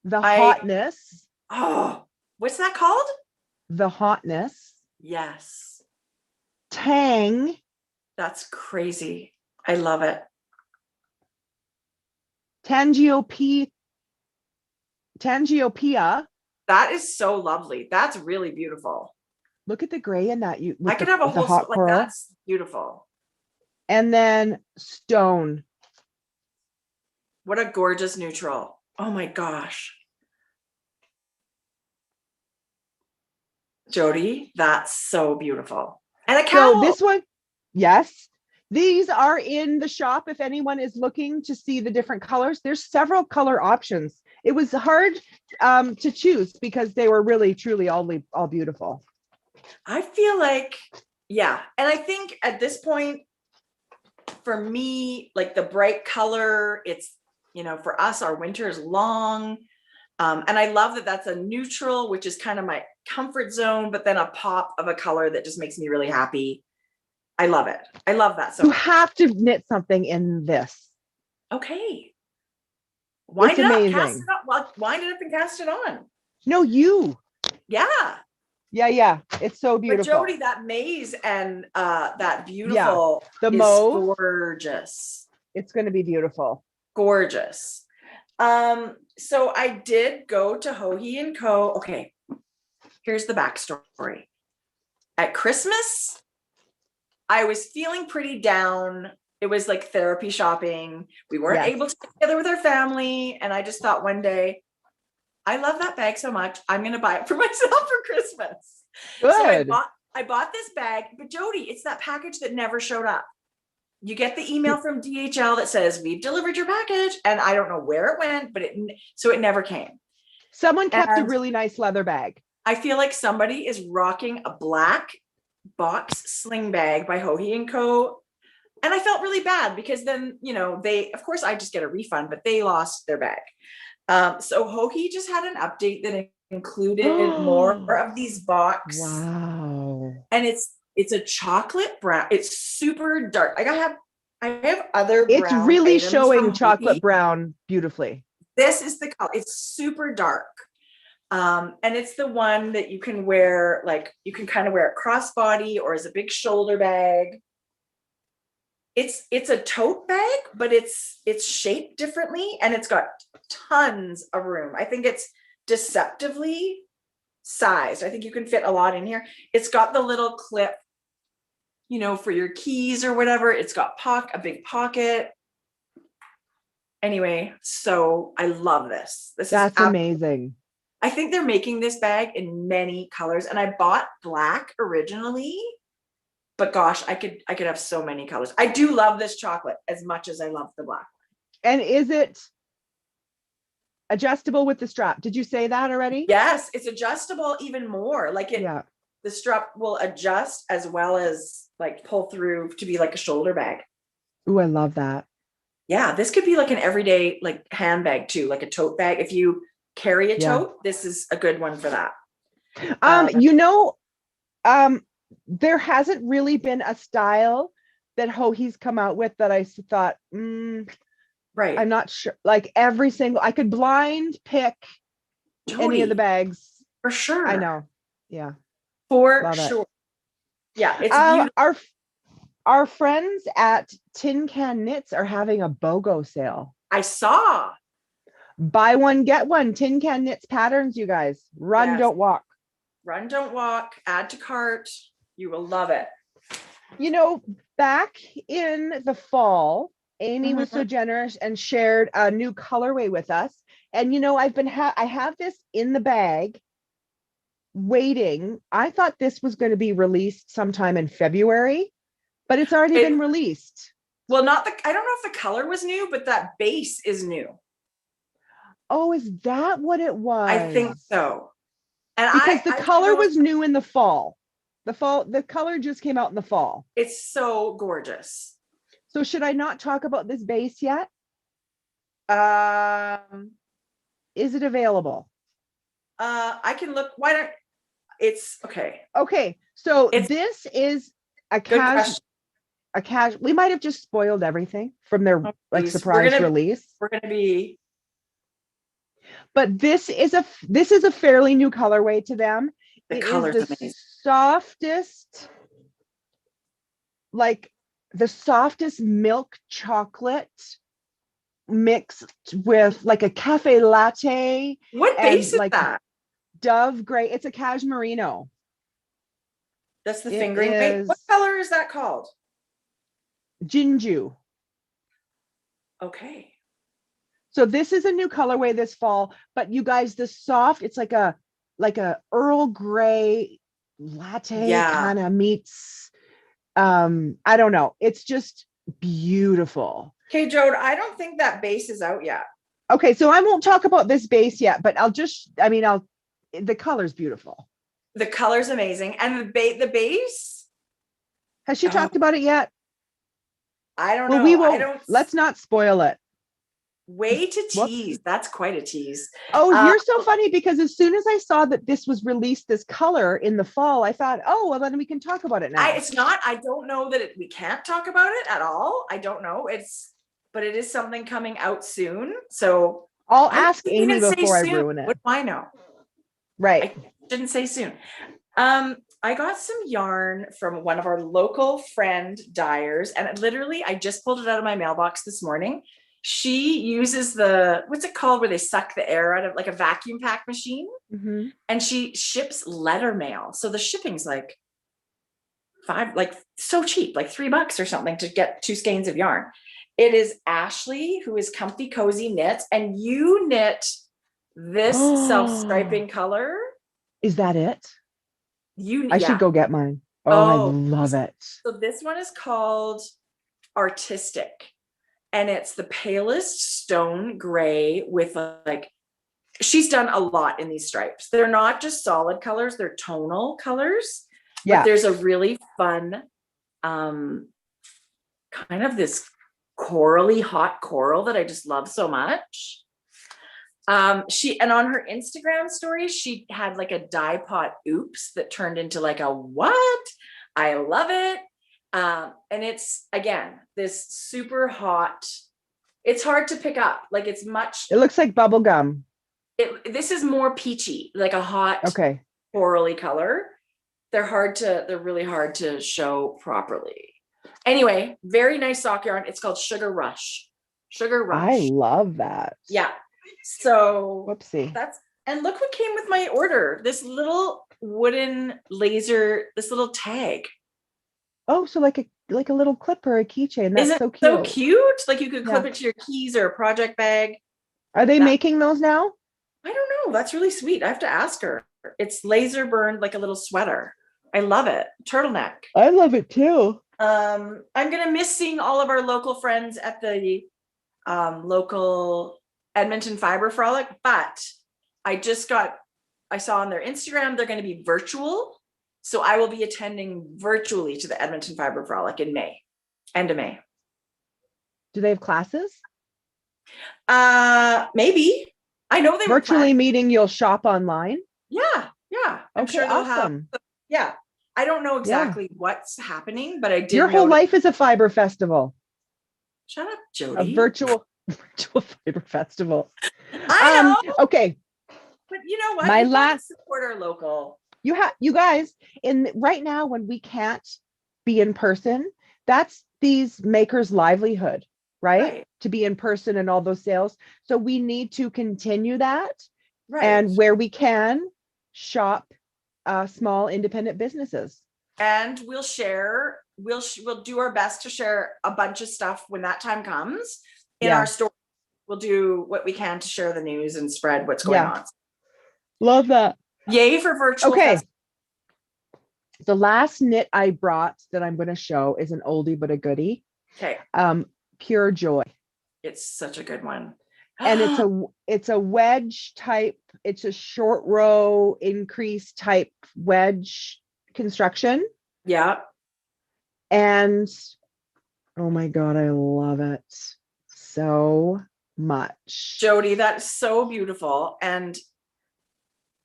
The hotness. Oh, what's that called? The hotness. Yes. Tang. That's crazy. I love it. Tangiopia. That is so lovely. That's really beautiful. Look at the gray in that. I could have a whole hot like that's beautiful. And then stone. What a gorgeous neutral. Oh my gosh. Jodi, that's so beautiful. And a cowl. So this one, yes. These are in the shop if anyone is looking to see the different colors. There's several color options. It was hard to choose because they were really, truly all beautiful. I feel like, yeah. And I think at this point, for me, like the bright color, it's, for us, our winter is long. And I love that that's a neutral, which is kind of my comfort zone, but then a pop of a color that just makes me really happy. I love it. I love that so You much. have to knit something in this. Okay. Wind It's it up, amazing. cast it up. Well, wind it up and cast it on. No, you. Yeah. Yeah. It's so But beautiful. Jodi, that maze and that beautiful the is mauve. gorgeous. It's going to be beautiful. Gorgeous. So I did go to Joji and Co. Okay. Here's the backstory. At Christmas, I was feeling pretty down. It was like therapy shopping. We weren't able to get together with our family. And I just thought one day, I love that bag so much. I'm going to buy it for myself for Christmas. Good. So I bought this bag, but Jodi, it's that package that never showed up. You get the email from DHL that says, we've delivered your package. And I don't know where it went, but it never came. Someone kept a really nice leather bag. I feel like somebody is rocking a black box sling bag by Joji and Co. And I felt really bad because then, of course I just get a refund, but they lost their bag. So Joji just had an update that included more of these box. Wow. And it's a chocolate brown. It's super dark. I have other It's brown really items showing from chocolate Joji. brown beautifully. This is the color. It's super dark. And it's the one that you can wear, like you can kind of wear it crossbody or as a big shoulder bag. It's a tote bag, but it's shaped differently and it's got tons of room. I think it's deceptively sized. I think you can fit a lot in here. It's got the little clip, for your keys or whatever. It's got a big pocket. Anyway, so I love this. That's amazing. I think they're making this bag in many colors, and I bought black originally, but gosh, I could have so many colors. I do love this chocolate as much as I love the black. And is it adjustable with the strap? Did you say that already? Yes, it's adjustable even more. Like the strap will adjust as well as like pull through to be like a shoulder bag. Ooh, I love that. Yeah, this could be like an everyday like handbag too, like a tote bag. If you carry a tote, this is a good one for that. There hasn't really been a style that Joji's come out with that I thought, right. I'm not sure. Like I could blind pick any of the bags. For sure. I know. Yeah. For Love sure. It. Yeah. It's beautiful. Our friends at Tin Can Knits are having a BOGO sale. I saw. Buy one, get one. Tin Can Knits patterns, you guys. Run, don't walk. Run, don't walk. Add to cart. You will love it. Back in the fall, Amy was so generous and shared a new colorway with us. And I have this in the bag waiting. I thought this was going to be released sometime in February, but it's already been released. Well, I don't know if the color was new, but that base is new. Oh, is that what it was? I think so. And because the color was new in the fall. The color just came out in the fall. It's so gorgeous. So should I not talk about this base yet? Is it available? I can look. Why don't it's okay. Okay. So this is a casual. We might have just spoiled everything from their surprise release. We're going to be. But this is a fairly new colorway to them. The color's amazing. Softest, like the softest milk chocolate mixed with like a cafe latte. What base is that? Dove gray. It's a cashmerino. That's the fingering base. What color is that called? Jinju. Okay. So this is a new colorway this fall, but you guys, the soft, it's like a Earl Grey latte kind of meets, I don't know. It's just beautiful. Okay, Jode, I don't think that base is out yet. Okay, so I won't talk about this base yet, but the color's beautiful. The color's amazing. And the base? Has she talked about it yet? I don't know. We won't. Let's not spoil it. Way to Whoops. tease. That's quite a tease. Oh, you're so funny, because as soon as I saw that this was released, this color in the fall, I thought, oh, well, then we can talk about it now. I don't know that we can't talk about it at all. I don't know. But it is something coming out soon. So I'll ask Amy before I ruin it. What do I know? Right. I didn't say soon. I got some yarn from one of our local friend dyers, and literally I just pulled it out of my mailbox this morning. She uses what's it called, where they suck the air out of, like a vacuum pack machine. Mm-hmm. And she ships letter mail. So the shipping's like so cheap, like $3 or something to get 2 skeins of yarn. It is Ashley, who is Comfy Cozy Knits, and you knit this self-striping color. Is that it? I should go get mine. I love it. So this one is called Artistic, and it's the palest stone gray with she's done a lot in these stripes. They're not just solid colors, they're tonal colors. Yeah. But there's a really fun, kind of this corally hot coral that I just love so much. And on her Instagram story, she had like a dye pot oops that turned into like a what? I love it. And it's, again, this super hot, it's hard to pick up. Like it looks like bubble gum. This is more peachy, like a hot, corally color. They're really hard to show properly. Anyway, very nice sock yarn. It's called Sugar Rush. I love that. Yeah. So whoopsie. And look what came with my order. This little wooden laser, this little tag. Oh, so like a little clip or a keychain. That's so cute. So cute. Like you could clip it to your keys or a project bag. Are they making those now? I don't know. That's really sweet. I have to ask her. It's laser burned like a little sweater. I love it. Turtleneck. I love it too. I'm gonna miss seeing all of our local friends at the local Edmonton Fiber Frolic, but I saw on their Instagram they're going to be virtual, so I will be attending virtually to the Edmonton Fiber Frolic in May, end of May. Do they have classes? Maybe. I know they virtually, meaning you'll shop online. Yeah. I'm sure they'll awesome. Yeah. I don't know exactly what's happening, but I did. Your whole life is a fiber festival. Shut up, Jodi. A virtual fiber festival. I know. Okay. But you know what? My last support our local. You guys, right now when we can't be in person, that's these makers' livelihood, right? To be in person and all those sales. So we need to continue that. Right. And where we can, shop small independent businesses. And we'll do our best to share a bunch of stuff when that time comes in our store. We'll do what we can to share the news and spread what's going on. Love that. Yay for virtual. Okay. The last knit I brought that I'm going to show is an oldie but a goodie. Okay. Pure Joy. It's such a good one. And it's a wedge type. It's a short row increase type wedge construction. Yeah. And oh my God, I love it so much. Jodi, that's so beautiful. And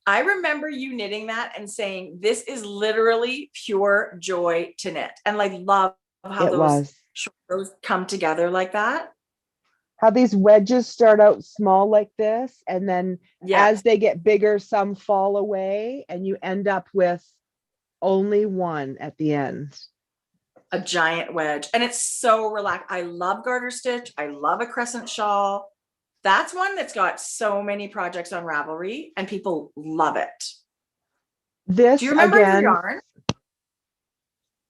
I remember you knitting that and saying, this is literally pure joy to knit. And like, love how those short rows come together like that. How these wedges start out small like this, and then as they get bigger, some fall away, and you end up with only one at the end. A giant wedge. And it's so relaxed. I love garter stitch. I love a crescent shawl. That's one that's got so many projects on Ravelry, and people love it. This, do you remember again, your yarn?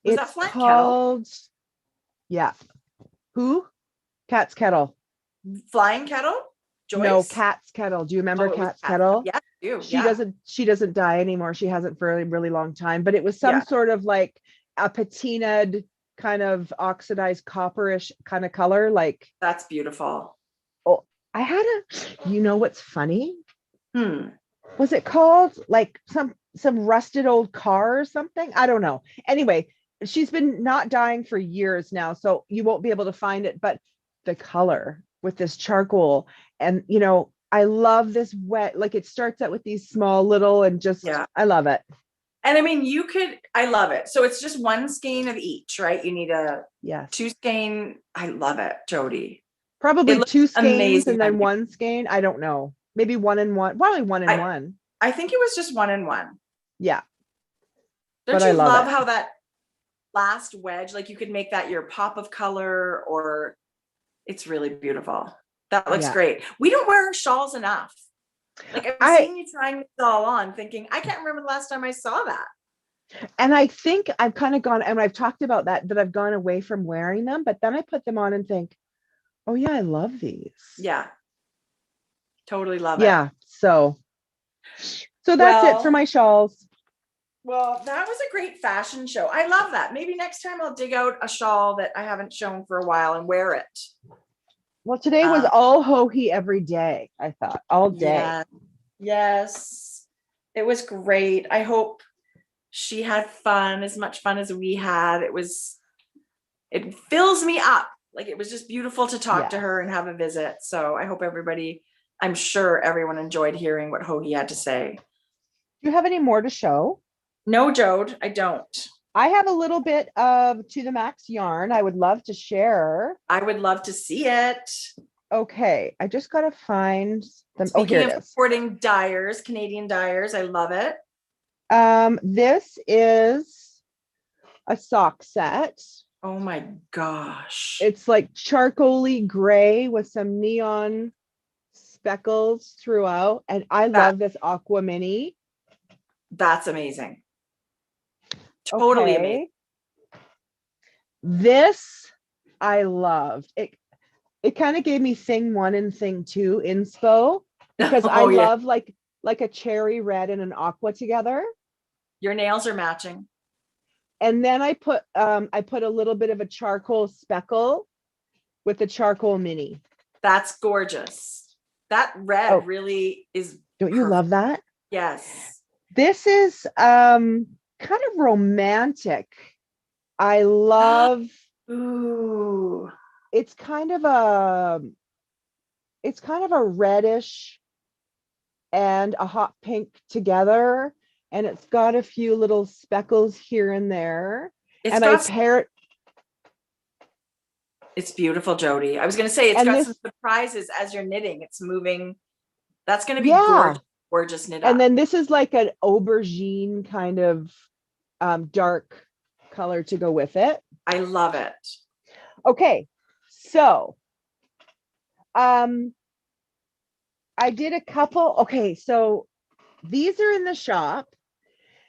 Was that Flat called Kettle? Yeah. Who? Cat's Kettle. Flying Kettle? Joyce? No, Cat's Kettle. Do you remember Cat's Kettle? Yeah, I do. She doesn't dye anymore. She hasn't for a really, really long time, but it was some sort of like a patinaed kind of oxidized copperish kind of color. Like, that's beautiful. Oh, I had you know what's funny? Was it called like some rusted old car or something? I don't know. Anyway, she's been not dyeing for years now, so you won't be able to find it, but the color with this charcoal. And, you know, I love this wet, like it starts out with these small little and just, I love it. And I mean, I love it. So it's just one skein of each, right? You need a 2 skein. I love it, Jodi. Probably 2 skeins and then 1 skein. I don't know. Maybe 1 and 1. Probably 1 and 1. I think it was just 1 and 1. Yeah. Don't you love how that last wedge, like you could make that your pop of color, or it's really beautiful. That looks great. We don't wear shawls enough. Like I've seen you trying this all on thinking, I can't remember the last time I saw that. And I think I've kind of gone, and I've talked about that I've gone away from wearing them, but then I put them on and think, oh yeah, I love these. Yeah. Totally love it. Yeah. So that's it for my shawls. Well, that was a great fashion show. I love that. Maybe next time I'll dig out a shawl that I haven't shown for a while and wear it. Well, today was all hoagie every day, I thought, all day. Yeah. Yes. It was great. I hope she had fun, as much fun as we had. It fills me up. Like it was just beautiful to talk to her and have a visit. So I hope I'm sure everyone enjoyed hearing what Hoagie had to say. Do you have any more to show? No, Jode, I don't. I have a little bit of To the Macks yarn I would love to share. I would love to see it. Okay, I just got to find them. Speaking of supporting dyers, Canadian dyers, I love it. This is a sock set. Oh my gosh. It's like charcoaly gray with some neon speckles throughout. And I love this aqua mini. That's amazing. Totally amazing. This I loved. It kind of gave me thing 1 and thing 2 inspo because I love like a cherry red and an aqua together. Your nails are matching. And then I put a little bit of a charcoal speckle with the charcoal mini. That's gorgeous. That red really is. Don't you love that? Yes. This is kind of romantic. I love. Ooh. It's kind of a reddish and a hot pink together, and it's got a few little speckles here and there. And I pair it. It's beautiful, Jodi. I was going to say it's got some surprises as you're knitting. It's moving. That's going to be gorgeous knit up. And then this is like an aubergine kind of dark color to go with it. I love it. Okay, so I did a couple. Okay, so these are in the shop.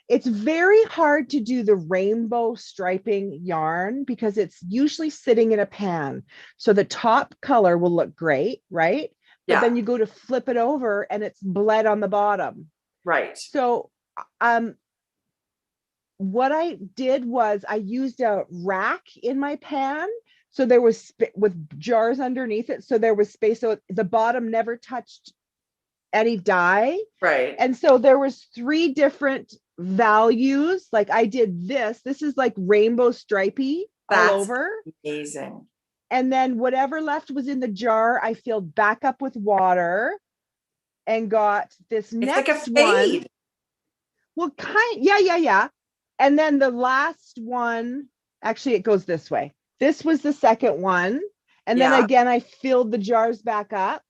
It's very hard to do the rainbow striping yarn because it's usually sitting in a pan. So the top color will look great, right? But then you go to flip it over and it's bled on the bottom. Right. So what I did was I used a rack in my pan. So there was with jars underneath it. So there was space. So the bottom never touched any dye. Right. And so there was 3 different values. Like I did this is like rainbow stripey all over. Amazing. And then whatever left was in the jar, I filled back up with water and got this next like a fade. One. Well, yeah. And then the last one, actually it goes this way. This was the second one. And then again, I filled the jars back up.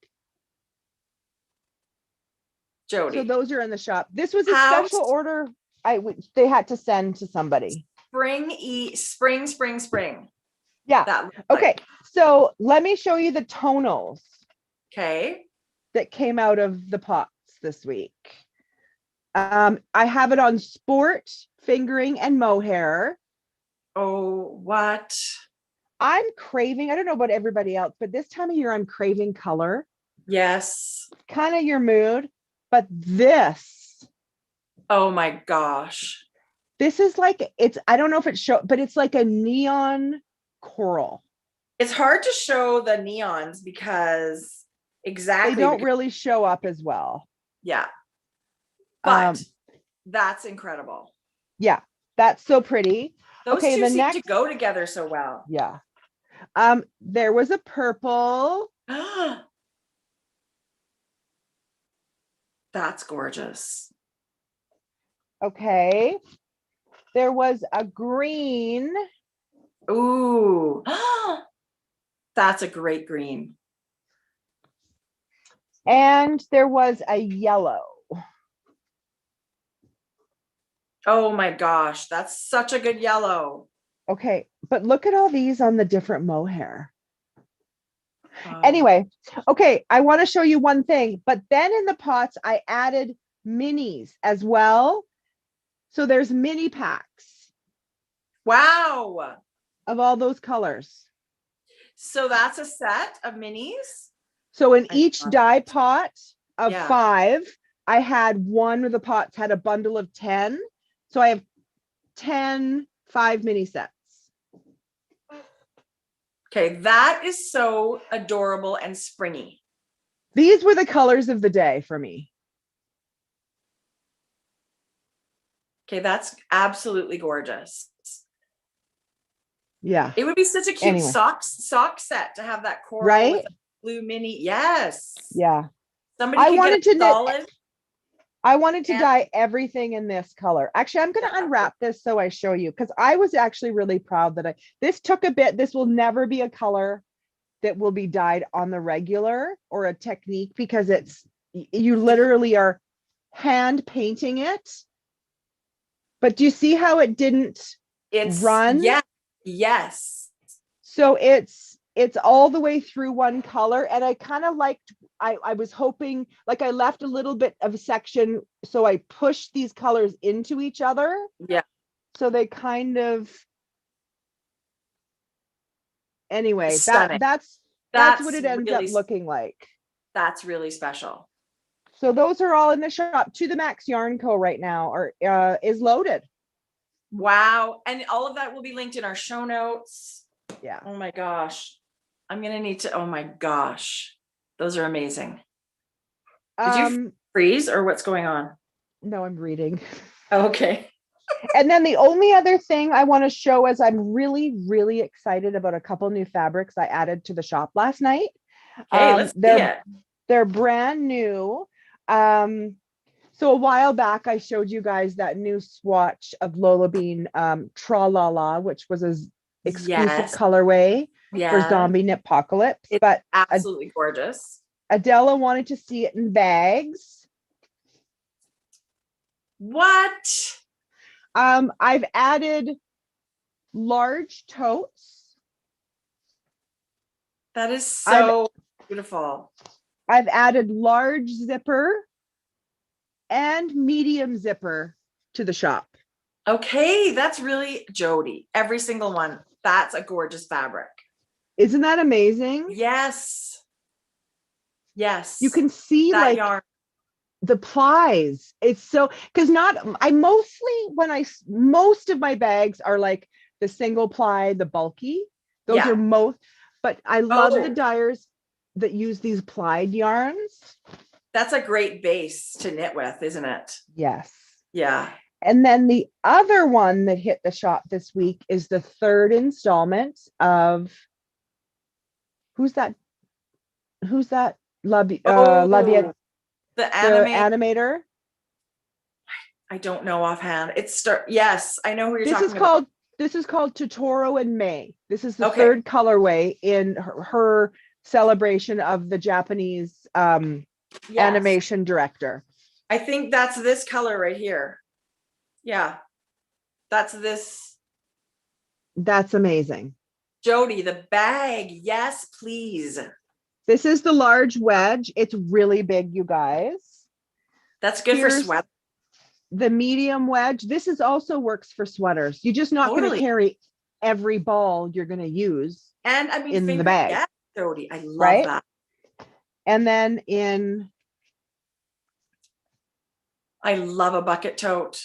Jodi. So those are in the shop. This was a special order they had to send to somebody. Spring. Yeah. Okay. So let me show you the tonals. Okay. That came out of the pots this week. I have it on sport, fingering, and mohair. Oh, what? I'm craving, I don't know about everybody else, but this time of year I'm craving color. Yes. Kind of your mood. But this. Oh my gosh. This is like, I don't know if it's but it's like a neon coral. It's hard to show the neons because they don't really show up as well. Yeah. But that's incredible. Yeah, that's so pretty. Those two seem to go together so well. Yeah. There was a purple. That's gorgeous. Okay. There was a green. Ooh. That's a great green. And there was a yellow. Oh my gosh, that's such a good yellow. Okay, but look at all these on the different mohair. Oh. Anyway, okay, I want to show you one thing, but then in the pots, I added minis as well. So there's mini packs. Wow. Of all those colors. So that's a set of minis? So in each dye pot of 5, I had one of the pots had a bundle of 10. So I have 10 5 mini sets. Okay, that is so adorable and springy. These were the colors of the day for me. Okay, that's absolutely gorgeous. Yeah. It would be such a cute sock set to have that coral with a blue mini. Yes. Yeah. Somebody I wanted to solid. I wanted to dye everything in this color. Actually, I'm going to unwrap this so I show you, because I was actually really proud that this took a bit. This will never be a color that will be dyed on the regular or a technique, because you literally are hand painting it. But do you see how it didn't run? Yeah. Yes. So it's all the way through one color. And I kind of liked, I was hoping, like, I left a little bit of a section, so I pushed these colors into each other. Yeah. So they kind of, anyway, that's what it ends up looking like. That's really special. So those are all in the shop. To the Macks YarnCo right now is loaded. Wow. And all of that will be linked in our show notes. Yeah. Oh my gosh. I'm going to need to, oh my gosh. Those are amazing. Did you freeze or what's going on? No, I'm reading. Okay. And then the only other thing I want to show is I'm really, really excited about a couple new fabrics I added to the shop last night. Okay, let's see it. They're brand new. So a while back, I showed you guys that new swatch of Lola Bean Tra-La-La, which was an exclusive colorway for Zombie Knitpocalypse. But absolutely gorgeous. Adella wanted to see it in bags. What? I've added large totes. That is so beautiful. I've added large zipper and medium zipper to the shop. Okay, that's really Jodi. Every single one. That's a gorgeous fabric. Isn't that amazing? Yes. Yes. You can see that, like, yarn. The plies. It's so, because most of my bags are like the single ply, the bulky. Those are most, but I love the dyers that use these plied yarns. That's a great base to knit with, isn't it? Yes. Yeah. And then the other one that hit the shop this week is the third installment of who's that? The animator. I don't know offhand. Yes, I know who you're talking about. This is called Totoro and May. This is the third colorway in her celebration of the Japanese animation director. I think that's this color right here. Yeah. That's this. That's amazing. Jodi, the bag. Yes, please. This is the large wedge. It's really big, you guys. That's good for sweat. The medium wedge. This also works for sweaters. You're just not going to carry every ball you're going to use. And I mean, in the bag. Yes, Jodi, I love that. And then I love a bucket tote.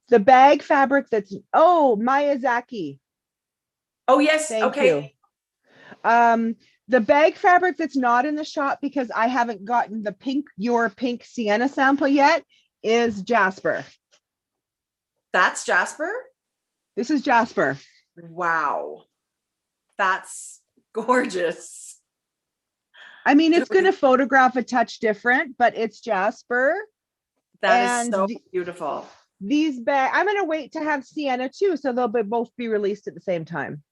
The bag fabric that's Miyazaki. Oh yes. Thank you. The bag fabric that's not in the shop because I haven't gotten the your pink sienna sample yet is Jasper. That's Jasper? This is Jasper. Wow. That's gorgeous. I mean, it's going to photograph a touch different, but it's Jasper. That is so beautiful. These bags, I'm going to wait to have Sienna too, so they'll both be released at the same time.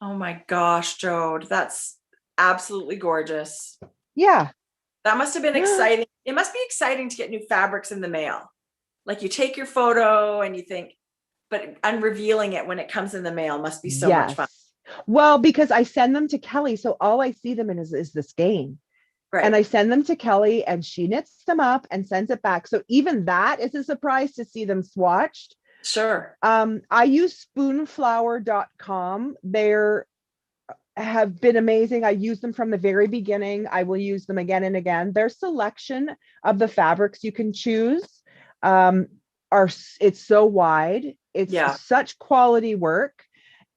Oh my gosh, Jode, that's absolutely gorgeous. Yeah. That must have been exciting. It must be exciting to get new fabrics in the mail. Like you take your photo and you think, but unrevealing it when it comes in the mail must be so much fun. Well, because I send them to Kelly, so all I see them in is the skein. Right. And I send them to Kelly and she knits them up and sends it back. So even that is a surprise to see them swatched. Sure. I use spoonflower.com. They're have been amazing. I use them from the very beginning. I will use them again and again. Their selection of the fabrics you can choose it's so wide. It's such quality work.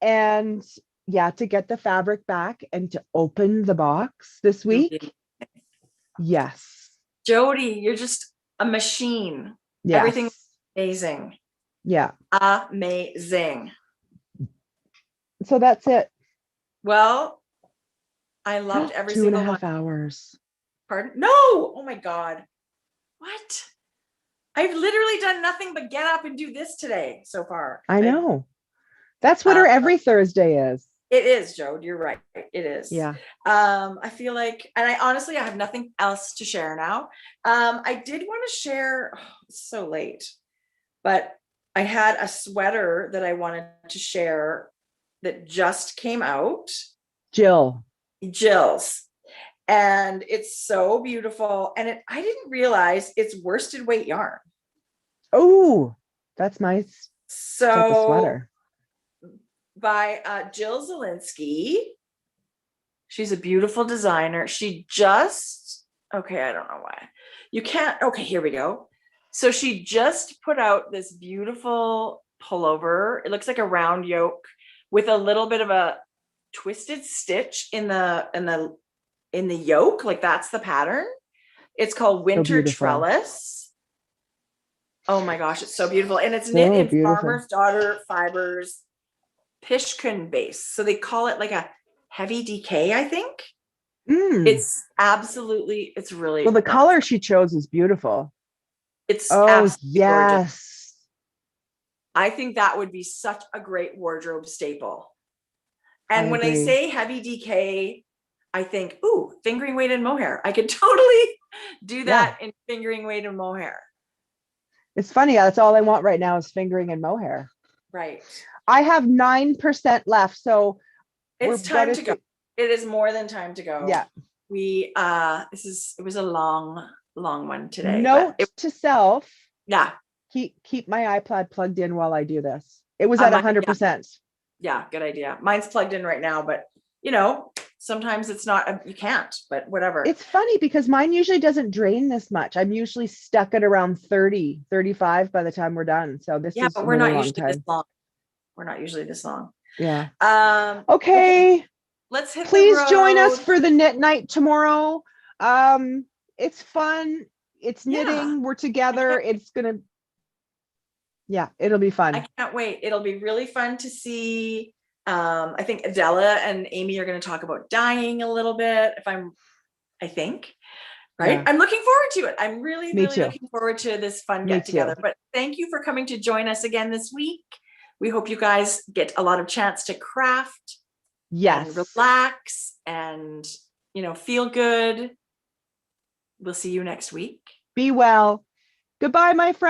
And to get the fabric back and to open the box this week. Yes. Jodi, you're just a machine. Yes. Everything's amazing. Yeah. Amazing. So that's it. Well, I loved every single one. 2.5 hours. Pardon? No. Oh my God. What? I've literally done nothing but get up and do this today so far. I know. That's what our every Thursday is. It is, Jode. You're right. It is. Yeah. I feel like, and I honestly have nothing else to share now. I did want to share, it's so late, but I had a sweater that I wanted to share that just came out. Jill's. And it's so beautiful. And I didn't realize it's worsted weight yarn. Oh, that's nice. So sweater. By Jill Zielinski. She's a beautiful designer. She just, okay, I don't know why. You can't, okay, here we go. So she just put out this beautiful pullover. It looks like a round yoke with a little bit of a twisted stitch in the yoke. Like that's the pattern. It's called Winter Trellis. Oh my gosh, it's so beautiful. And it's knit in Farmer's Daughter Fibers Pishkun base. So they call it like a heavy DK, I think. It's absolutely, it's really well. The color she chose is beautiful. It's gorgeous. I think that would be such a great wardrobe staple. And when I say heavy DK, I think, ooh, fingering weighted mohair. I could totally do that in fingering weighted mohair. It's funny. That's all I want right now is fingering and mohair. Right. I have 9% left. So it's time to go. It is more than time to go. Yeah. It was a long one today. Note to self. Yeah. Keep my iPad plugged in while I do this. It was at 100%. Yeah, good idea. Mine's plugged in right now, but sometimes it's not, you can't, but whatever. It's funny because mine usually doesn't drain this much. I'm usually stuck at around 30, 35 by the time we're done. So this is but we're not usually this long. We're not usually this long. Yeah. Okay. Let's hit Please the road. join us for the knit night tomorrow. It's fun. It's knitting. We're together. It's gonna. Yeah, it'll be fun. I can't wait. It'll be really fun to see. I think Adella and Amy are going to talk about dyeing a little bit. I think, right? Yeah. I'm looking forward to it. I'm really looking forward to this fun get together. But thank you for coming to join us again this week. We hope you guys get a lot of chance to craft. Yes. And relax and, feel good. We'll see you next week. Be well. Goodbye, my friends.